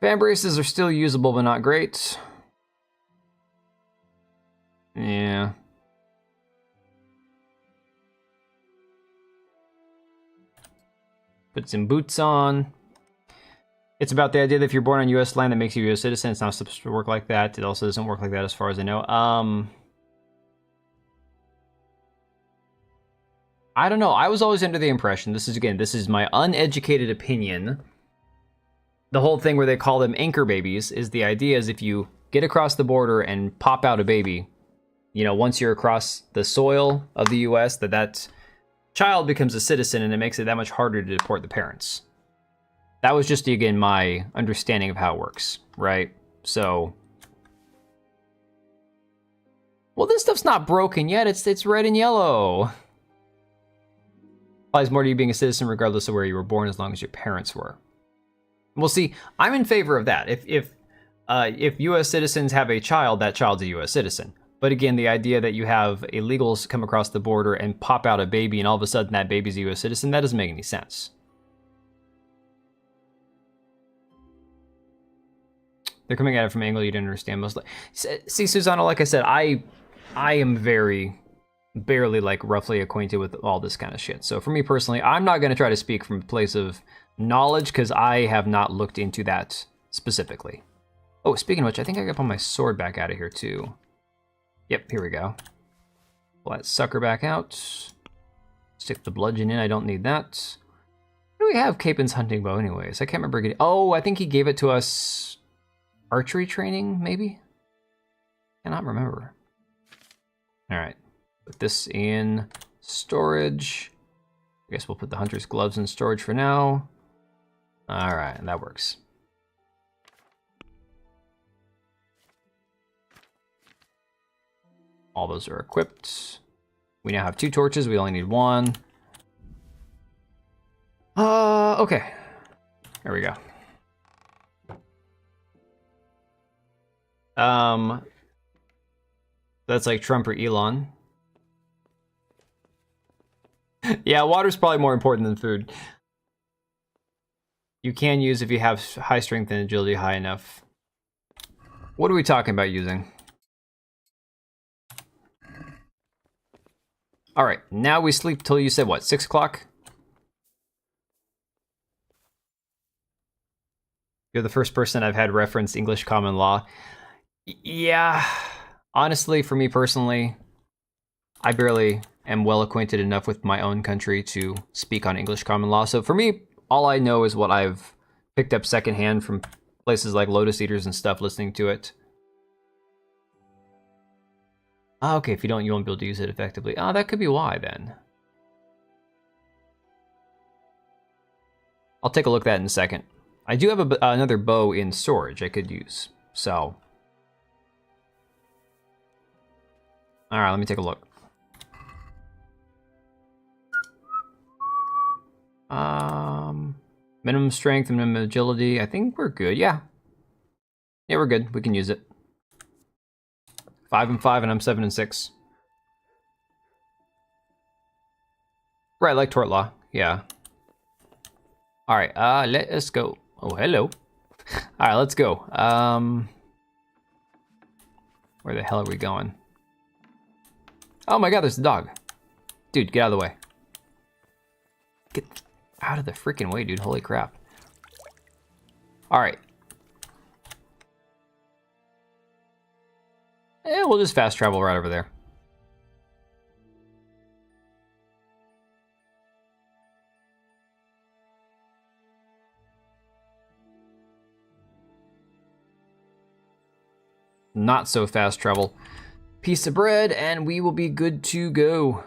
Fan braces are still usable, but not great. Yeah. Put some boots on. It's about the idea that if you're born on U.S. land, that makes you a U.S. citizen. It's not supposed to work like that. It also doesn't work like that as far as I know. I don't know. I was always under the impression, this is my uneducated opinion. The whole thing where they call them anchor babies is the idea is if you get across the border and pop out a baby, you know, once you're across the soil of the U.S., that child becomes a citizen and it makes it that much harder to deport the parents. That was just, again, my understanding of how it works, right? So, well, this stuff's not broken yet. It's red and yellow. Applies more to you being a citizen regardless of where you were born, as long as your parents were. Well, see, I'm in favor of that. If U.S. citizens have a child, that child's a U.S. citizen. But again, the idea that you have illegals come across the border and pop out a baby, and all of a sudden that baby's a U.S. citizen, that doesn't make any sense. They're coming at it from an angle you didn't understand mostly. See, Susanna, like I said, I am very barely, like, roughly acquainted with all this kind of shit. So for me personally, I'm not going to try to speak from a place of knowledge because I have not looked into that specifically. Oh, speaking of which, I think I got to pull my sword back out of here too. Yep, here we go. Pull that sucker back out. Stick the bludgeon in, I don't need that. What do we have Capen's hunting bow anyways? I can't remember getting... Oh, I think he gave it to us... Archery training, maybe? Cannot remember. Alright. Put this in storage. I guess we'll put the hunter's gloves in storage for now. Alright, and that works. All those are equipped. We now have 2 torches, we only need 1. Okay. There we go. That's like Trump or Elon. Yeah, water's probably more important than food. You can use if you have high strength and agility high enough. What are we talking about using? Alright, now we sleep till you said what, 6 o'clock? You're the first person I've had reference English common law. Yeah, honestly, for me personally, I barely am well acquainted enough with my own country to speak on English common law. So for me, all I know is what I've picked up secondhand from places like Lotus Eaters and stuff, listening to it. Ah, okay, if you don't, you won't be able to use it effectively. Ah, that could be why then. I'll take a look at that in a second. I do have another bow in storage I could use, so... Alright, let me take a look. Minimum strength and minimum agility. I think we're good, yeah. Yeah, we're good. We can use it. 5 and 5, and I'm 7 and 6. Right, like tort law. Yeah. Alright, let us go. Oh, hello. Alright, let's go. Where the hell are we going? Oh my god, there's a dog. Dude, get out of the way. Get out of the freaking way, dude. Holy crap. Alright. Eh, we'll just fast travel right over there. Not so fast travel. Piece of bread, and we will be good to go.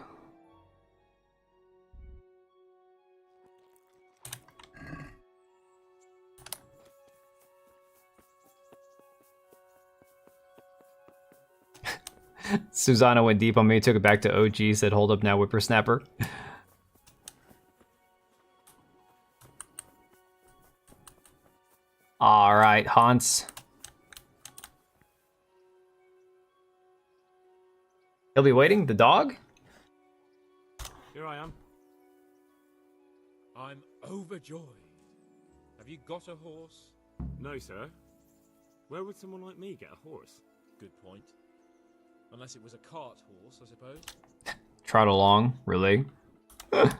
Susanna went deep on me, took it back to OG, said hold up now, whippersnapper. Alright, Hans. He'll be waiting? The dog?
Here I am.
I'm overjoyed. Have you got a horse?
No, sir. Where would someone like me get a horse?
Good point. Unless it was a cart horse, I suppose.
Trot along, really?
But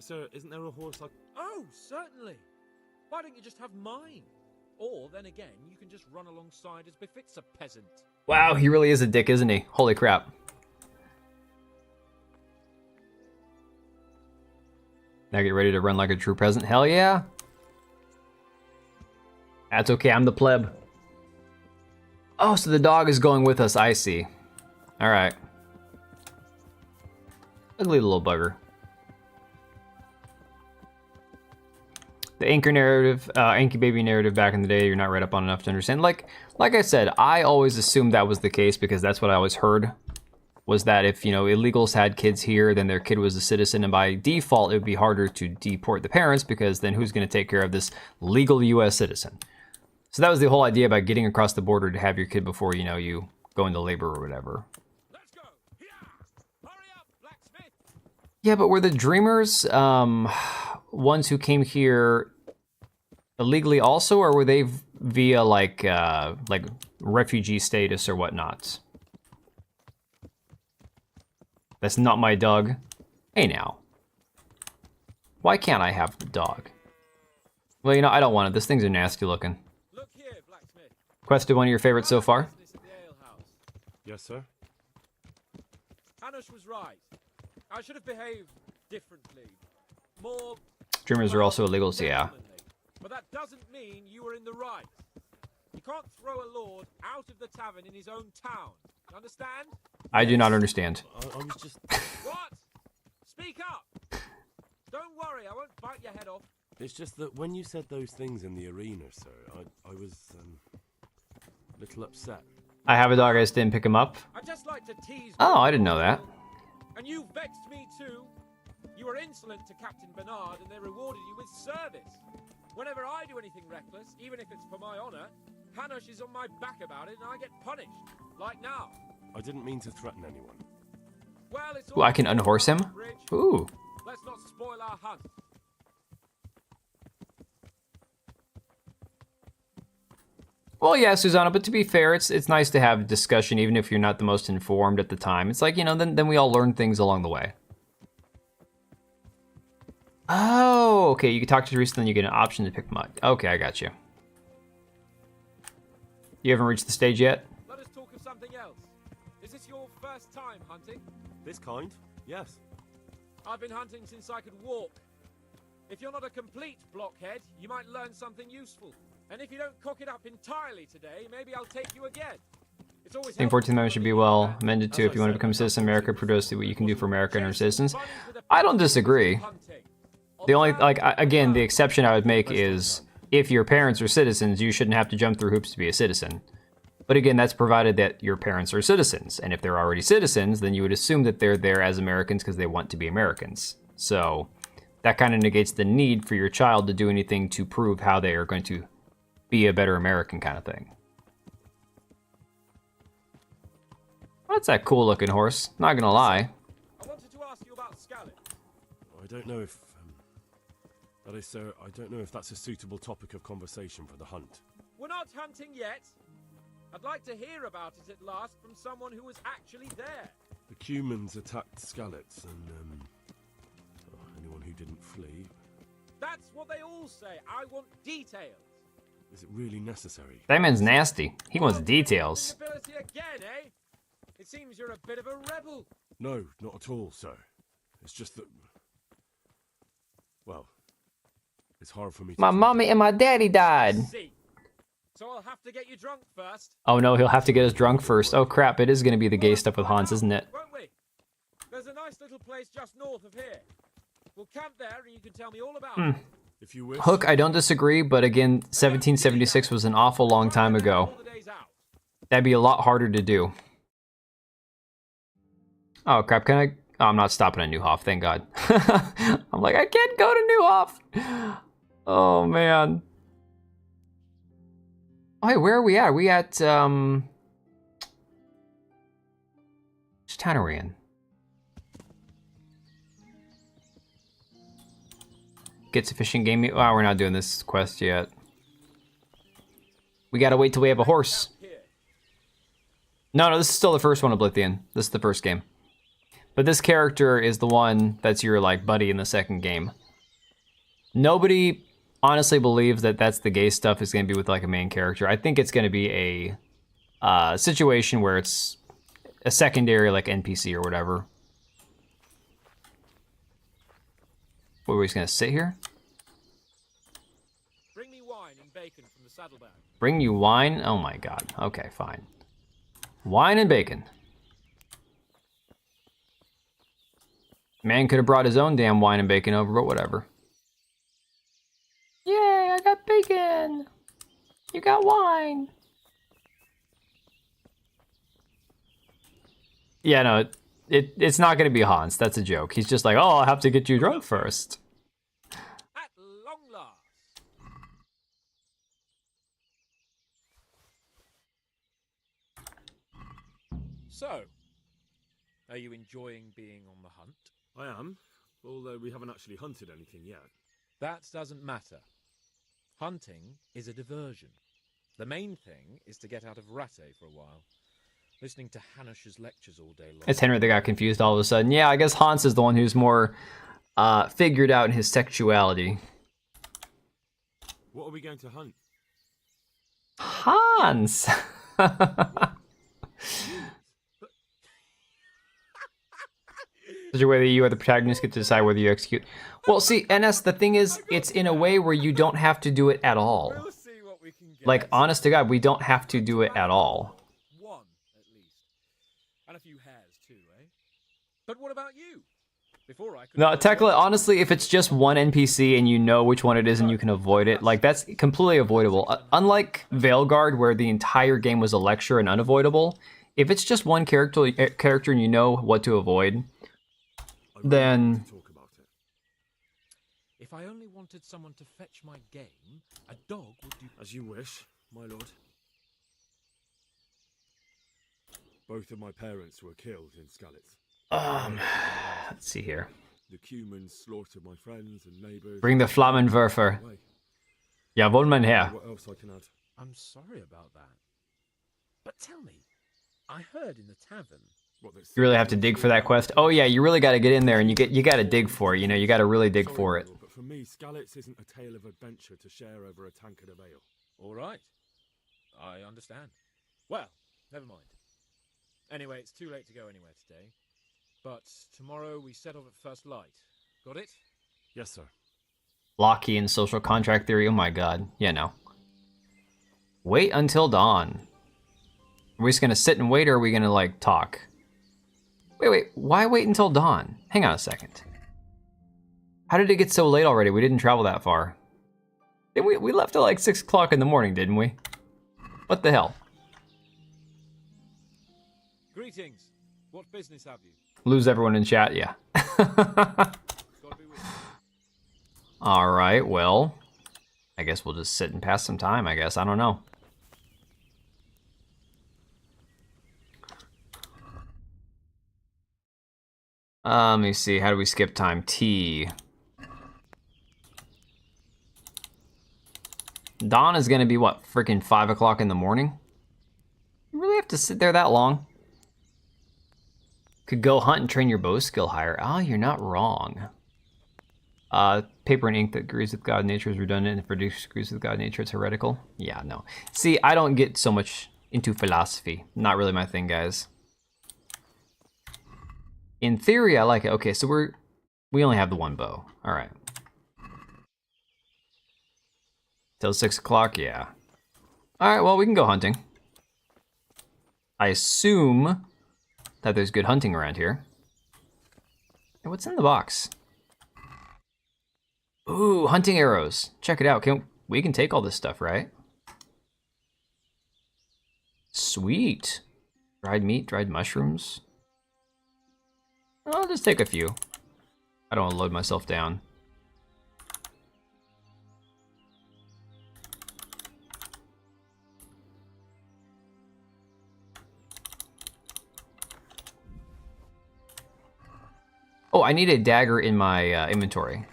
sir, isn't there a horse like...
Oh, certainly. Why don't you just have mine? Or, then again, you can just run alongside as befits a peasant.
Wow, he really is a dick, isn't he? Holy crap. Now get ready to run like a true peasant. Hell yeah. That's okay, I'm the pleb. Oh, so the dog is going with us, I see. Alright. Ugly little bugger. The Anchor narrative, Anki Baby narrative back in the day, you're not read up on enough to understand. Like I said, I always assumed that was the case because that's what I always heard. Was that if, you know, illegals had kids here, then their kid was a citizen, and by default, it would be harder to deport the parents because then who's going to take care of this legal U.S. citizen? So that was the whole idea about getting across the border to have your kid before, you know, you go into labor or whatever.
Let's go. Hurry up, blacksmith.
Yeah, but were the Dreamers ones who came here illegally also, or were they via like refugee status or whatnot? That's not my dog. Hey now. Why can't I have the dog? Well, you know, I don't want it. These things are nasty looking.
Look here, blacksmith.
Quested, one of your favorites so far?
Yes, sir.
Hanush was right. I should have behaved differently. More...
Dreamers are also illegals, yeah.
But that doesn't mean you were in the right. You can't throw a lord out of the tavern in his own town. You understand?
I do not understand.
I was just...
What? Speak up! Don't worry, I won't bite your head off.
It's just that when you said those things in the arena, sir, I was a little upset.
I have a dog, I just didn't pick him up.
I just like to tease.
Oh, I didn't know that.
And you vexed me too. You were insolent to Captain Bernard and they rewarded you with service. Whenever I do anything reckless, even if it's for my honor, Hanush is on my back about it and I get punished. Like now.
I didn't mean to threaten anyone.
Well, it's
Ooh, I can unhorse him? Ooh.
Let's not spoil our hunt.
Well, yeah, Susanna, but to be fair, it's nice to have a discussion even if you're not the most informed at the time. It's like, you know, then we all learn things along the way. Oh, okay, you can talk to Teresa, then you get an option to pick them up. Okay, I got you. You haven't reached the stage yet?
Let us talk of something else. Is this your first time hunting?
This kind? Yes.
I've been hunting since I could walk. If you're not a complete blockhead, you might learn something useful. And if you don't cock it up entirely today, maybe I'll take you again. It's always
I think 14th Amendment should be well amended too. If you want to become a citizen of America, produce what you can do for America and her citizens. I don't disagree. The only, like, again, the exception I would make is if your parents are citizens, you shouldn't have to jump through hoops to be a citizen. But again, that's provided that your parents are citizens. And if they're already citizens, then you would assume that they're there as Americans because they want to be Americans. So that kind of negates the need for your child to do anything to prove how they are going to be a better American kind of thing. Well, that's that cool looking horse, not gonna lie.
I wanted to ask you about Scarlet.
I don't know if... that is, sir, I don't know if that's a suitable topic of conversation for the hunt.
We're not hunting yet. I'd like to hear about it at last from someone who was actually there.
The Cumans attacked Scalets and, anyone who didn't flee.
That's what they all say. I want details.
Is it really necessary?
That man's nasty. He wants details.
Ability again, eh? It seems you're a bit of a rebel.
No, not at all, sir. It's just that... well, it's hard for me to...
My mommy and my daddy died.
See. So I'll have to get you drunk first.
Oh no, he'll have to get us drunk first. Oh crap, it is going to be the gay stuff with Hans, isn't it?
Won't we? There's a nice little place just north of here. We'll camp there and you can tell me all about it.
If you wish.
Hook, I don't disagree, but again, 1776 was an awful long time ago. That'd be a lot harder to do. Oh crap, can I? Oh, I'm not stopping at Newhoff, thank God. I'm like, I can't go to Newhoff. Oh man. Oh, hey, where are we at? Are we at, which town are we in? Get sufficient game meat. Oh, we're not doing this quest yet. We gotta wait till we have a horse. No, this is still the first one, Oblivion. This is the first game. But this character is the one that's your, like, buddy in the second game. Nobody honestly believes that that's the gay stuff is gonna be with, like, a main character. I think it's gonna be a situation where it's a secondary, like, NPC or whatever. What, we're just gonna sit here?
Bring me wine and bacon from the saddlebag.
Bring you wine? Oh my God. Okay, fine. Wine and bacon. Man could have brought his own damn wine and bacon over, but whatever. Yay, I got bacon! You got wine! Yeah, no, it's not gonna be Hans. That's a joke. He's just like, oh, I'll have to get you drunk first.
At long last. So, are you enjoying being on the hunt?
I am, although we haven't actually hunted anything yet.
That doesn't matter. Hunting is a diversion. The main thing is to get out of Rattay for a while. Listening to Hanush's lectures all day long.
It's Henry that got confused all of a sudden. Yeah, I guess Hans is the one who's more figured out in his sexuality.
What are we going to hunt?
Hans! Such a way that you are the protagonist get to decide whether you execute. Well, see, NS, the thing is, it's in a way where you don't have to do it at all.
We'll see what we can get.
Like, honest to God, we don't have to do it at all.
One, at least. And a few hairs too, eh? But what about you? Before I could...
No, Tekla, honestly, if it's just one NPC and you know which one it is and you can avoid it, like, that's completely avoidable. Unlike Veilguard, where the entire game was a lecture and unavoidable, if it's just one character and you know what to avoid, then...
If I only wanted someone to fetch my game, a dog would do...
As you wish, my lord. Both of my parents were killed in Skalitz.
Let's see here.
The Cumans slaughtered my friends and neighbors.
Bring the Flammenwerfer. Jawohl, mein Herr.
What else I can add?
I'm sorry about that. But tell me, I heard in the tavern...
You really have to dig for that quest? Oh yeah, you really gotta get in there and you gotta dig for it, you know, you gotta really dig for it.
But for me, Skalitz isn't a tale of adventure to share over a tankard of ale.
All right. I understand. Well, never mind. Anyway, it's too late to go anywhere today. But tomorrow we set off at first light. Got it?
Yes, sir.
Locke and social contract theory, oh my God. Yeah, no. Wait until dawn. Are we just gonna sit and wait or are we gonna, like, talk? Wait, why wait until dawn? Hang on a second. How did it get so late already? We didn't travel that far. We left at like 6 o'clock in the morning, didn't we? What the hell?
Greetings. What business have you?
Lose everyone in chat, yeah. Alright, well, I guess we'll just sit and pass some time, I guess. I don't know. Let me see, how do we skip time? T. Dawn is gonna be what, freaking 5 o'clock in the morning? You really have to sit there that long? Could go hunt and train your bow skill higher. Oh, you're not wrong. Paper and ink that agrees with God nature is redundant, and if it agrees with God nature, it's heretical. Yeah, no. See, I don't get so much into philosophy. Not really my thing, guys. In theory, I like it. Okay, so we only have the one bow. All right. Till 6 o'clock, yeah. All right, well, we can go hunting. I assume that there's good hunting around here. And what's in the box? Ooh, hunting arrows. Check it out. We can take all this stuff, right? Sweet. Dried meat, dried mushrooms. I'll just take a few. I don't want to load myself down. Oh, I need a dagger in my inventory.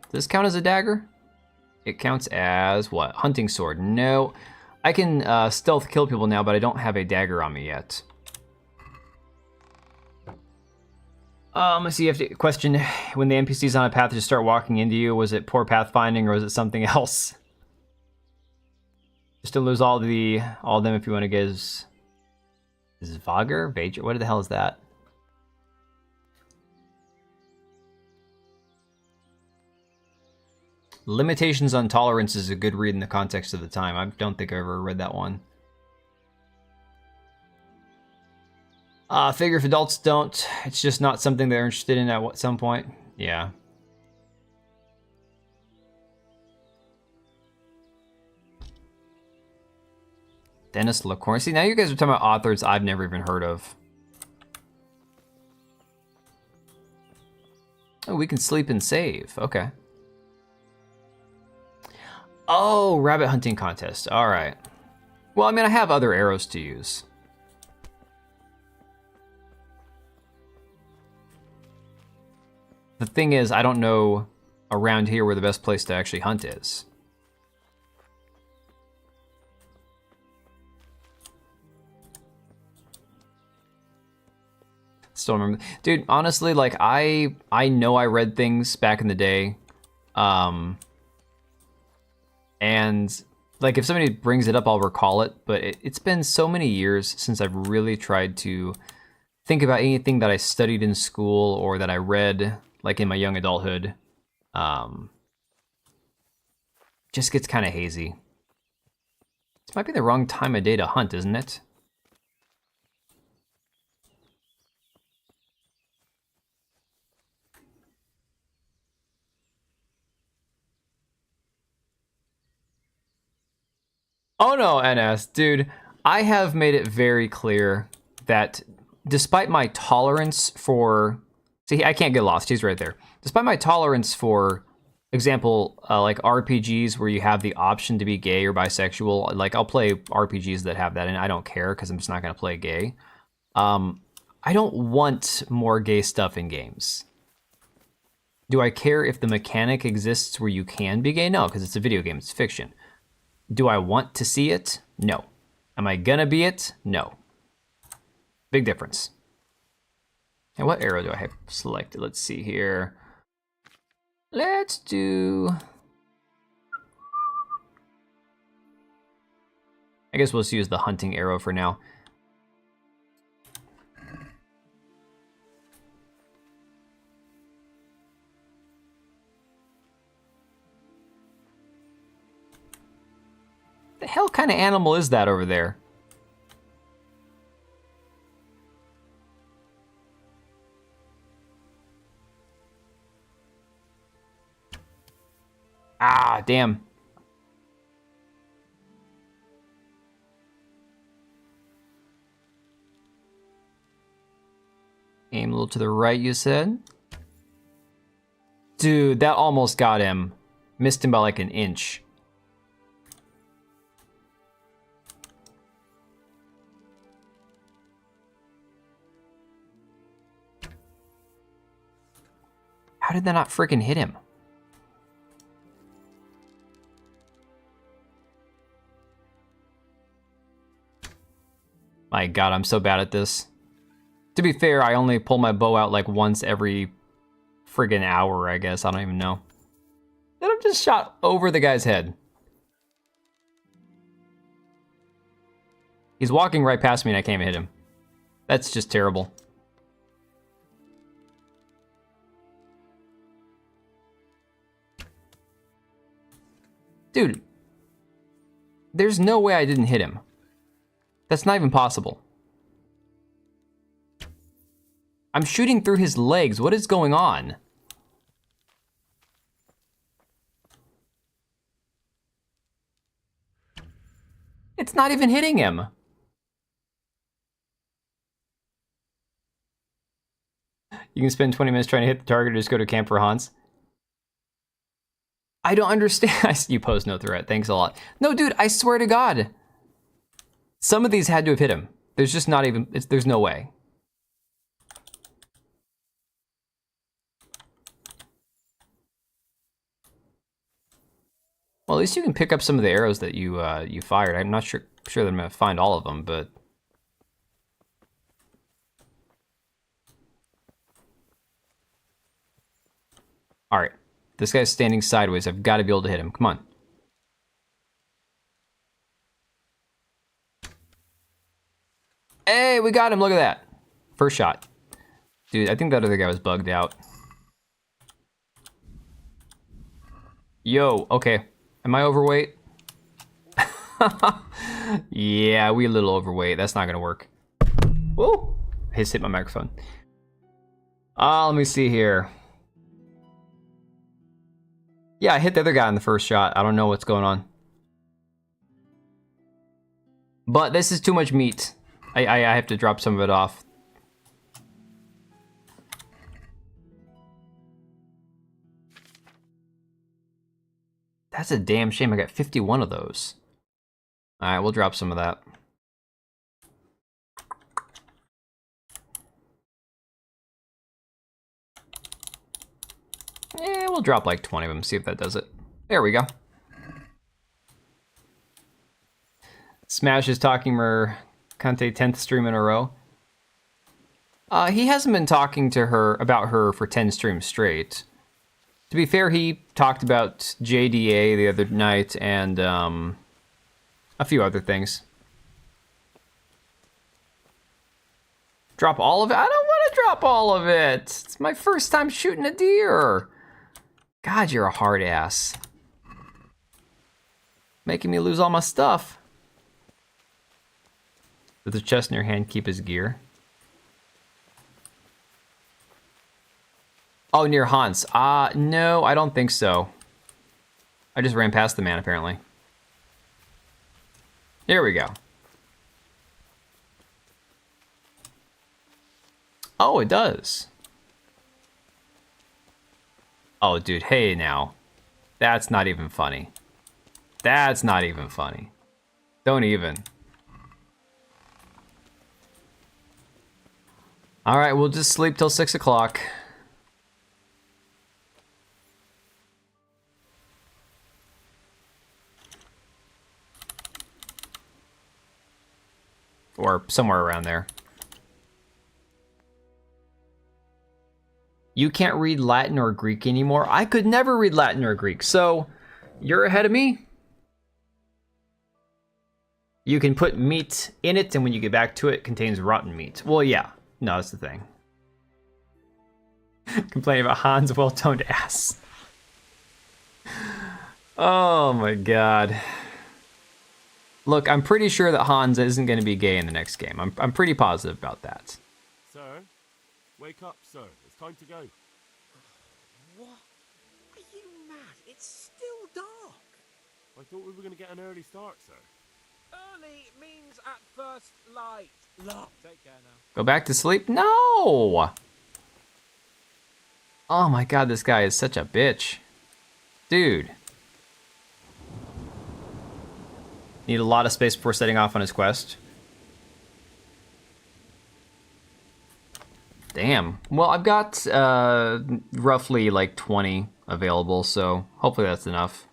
Does this count as a dagger? It counts as what? Hunting sword. No. I can stealth kill people now, but I don't have a dagger on me yet. Let's see, you have to question when the NPC's on a path just start walking into you, was it poor pathfinding or was it something else? Just to lose all of them if you want to get is Vager? Vager? What the hell is that? Limitations on tolerance is a good read in the context of the time. I don't think I've ever read that one. Figure if adults don't, it's just not something they're interested in at some point. Yeah. Dennis LaCourse. See, now you guys are talking about authors I've never even heard of. Oh, we can sleep and save. Okay. Oh, rabbit hunting contest. All right. Well, I mean, I have other arrows to use. The thing is, I don't know around here where the best place to actually hunt is. Still remember, dude. Honestly, like I know I read things back in the day, and like if somebody brings it up, I'll recall it. But it's been so many years since I've really tried to think about anything that I studied in school or that I read like in my young adulthood. Just gets kind of hazy. This might be the wrong time of day to hunt, isn't it? Oh no, NS, dude. I have made it very clear that despite my tolerance for... See, I can't get lost. He's right there. Despite my tolerance for example, like RPGs where you have the option to be gay or bisexual, like I'll play RPGs that have that and I don't care because I'm just not going to play gay. I don't want more gay stuff in games. Do I care if the mechanic exists where you can be gay? No, because it's a video game, it's fiction. Do I want to see it? No. Am I gonna be it? No. Big difference. And what arrow do I have selected? Let's see here. Let's do... I guess we'll just use the hunting arrow for now. The hell kind of animal is that over there? Ah, damn. Aim a little to the right, you said? Dude, that almost got him. Missed him by like an inch. How did that not freaking hit him? My God, I'm so bad at this. To be fair, I only pull my bow out like once every friggin' hour, I guess. I don't even know. Then I'm just shot over the guy's head. He's walking right past me and I can't even hit him. That's just terrible. Dude, there's no way I didn't hit him. That's not even possible. I'm shooting through his legs. What is going on? It's not even hitting him. You can spend 20 minutes trying to hit the target or just go to camp for Hans. I don't understand. You pose no threat. Thanks a lot. No, dude, I swear to God. Some of these had to have hit him. There's just not even, there's no way. Well, at least you can pick up some of the arrows that you you fired. I'm not sure that I'm gonna find all of them, but all right. This guy's standing sideways. I've got to be able to hit him. Come on. Hey, we got him. Look at that. First shot. Dude, I think that other guy was bugged out. Yo, okay. Am I overweight? Yeah, we a little overweight. That's not gonna work. Whoa! I just hit my microphone. Let me see here. Yeah, I hit the other guy in the first shot. I don't know what's going on. But this is too much meat. I have to drop some of it off. That's a damn shame. I got 51 of those. All right, we'll drop some of that. Yeah, we'll drop like 20 of them, see if that does it. There we go. Smash is talking Mercante 10th stream in a row. He hasn't been talking to her about her for 10 streams straight. To be fair, he talked about JDA the other night and a few other things. Drop all of it? I don't want to drop all of it. It's my first time shooting a deer. God, you're a hard ass. Making me lose all my stuff. Does the chest in your hand keep his gear? Oh, near Hans. No, I don't think so. I just ran past the man, apparently. Here we go. Oh, it does. Oh, dude, hey now. That's not even funny. That's not even funny. Don't even. All right, we'll just sleep till 6 o'clock. Or somewhere around there. You can't read Latin or Greek anymore? I could never read Latin or Greek, so you're ahead of me. You can put meat in it, and when you get back to it, it contains rotten meat. Well, yeah. No, that's the thing. Complaining about Hans' well-toned ass. Oh my god. Look, I'm pretty sure that Hans isn't going to be gay in the next game. I'm pretty positive about that.
Sir, wake up, sir. It's time to go.
What? Are you mad? It's still dark.
I thought we were going to get an early start, sir.
Early means at first light. Look, take care now.
Go back to sleep? No! Oh my god, this guy is such a bitch. Dude. Need a lot of space before setting off on his quest. Damn. Well, I've got roughly like 20 available, so hopefully that's enough.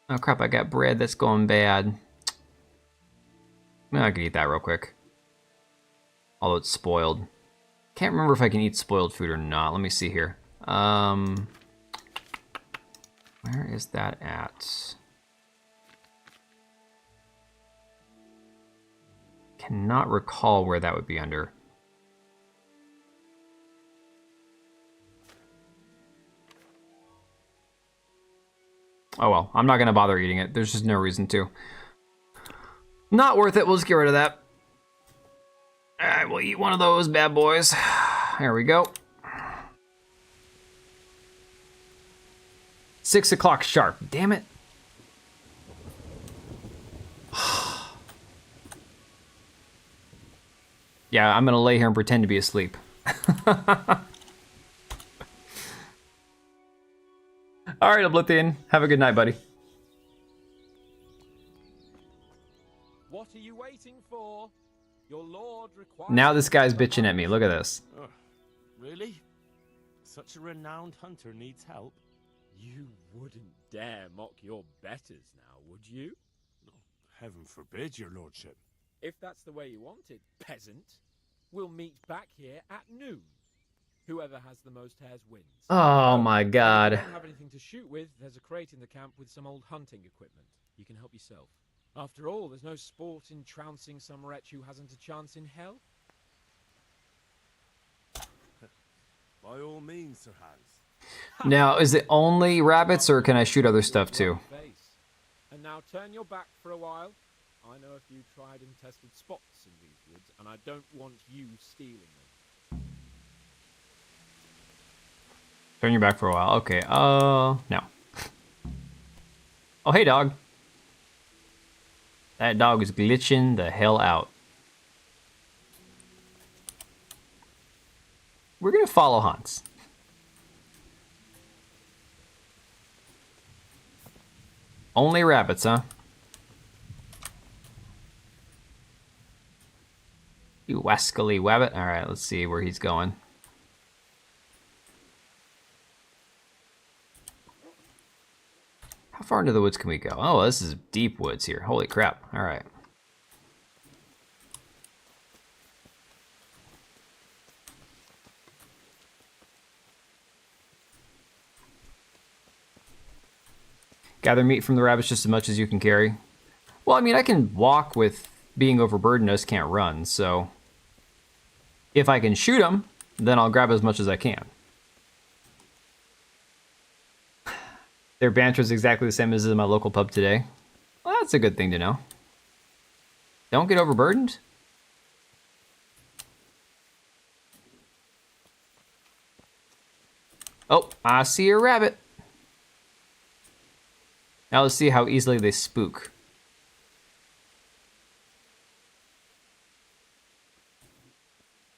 Oh crap, I got bread that's going bad. I can eat that real quick. Although it's spoiled. Can't remember if I can eat spoiled food or not. Let me see here. Where is that at? Cannot recall where that would be under. Oh well, I'm not gonna bother eating it. There's just no reason to. Not worth it, we'll just get rid of that. Alright, we'll eat one of those bad boys. There we go. 6 o'clock sharp, damn it. Yeah, I'm gonna lay here and pretend to be asleep. All right, Oblivion. Have a good night, buddy.
What are you waiting for? Your lord requires...
Now this guy's bitching at me. Look at this.
Oh, really? Such a renowned hunter needs help?
You wouldn't dare mock your betters now, would you?
Heaven forbid, your lordship.
If that's the way you want it, peasant, we'll meet back here at noon. Whoever has the most hares wins.
Oh my god.
If you don't have anything to shoot with, there's a crate in the camp with some old hunting equipment. You can help yourself. After all, there's no sport in trouncing some wretch who hasn't a chance in hell.
By all means, Sir Hans.
Now, is it only rabbits or can I shoot other stuff too?
And now turn your back for a while. I know a few tried and tested spots in these woods, and I don't want you stealing them.
Turn your back for a while. Okay, no. Oh, hey, dog. That dog is glitching the hell out. We're gonna follow Hans. Only rabbits, huh? You wascally wabbit. All right, let's see where he's going. How far into the woods can we go? Oh, this is deep woods here. Holy crap. All right. Gather meat from the rabbits just as much as you can carry. Well, I mean, I can walk with being overburdened. I just can't run, so... If I can shoot them, then I'll grab as much as I can. Their banter is exactly the same as in my local pub today. Well, that's a good thing to know. Don't get overburdened. Oh, I see a rabbit. Now let's see how easily they spook.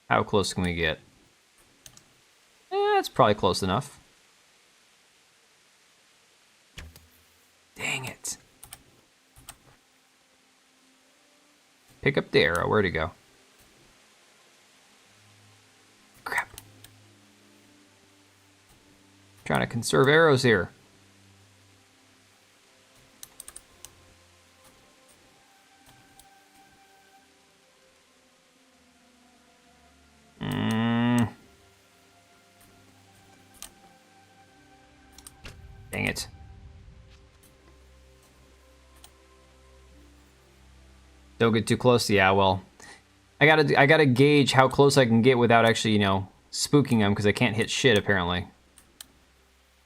How close can we get? That's probably close enough. Dang it. Pick up the arrow. Where'd it go? Crap. Trying to conserve arrows here. Dang it. Don't get too close. Yeah, well, I gotta gauge how close I can get without actually, you know, spooking them, because I can't hit shit apparently.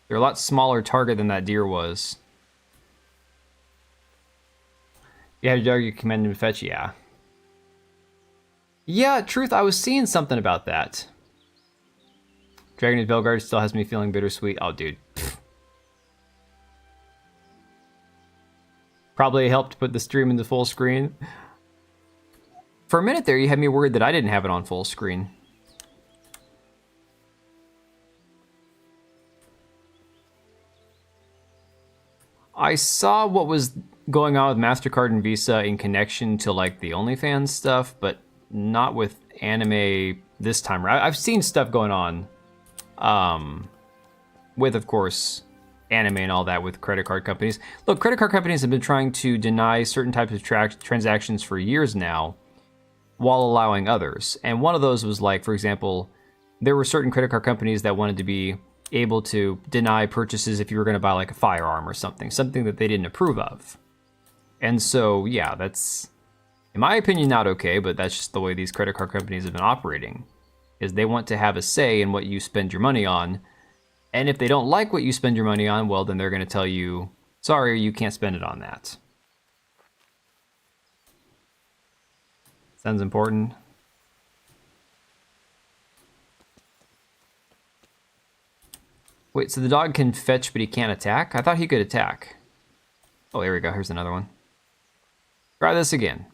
They're a lot smaller target than that deer was. Yeah, dog, you command him to fetch. Yeah. Yeah, truth. I was seeing something about that. Dragon Belguard still has me feeling bittersweet. Oh, dude. Probably helped put the stream into full screen. For a minute there, you had me worried that I didn't have it on full screen. I saw what was going on with MasterCard and Visa in connection to like the OnlyFans stuff, but not with anime this time. I've seen stuff going on with, of course, anime and all that with credit card companies. Look, credit card companies have been trying to deny certain types of transactions for years now while allowing others. And one of those was like, for example, there were certain credit card companies that wanted to be able to deny purchases if you were going to buy like a firearm or something that they didn't approve of. And so, yeah, that's, in my opinion, not okay, but that's just the way these credit card companies have been operating, is they want to have a say in what you spend your money on. And if they don't like what you spend your money on, well, then they're going to tell you, sorry, you can't spend it on that. Sounds important. Wait, so the dog can fetch, but he can't attack? I thought he could attack. Oh, there we go. Here's another one. Try this again.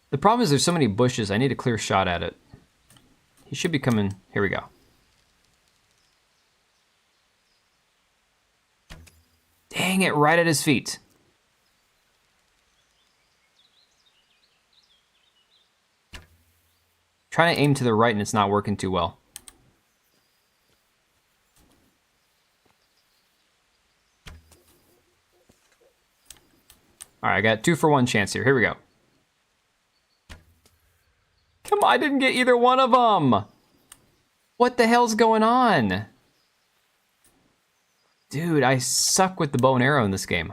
The problem is there's so many bushes. I need a clear shot at it. He should be coming. Here we go. Dang it, right at his feet. Trying to aim to the right and it's not working too well. All right, I got 2-for-1 chance here. Here we go. Come on, I didn't get either one of them. What the hell's going on? Dude, I suck with the bow and arrow in this game.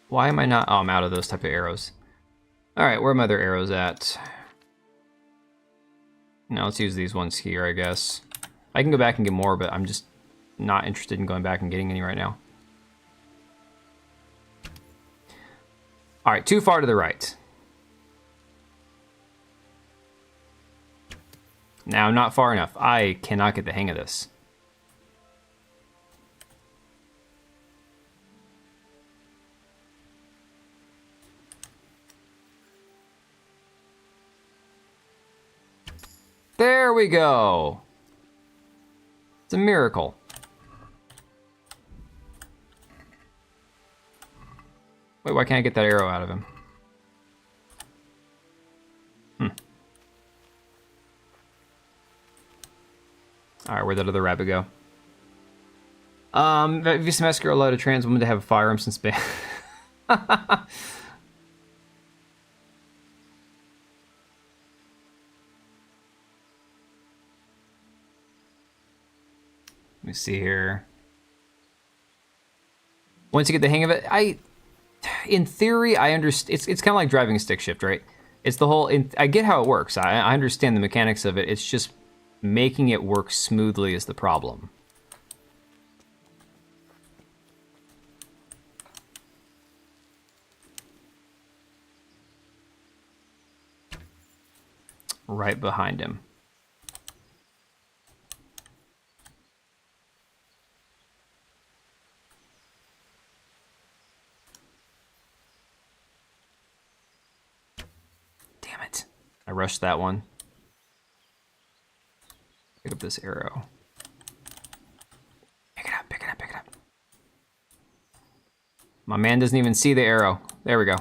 Why am I not? Oh, I'm out of those type of arrows. All right, where are my other arrows at? Now let's use these ones here, I guess. I can go back and get more, but I'm just not interested in going back and getting any right now. All right, too far to the right. Now, not far enough. I cannot get the hang of this. There we go. It's a miracle. Wait, why can't I get that arrow out of him? Alright, where'd that other rabbit go? Visa Massacre allowed a trans woman to have a firearm since ban. Let me see here. Once you get the hang of it, in theory, I understand. It's kind of like driving a stick shift, right? It's the whole. I get how it works. I understand the mechanics of it. It's just making it work smoothly is the problem. Right behind him. Damn it. I rushed that one. Pick up this arrow. Pick it up, pick it up, pick it up. My man doesn't even see the arrow. There we go.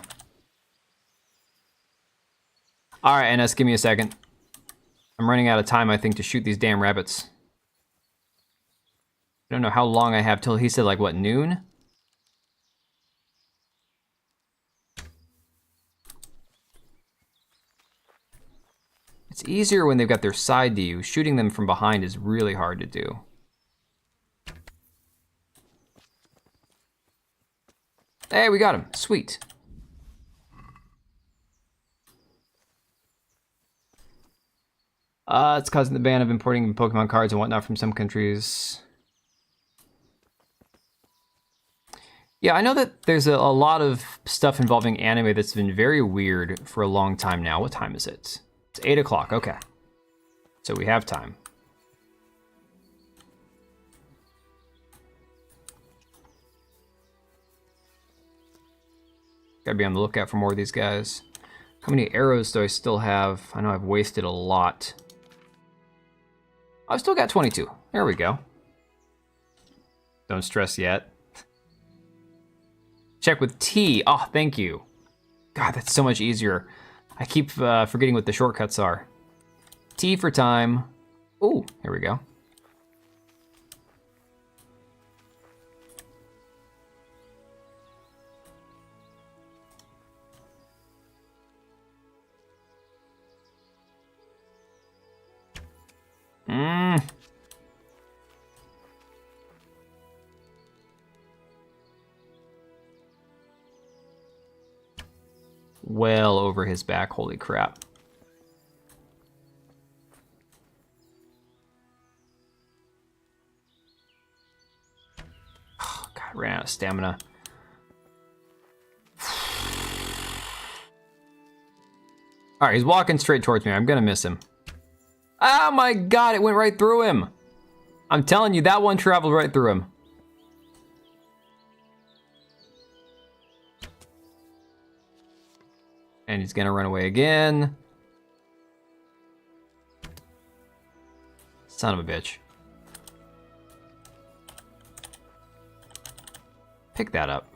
All right, NS, give me a second. I'm running out of time, I think, to shoot these damn rabbits. I don't know how long I have till he said, like, what, noon? It's easier when they've got their side to you. Shooting them from behind is really hard to do. Hey, we got him. Sweet. It's causing the ban of importing Pokemon cards and whatnot from some countries. Yeah, I know that there's a lot of stuff involving anime that's been very weird for a long time now. What time is it? It's 8 o'clock, okay. So we have time. Gotta be on the lookout for more of these guys. How many arrows do I still have? I know I've wasted a lot. I've still got 22. There we go. Don't stress yet. Check with T. Oh, thank you. God, that's so much easier. I keep forgetting what the shortcuts are. T for time. Ooh, here we go. Well over his back, holy crap. Oh, God, ran out of stamina. Alright, he's walking straight towards me. I'm gonna miss him. Oh my God, it went right through him. I'm telling you, that one traveled right through him. And he's gonna run away again. Son of a bitch. Pick that up.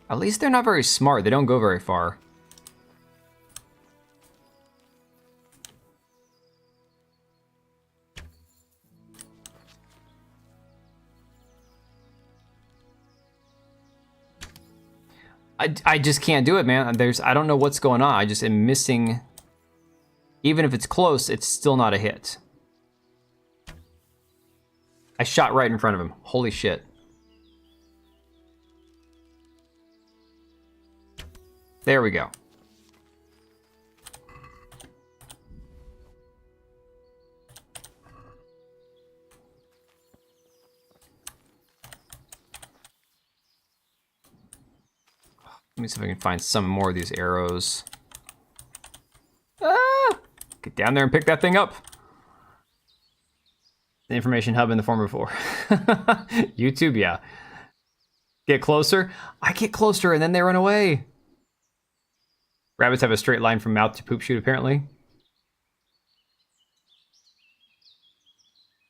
At least they're not very smart. They don't go very far. I just can't do it, man. I don't know what's going on. I just am missing. Even if it's close, it's still not a hit. I shot right in front of him. Holy shit. There we go. Let me see if I can find some more of these arrows. Ah! Get down there and pick that thing up. The information hub in the former before. YouTube, yeah. Get closer. I get closer and then they run away. Rabbits have a straight line from mouth to poop chute, apparently.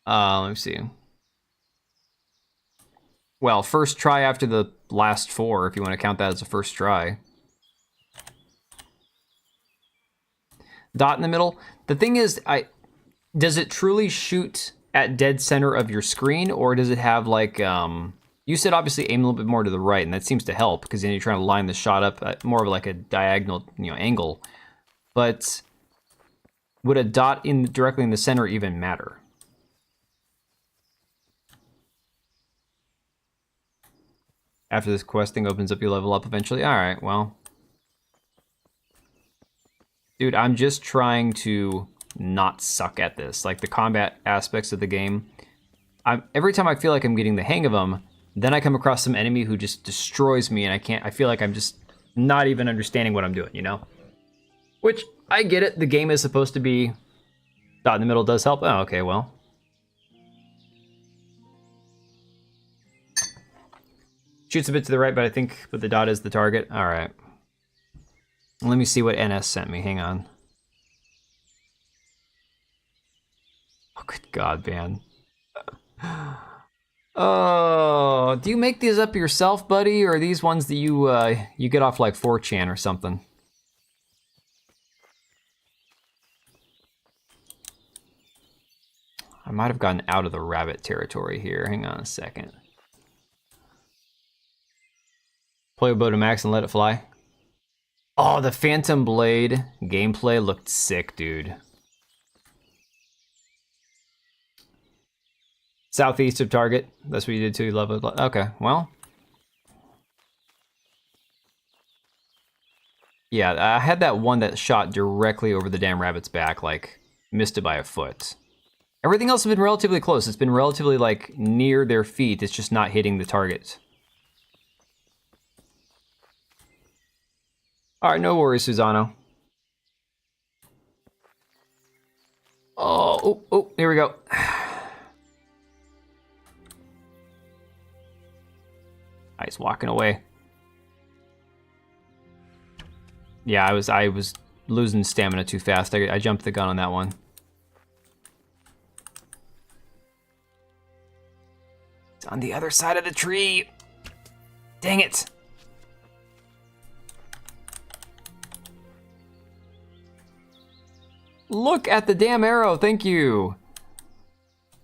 Let me see. Well, first try after the last 4, if you want to count that as a first try. Dot in the middle. The thing is, does it truly shoot at dead center of your screen, or does it have like, you said obviously aim a little bit more to the right, and that seems to help, because then you're trying to line the shot up at more of like a diagonal, angle. But would a dot directly in the center even matter? After this quest thing opens up, you level up eventually. All right, well. Dude, I'm just trying to not suck at this. Like, the combat aspects of the game. Every time I feel like I'm getting the hang of them, then I come across some enemy who just destroys me, and I feel like I'm just not even understanding what I'm doing, Which, I get it. The game is supposed to be dot in the middle does help. Oh, okay, well. Shoots a bit to the right, but I think the dot is the target. All right. Let me see what NS sent me. Hang on. Oh, good God, man. Oh, do you make these up yourself, buddy? Or are these ones that you get off like 4chan or something? I might have gotten out of the rabbit territory here. Hang on a second. Play with bow to max and let it fly. Oh, the Phantom Blade gameplay looked sick, dude. Southeast of target. That's what you did too. Love it. Okay, well. Yeah, I had that one that shot directly over the damn rabbit's back, like, missed it by a foot. Everything else has been relatively close. It's been relatively, like, near their feet. It's just not hitting the target. All right, no worries, Susano. Oh, here we go. He's walking away. Yeah, I was losing stamina too fast. I jumped the gun on that one. It's on the other side of the tree. Dang it. Look at the damn arrow, thank you.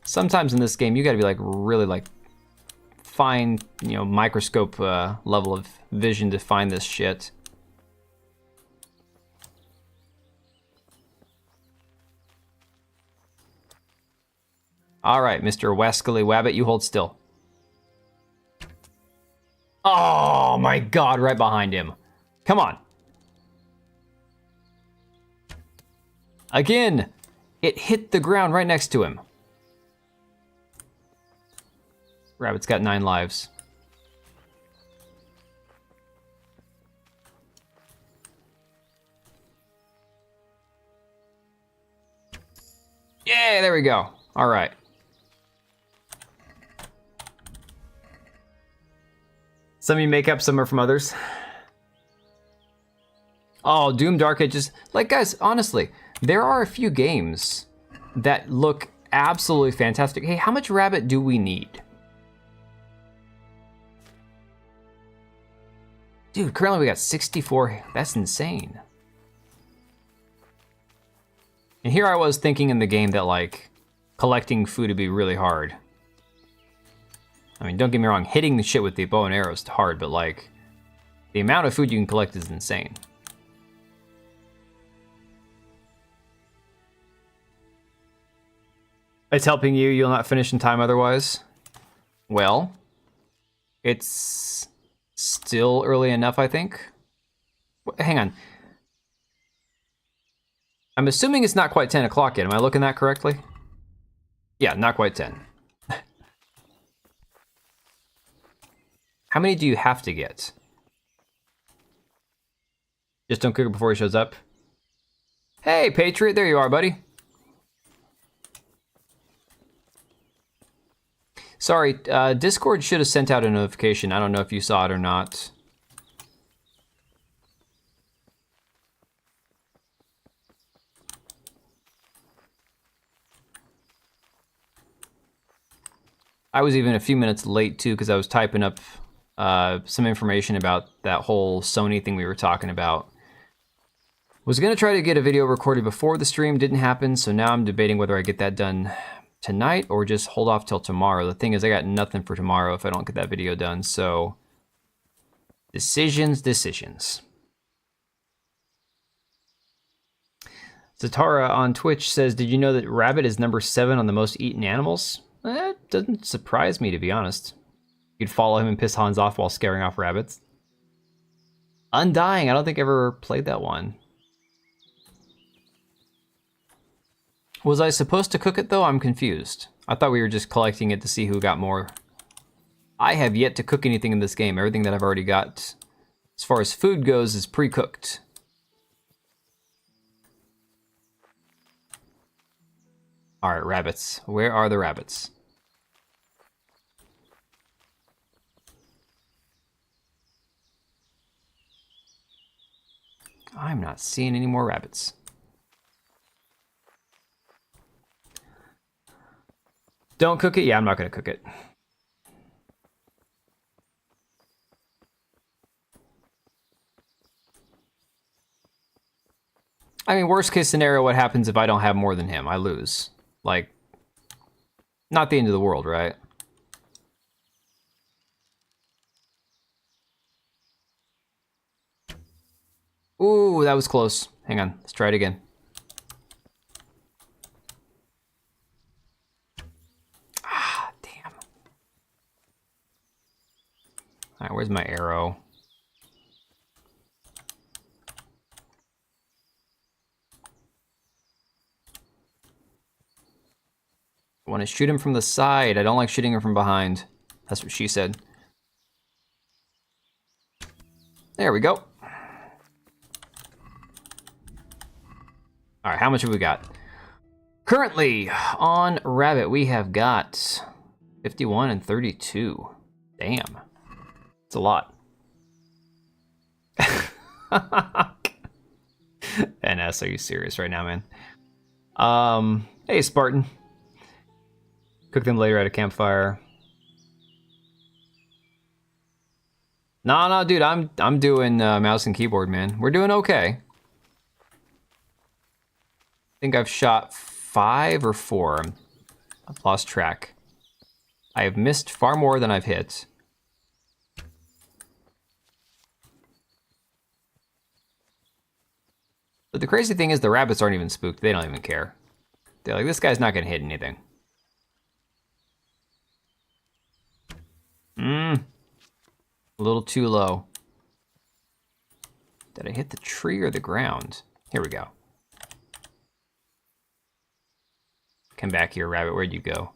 Sometimes in this game, you gotta be like really like fine, microscope level of vision to find this shit. All right, Mr. Wascally Wabbit, you hold still. Oh my God, right behind him. Come on. Again, it hit the ground right next to him. Rabbit's got 9 lives. Yeah, there we go. All right. Some of you make up, some are from others. Oh, Doom Dark Ages. Like, guys, honestly, there are a few games that look absolutely fantastic. Hey, how much rabbit do we need? Dude, currently we got 64. That's insane. And here I was thinking in the game that, like, collecting food would be really hard. I mean, don't get me wrong, hitting the shit with the bow and arrow is hard, but, like, the amount of food you can collect is insane. It's helping you, you'll not finish in time otherwise. Well, it's still early enough, I think. Hang on. I'm assuming it's not quite 10 o'clock yet. Am I looking at that correctly? Yeah, not quite 10. How many do you have to get? Just don't cook it before he shows up. Hey, Patriot, there you are, buddy. Sorry, Discord should have sent out a notification. I don't know if you saw it or not. I was even a few minutes late too because I was typing up some information about that whole Sony thing we were talking about. Was gonna try to get a video recorded before the stream, didn't happen, so now I'm debating whether I get that done tonight or just hold off till tomorrow. The thing is, I got nothing for tomorrow if I don't get that video done, so decisions. Zatara on Twitch says, did you know that rabbit is number 7 on the most eaten animals? That doesn't surprise me, to be honest. You'd follow him and piss Hans off while scaring off rabbits. Undying, I don't think I ever played that one. Was I supposed to cook it, though? I'm confused. I thought we were just collecting it to see who got more. I have yet to cook anything in this game. Everything that I've already got, as far as food goes, is pre-cooked. All right, rabbits. Where are the rabbits? I'm not seeing any more rabbits. Don't cook it? Yeah, I'm not going to cook it. I mean, worst case scenario, what happens if I don't have more than him? I lose. Like, not the end of the world, right? Ooh, that was close. Hang on, let's try it again. Ah, damn. All right, where's my arrow? I want to shoot him from the side. I don't like shooting him from behind. That's what she said. There we go. All right, how much have we got? Currently, on rabbit, we have got 51 and 32. Damn. That's a lot. NS, are you serious right now, man? Hey, Spartan. Cook them later at a campfire. No, dude, I'm doing mouse and keyboard, man. We're doing okay. I think I've shot 5 or 4. I've lost track. I have missed far more than I've hit. But the crazy thing is the rabbits aren't even spooked. They don't even care. They're like, this guy's not gonna hit anything. A little too low. Did I hit the tree or the ground? Here we go. Come back here, rabbit. Where'd you go?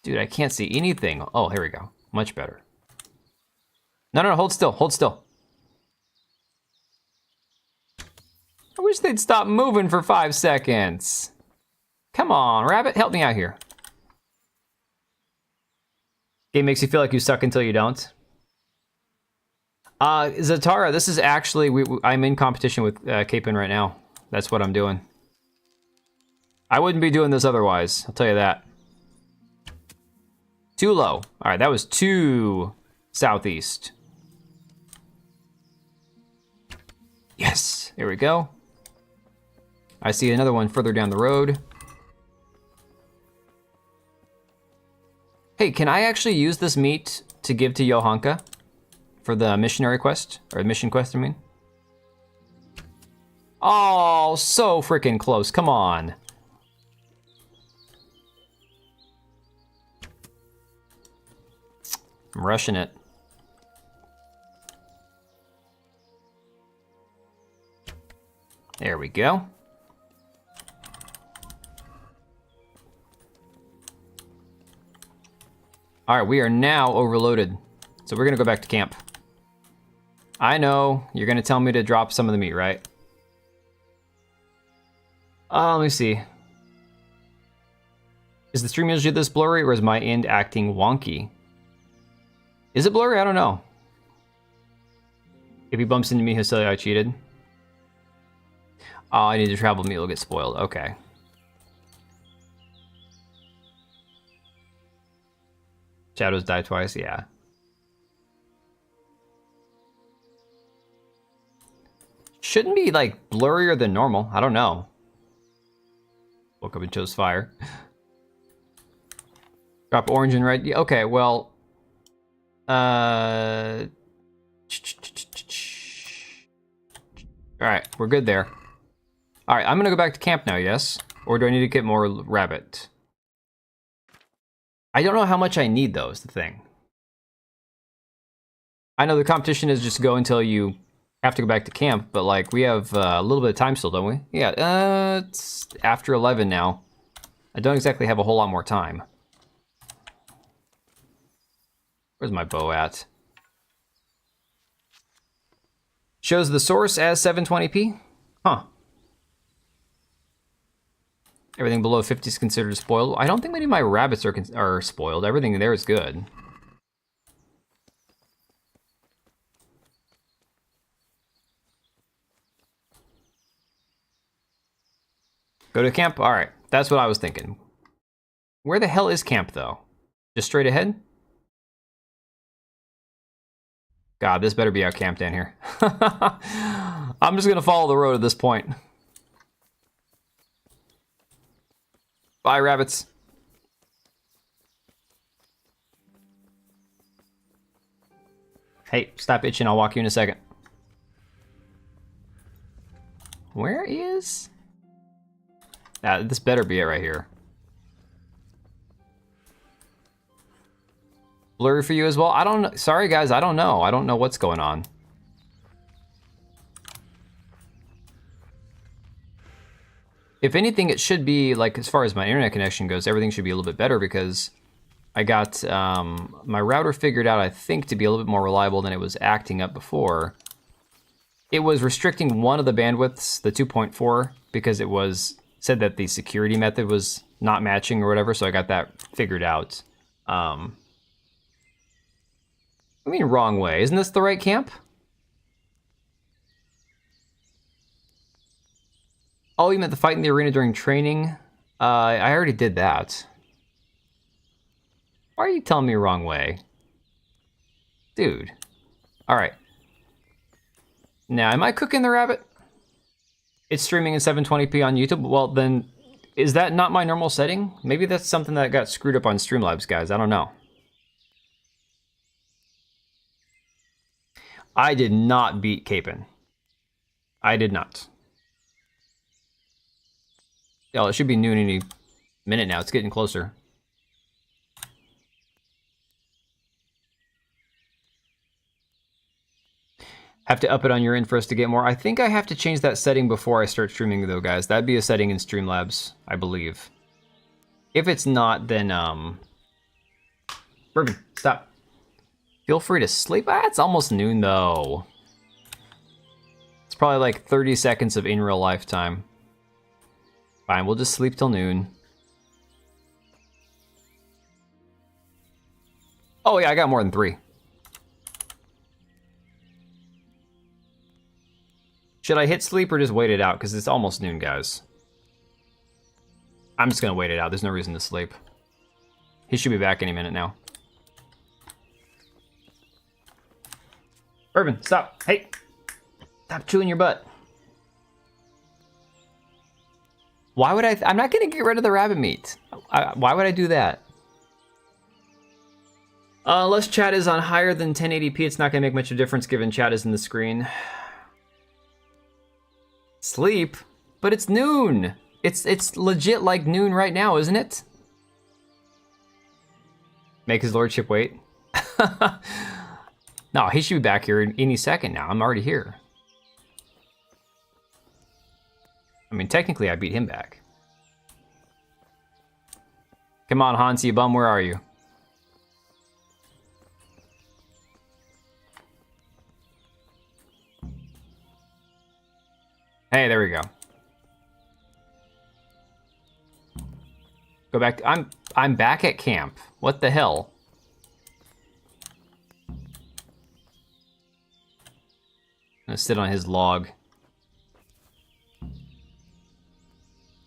Dude, I can't see anything. Oh, here we go. Much better. No, hold still. Hold still. I wish they'd stop moving for 5 seconds. Come on, rabbit. Help me out here. Game makes you feel like you suck until you don't. Zatara, this is actually... I'm in competition with Capin right now. That's what I'm doing. I wouldn't be doing this otherwise, I'll tell you that. Too low. Alright, that was too southeast. Yes, here we go. I see another one further down the road. Hey, can I actually use this meat to give to Johanka for the missionary quest? Or the mission quest, I mean? Oh, so freaking close. Come on. I'm rushing it. There we go. All right, we are now overloaded. So we're gonna go back to camp. I know, you're gonna tell me to drop some of the meat, right? Let me see. Is the stream usually this blurry or is my end acting wonky? Is it blurry? I don't know. If he bumps into me, he'll say I cheated. Oh, I need to travel meat will get spoiled. Okay. Shadows die twice, yeah. Shouldn't be, like, blurrier than normal. I don't know. Woke up and chose fire. Drop orange and red. Yeah, okay, well... Alright, we're good there. Alright, I'm gonna go back to camp now, yes? Or do I need to get more rabbit? I don't know how much I need, though, is the thing. I know the competition is just go until you have to go back to camp, but, like, we have a little bit of time still, don't we? Yeah, it's after 11 now. I don't exactly have a whole lot more time. Where's my bow at? Shows the source as 720p? Huh. Everything below 50 is considered spoiled. I don't think many of my rabbits are spoiled. Everything there is good. Go to camp? Alright, that's what I was thinking. Where the hell is camp, though? Just straight ahead? God, this better be our camp down here. I'm just gonna follow the road at this point. Bye, rabbits. Hey, stop itching. I'll walk you in a second. Where is... this better be it right here. Blurry for you as well? I don't know. Sorry, guys. I don't know. I don't know what's going on. If anything, it should be, like, as far as my internet connection goes, everything should be a little bit better because I got my router figured out, I think, to be a little bit more reliable than it was acting up before. It was restricting one of the bandwidths, the 2.4, because it was said that the security method was not matching or whatever, so I got that figured out. I mean, wrong way. Isn't this the right camp? Oh, you meant the fight in the arena during training? I already did that. Why are you telling me wrong way? Dude. Alright. Now, am I cooking the rabbit? It's streaming in 720p on YouTube? Well, then, is that not my normal setting? Maybe that's something that got screwed up on Streamlabs, guys. I don't know. I did not beat Capin. I did not. Oh, it should be noon any minute now. It's getting closer. Have to up it on your end for us to get more. I think I have to change that setting before I start streaming, though, guys. That'd be a setting in Streamlabs, I believe. If it's not, then, Bourbon, stop. Feel free to sleep. Ah, it's almost noon, though. It's probably like 30 seconds of in real life time. Fine, we'll just sleep till noon. Oh, yeah, I got more than 3. Should I hit sleep or just wait it out? Because it's almost noon, guys. I'm just going to wait it out. There's no reason to sleep. He should be back any minute now. Urban, stop. Hey. Stop chewing your butt. Why would I? I'm not going to get rid of the rabbit meat. Why would I do that? Unless chat is on higher than 1080p, it's not going to make much of a difference given chat is in the screen. Sleep? But it's noon. It's legit like noon right now, isn't it? Make his lordship wait. No, he should be back here any second now. I'm already here. I mean, technically, I beat him back. Come on, Hansi, bum, where are you? Hey, there we go. Go back. I'm back at camp. What the hell? I'm gonna sit on his log.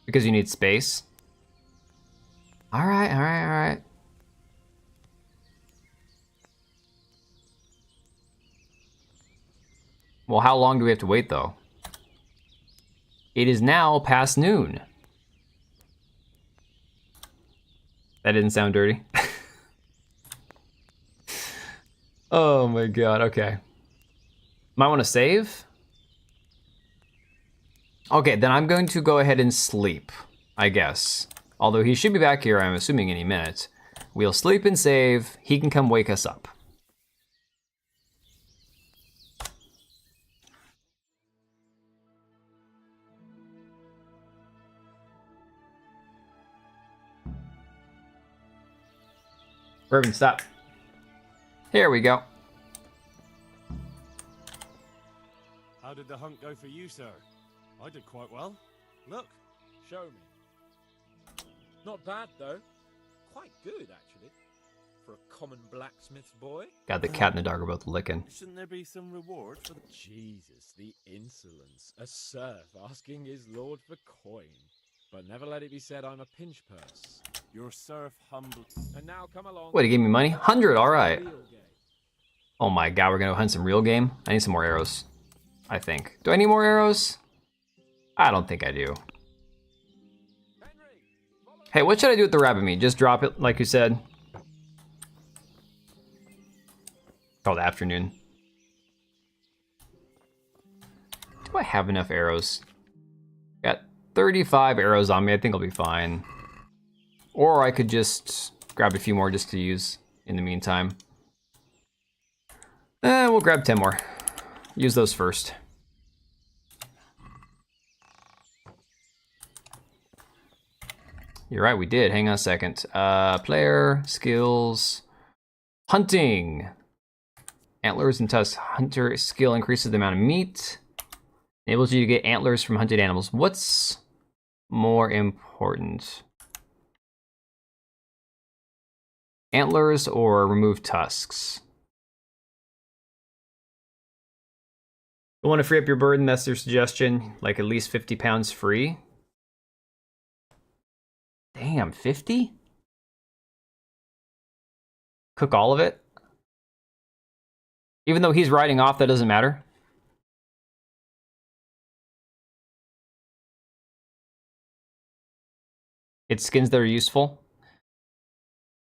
Because you need space. Alright, alright, alright. Well, how long do we have to wait, though? It is now past noon. That didn't sound dirty. Oh my god, okay. Might want to save? Okay, then I'm going to go ahead and sleep, I guess. Although he should be back here, I'm assuming any minute. We'll sleep and save. He can come wake us up. Urban, stop. Here we go.
How did the hunt go for you, sir? I did quite well. Look.
Show me. Not bad, though. Quite good, actually. For a common blacksmith's boy.
God, the cat and the dog are both licking.
Shouldn't there be some reward for the...
Jesus, the insolence. A serf asking his lord for coin. But never let it be said I'm a pinch purse.
Your serf humble...
And now come along...
Wait, he gave me money? 100, alright. Oh my god, we're gonna hunt some real game? I need some more arrows. I think. Do I need more arrows? I don't think I do. Hey, what should I do with the rabbit meat? Just drop it, like you said. Called afternoon. Do I have enough arrows? Got 35 arrows on me. I think I'll be fine. Or I could just grab a few more just to use in the meantime. We'll grab 10 more. Use those first. You're right, we did. Hang on a second. Player, skills, hunting. Antlers and tusks. Hunter skill increases the amount of meat. Enables you to get antlers from hunted animals. What's more important? Antlers or remove tusks? You want to free up your burden? That's your suggestion. Like at least 50 pounds free. Damn, 50? Cook all of it? Even though he's riding off, that doesn't matter. It's skins that are useful.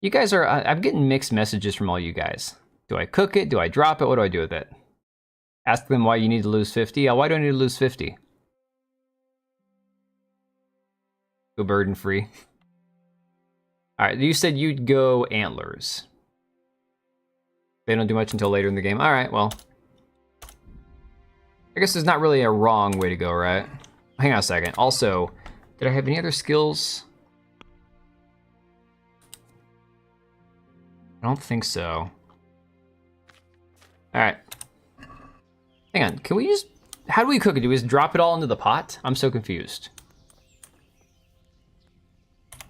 You guys are, I'm getting mixed messages from all you guys. Do I cook it? Do I drop it? What do I do with it? Ask them why you need to lose 50. Why do I need to lose 50? Go burden free. Alright, you said you'd go antlers. They don't do much until later in the game. Alright, well. I guess there's not really a wrong way to go, right? Hang on a second. Also, did I have any other skills? I don't think so. Alright. Hang on, can we just... How do we cook it? Do we just drop it all into the pot? I'm so confused.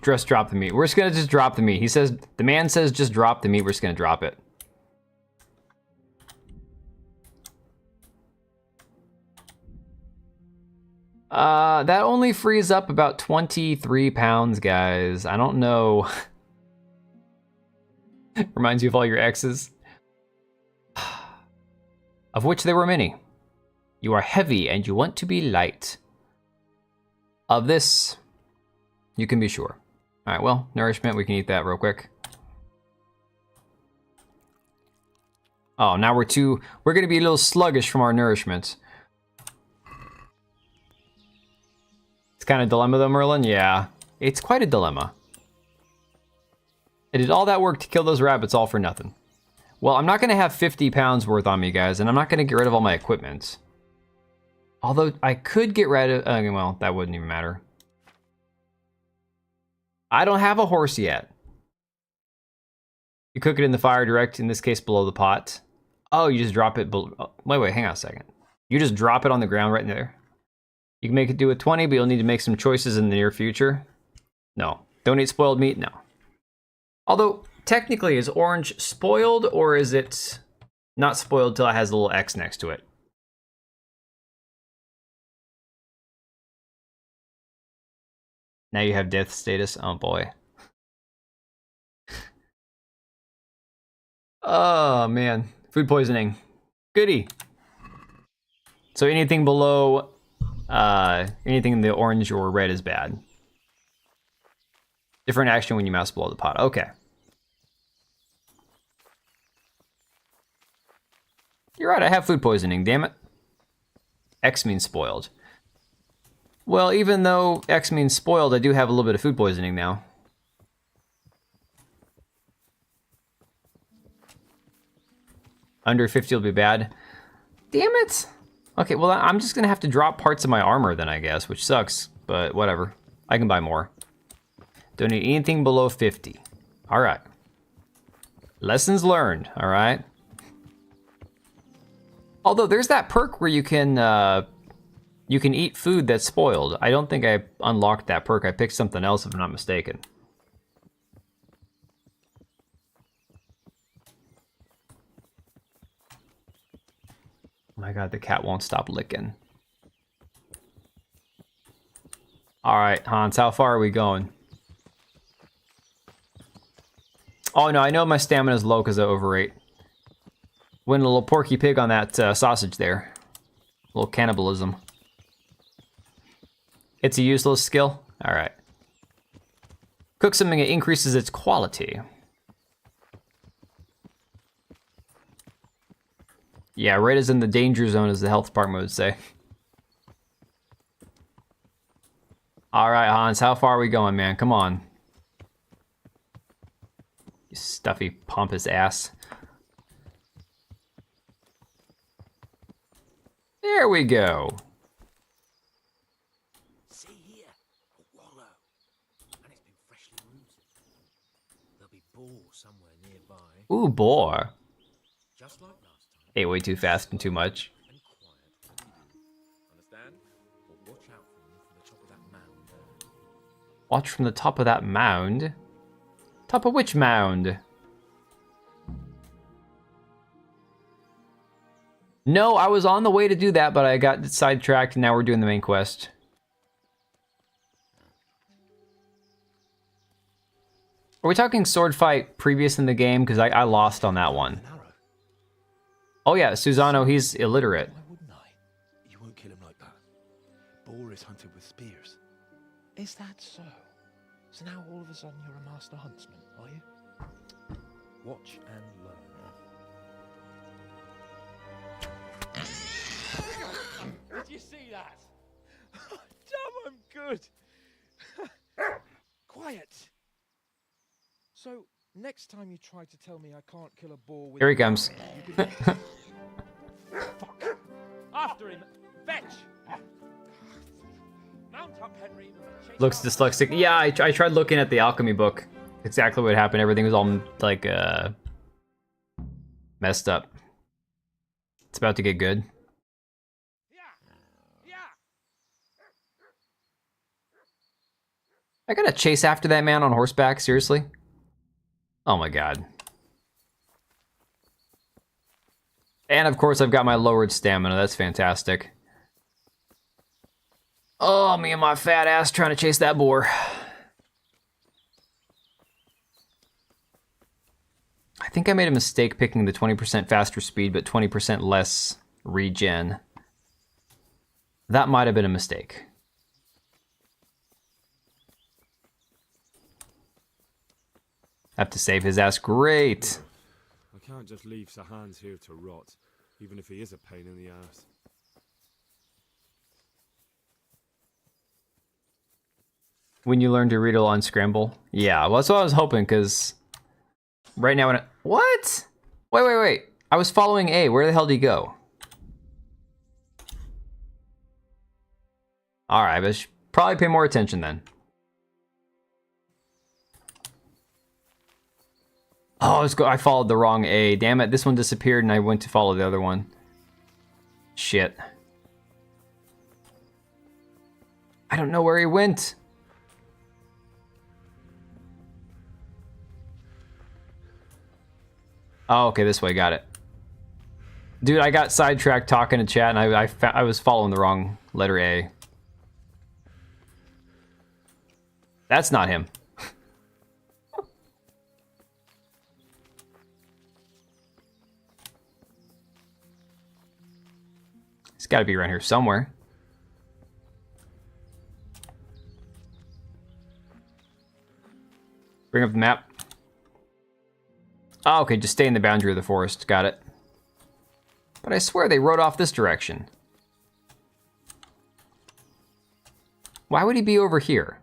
Just drop the meat. We're just gonna just drop the meat. He says, the man says just drop the meat. We're just gonna drop it. That only frees up about 23 pounds, guys. I don't know. Reminds you of all your exes. Of which there were many. You are heavy and you want to be light. Of this, you can be sure. All right, well, nourishment, we can eat that real quick. Oh, now we're gonna be a little sluggish from our nourishment. It's kind of a dilemma though, Merlin. Yeah, it's quite a dilemma. I did all that work to kill those rabbits all for nothing. Well, I'm not gonna have 50 pounds worth on me, guys, and I'm not gonna get rid of all my equipment. Although I could get rid of, well, that wouldn't even matter. I don't have a horse yet. You cook it in the fire direct, in this case below the pot. Oh, you just drop it below. Oh, wait, hang on a second. You just drop it on the ground right there. You can make it do a 20, but you'll need to make some choices in the near future. No. Don't eat spoiled meat? No. Although, technically, is orange spoiled, or is it not spoiled till it has a little X next to it? Now you have death status? Oh boy. Oh man. Food poisoning. Goody. So anything below, anything in the orange or red is bad. Different action when you mouse below the pot. Okay. You're right, I have food poisoning, damn it. X means spoiled. Well, even though X means spoiled, I do have a little bit of food poisoning now. Under 50 will be bad. Damn it! Okay, well, I'm just gonna have to drop parts of my armor then, I guess, which sucks, but whatever. I can buy more. Don't need anything below 50. Alright. Lessons learned, alright? Although, there's that perk where you can eat food that's spoiled. I don't think I unlocked that perk. I picked something else if I'm not mistaken. Oh my god, the cat won't stop licking. Alright, Hans, how far are we going? Oh no, I know my stamina is low because I overate. Went a little porky pig on that sausage there. A little cannibalism. It's a useless skill? Alright. Cook something that increases its quality. Yeah, right as in the danger zone, as the health department would say. Alright, Hans, how far are we going, man? Come on. You stuffy, pompous ass. There we go.
See here, a wallow. And it's been freshly rooted. There'll be boar somewhere nearby.
Ooh, boar.
Just like last time.
Ate way too fast and too much.
And quiet. Understand? But watch out for them from the top of that mound there.
Watch from the top of that mound. Top of which mound? No, I was on the way to do that, but I got sidetracked, and now we're doing the main quest. Are we talking sword fight previous in the game? Because I lost on that one. Oh yeah, Susano, he's illiterate.
Why wouldn't I? You won't kill him like that. Boar is hunted with spears. Is that so? So now all of a sudden you're a master huntsman, are you? Watch and learn.
Did you see that? Damn, I'm good.
Quiet. So next time you try to tell me I can't kill a boar with
Here he comes.
Fuck. After him. Fetch. Mount up, Henry.
Looks dyslexic. Yeah, I tried looking at the alchemy book. Exactly what happened. Everything was all like messed up. It's about to get good. I gotta chase after that man on horseback, seriously? Oh my god. And of course I've got my lowered stamina, that's fantastic. Oh, me and my fat ass trying to chase that boar. I think I made a mistake picking the 20% faster speed, but 20% less regen. That might have been a mistake. Have to save his ass. Great.
I can't just leave Sir Hans here to rot, even if he is a pain in the ass.
When you learn to read on Scramble? Yeah, well, that's what I was hoping, because right now when what? Wait. I was following A. Where the hell did he go? Alright, but should probably pay more attention then. Oh, let's go. I followed the wrong A. Damn it, this one disappeared and I went to follow the other one. Shit. I don't know where he went. Oh, okay, this way, got it. Dude, I got sidetracked talking to chat and I was following the wrong letter A. That's not him. He's got to be around here somewhere. Bring up the map. Oh, okay, just stay in the boundary of the forest. Got it. But I swear they rode off this direction. Why would he be over here?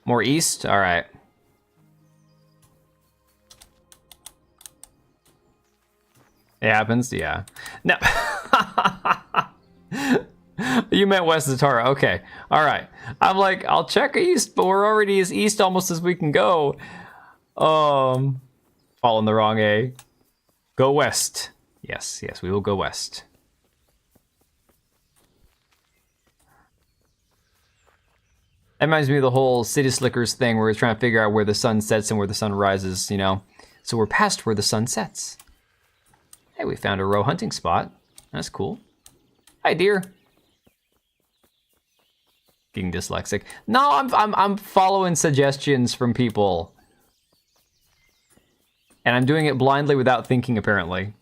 More east? All right. It happens? Yeah. No. You meant West Zatara. Okay. All right. I'm like, I'll check east, but we're already as east almost as we can go. Following the wrong A. Go west. Yes, we will go west. That reminds me of the whole City Slickers thing where we're trying to figure out where the sun sets and where the sun rises, you know? So we're past where the sun sets. Hey, we found a roe hunting spot. That's cool. Hi, dear. Getting dyslexic. No, I'm following suggestions from people. And I'm doing it blindly without thinking, apparently.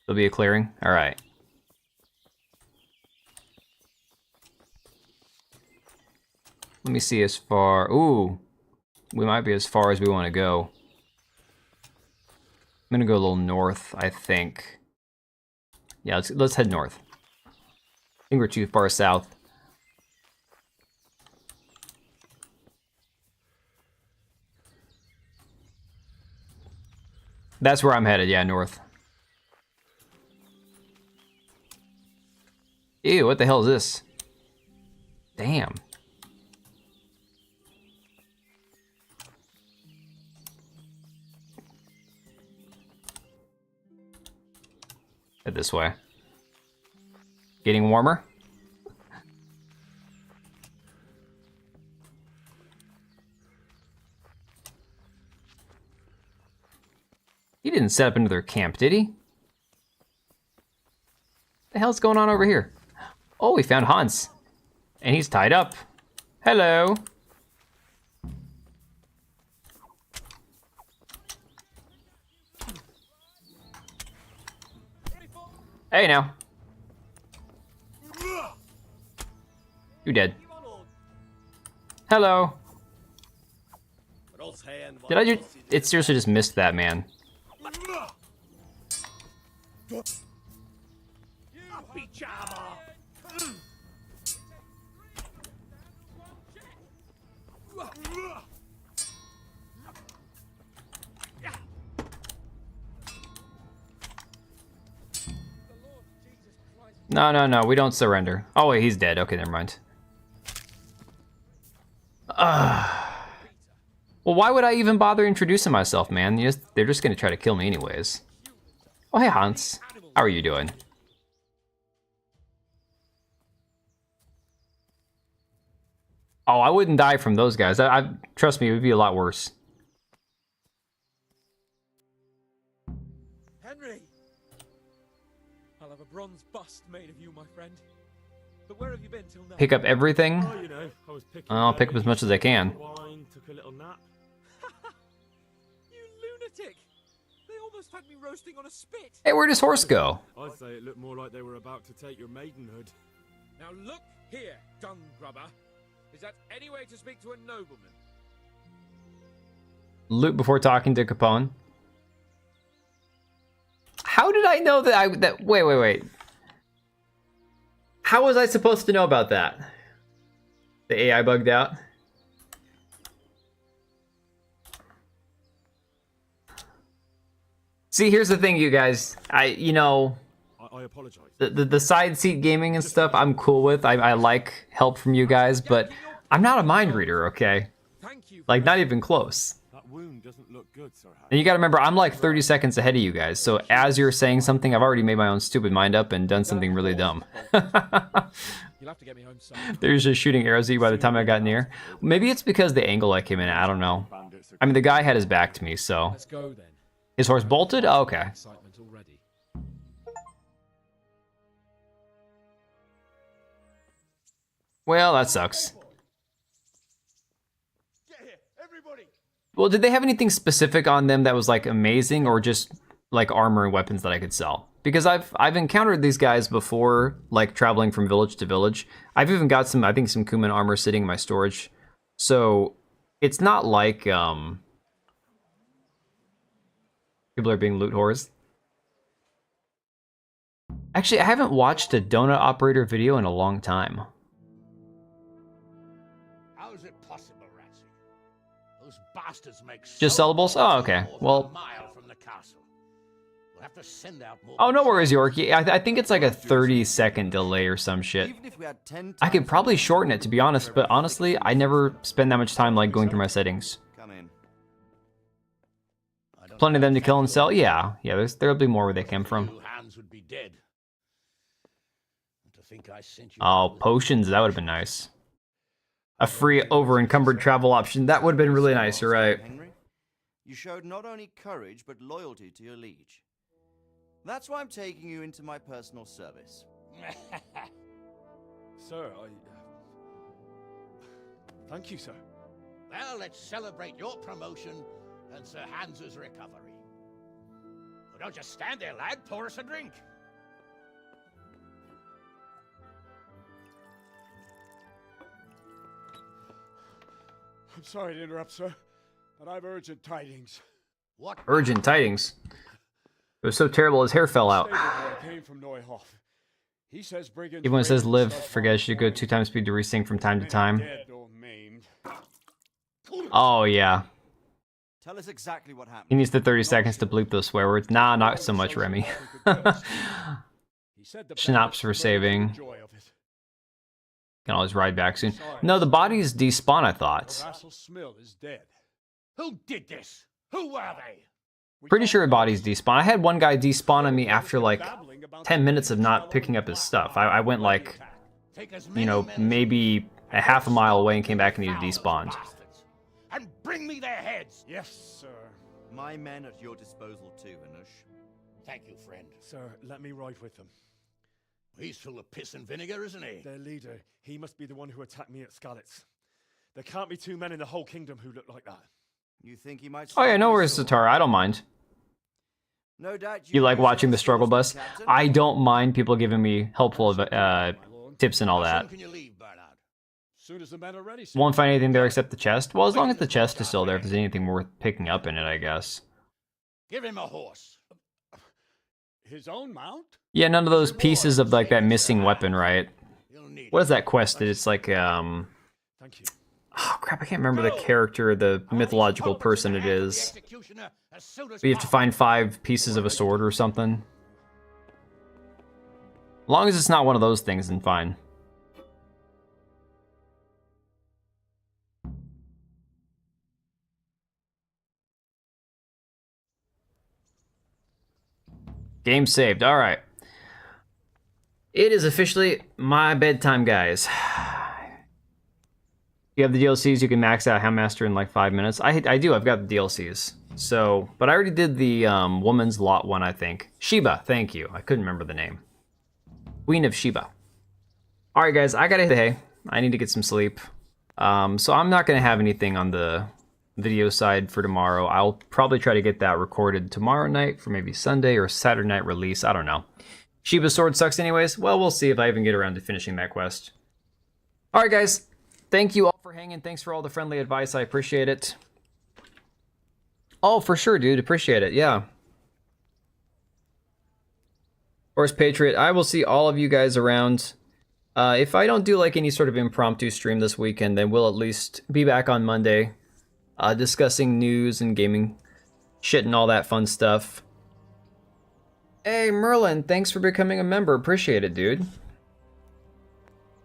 There'll be a clearing? Alright. Let me see as far... Ooh. We might be as far as we want to go. I'm gonna go a little north, I think. Yeah, let's head north. I think we're too far south. That's where I'm headed, yeah, north. Ew, what the hell is this? Damn. Head this way. Getting warmer? He didn't set up another camp, did he? What the hell's going on over here? Oh, we found Hans. And he's tied up. Hello. Hey now. You dead. Hello. Did I just... It seriously just missed that man. No, we don't surrender. Oh wait, he's dead. Okay, never mind. Well, why would I even bother introducing myself, man? They're just gonna try to kill me anyways. Oh, hey Hans. How are you doing? Oh, I wouldn't die from those guys. Trust me, it would be a lot worse.
Henry! I'll have a bronze bust made of you, my friend. But where have you been till now?
Pick up everything.
Oh, you know, I was picking
I'll pick up as much as I can.
wine, took a little nap.
You lunatic! They almost had me roasting on a spit.
Hey, where does horse go?
I'd say it looked more like they were about to take your maidenhood.
Now look here, dung grubber. Is that any way to speak to a nobleman?
Loot before talking to Capone. How did I know that wait. How was I supposed to know about that? The AI bugged out. See, here's the thing, you guys. I
apologize.
The side seat gaming and stuff I'm cool with. I like help from you guys, but I'm not a mind reader, okay? Like, not even close.
That wound doesn't look good, Sir.
And you gotta remember, I'm like 30 seconds ahead of you guys, so as you're saying something, I've already made my own stupid mind up and done something really dumb.
You'll have to get me home soon.
They're just shooting arrows at you by the time I got near. Maybe it's because the angle I came in at, I don't know. I mean, the guy had his back to me, so...
Let's go then.
His horse bolted? Oh, okay.
Excitement already.
Well, that sucks. Well, did they have anything specific on them that was like amazing, or just like armor and weapons that I could sell? Because I've encountered these guys before, like traveling from village to village. I've even got some, I think, some Kuman armor sitting in my storage. So it's not like people are being loot whores. Actually, I haven't watched a donut operator video in a long time.
How's it possible, Ratsy? Those bastards make
Just sellables? Oh, okay. Well,
mile from the castle. We'll have to send out more.
oh, no worries, York. Yeah, I think it's like a 30-second delay or some shit.
Even if we had 10
I could probably shorten it, to be honest, but honestly, I never spend that much time like going through my settings.
Come in.
Plenty of them to kill and sell? Yeah, there'll be more where they came from.
Hands would be dead. To think I sent you.
Oh, potions, that would have been nice. A free over-encumbered travel option, that would have been really nice, you're right.
Henry, you showed not only courage, but loyalty to your liege. That's why I'm taking you into my personal service.
Sir, thank you, sir.
Well, let's celebrate your promotion and Sir Hans's recovery. Well, don't just stand there, lad. Pour us a drink.
I'm sorry to interrupt, sir, but I've urgent tidings.
What?
Urgent tidings. It was so terrible his hair fell out.
Came from Neuhof. He says brigands.
Even when it says live, forget you should go 2 times speed to resync from time to time.
Dead or maimed.
Oh, yeah.
Tell us exactly what happened.
He needs the 30 seconds to bleep those swear words. Nah, not so much, Remy. Schnapps for saving. Can always ride back soon. No, the bodies despawn, I thought.
Smill is dead.
Who did this? Who were they?
Pretty sure bodies despawn. I had one guy despawn on me after like 10 minutes of not picking up his stuff. I went like, you know, maybe a half a mile away and came back and he despawned.
And bring me their heads.
Yes, sir.
My men at your disposal too, Hanush.
Thank you, friend.
Sir, let me ride with them.
He's full of piss and vinegar, isn't he?
Their leader, he must be the one who attacked me at Skalitz. There can't be 2 men in the whole kingdom who look like that.
You think he might...
Oh yeah, no worries, Satara. I don't mind.
No doubt
you like watching the struggle bus? I don't mind people giving me helpful tips and all that.
Soon as the men are ready, sir.
Won't find anything there except the chest. Well, as long as the chest is still there, if there's anything worth picking up in it, I guess.
Give him a horse.
His own mount?
Yeah, none of those pieces of like that missing weapon, right? What is that quest? It's like
Thank you.
oh crap, I can't remember the character, the mythological person it is. But you have to find 5 pieces of a sword or something. As long as it's not one of those things, then fine. Game saved. All right. It is officially my bedtime, guys. You have the DLCs. You can max out Houndmaster in like 5 minutes. I do. I've got the DLCs. So, but I already did the woman's lot one, I think. Sheba, thank you. I couldn't remember the name. Queen of Sheba. All right, guys, I gotta hit the hay. I need to get some sleep. So I'm not gonna have anything on the video side for tomorrow. I'll probably try to get that recorded tomorrow night for maybe Sunday or Saturday night release. I don't know. Sheba's sword sucks anyways. Well, we'll see if I even get around to finishing that quest. All right, guys. Thank you all for hanging. Thanks for all the friendly advice. I appreciate it. Oh, for sure, dude. Appreciate it. Yeah. Horse Patriot, I will see all of you guys around. If I don't do like any sort of impromptu stream this weekend, then we'll at least be back on Monday discussing news and gaming shit and all that fun stuff. Hey, Merlin, thanks for becoming a member. Appreciate it, dude.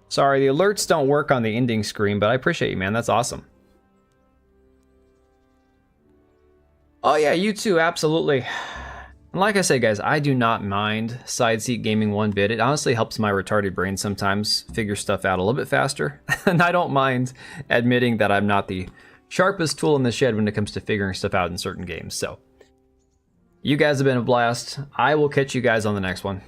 Sorry, the alerts don't work on the ending screen, but I appreciate you, man. That's awesome. Oh yeah, you too, absolutely. And like I say, guys, I do not mind side seat gaming one bit. It honestly helps my retarded brain sometimes figure stuff out a little bit faster. And I don't mind admitting that I'm not the sharpest tool in the shed when it comes to figuring stuff out in certain games. So, you guys have been a blast. I will catch you guys on the next one.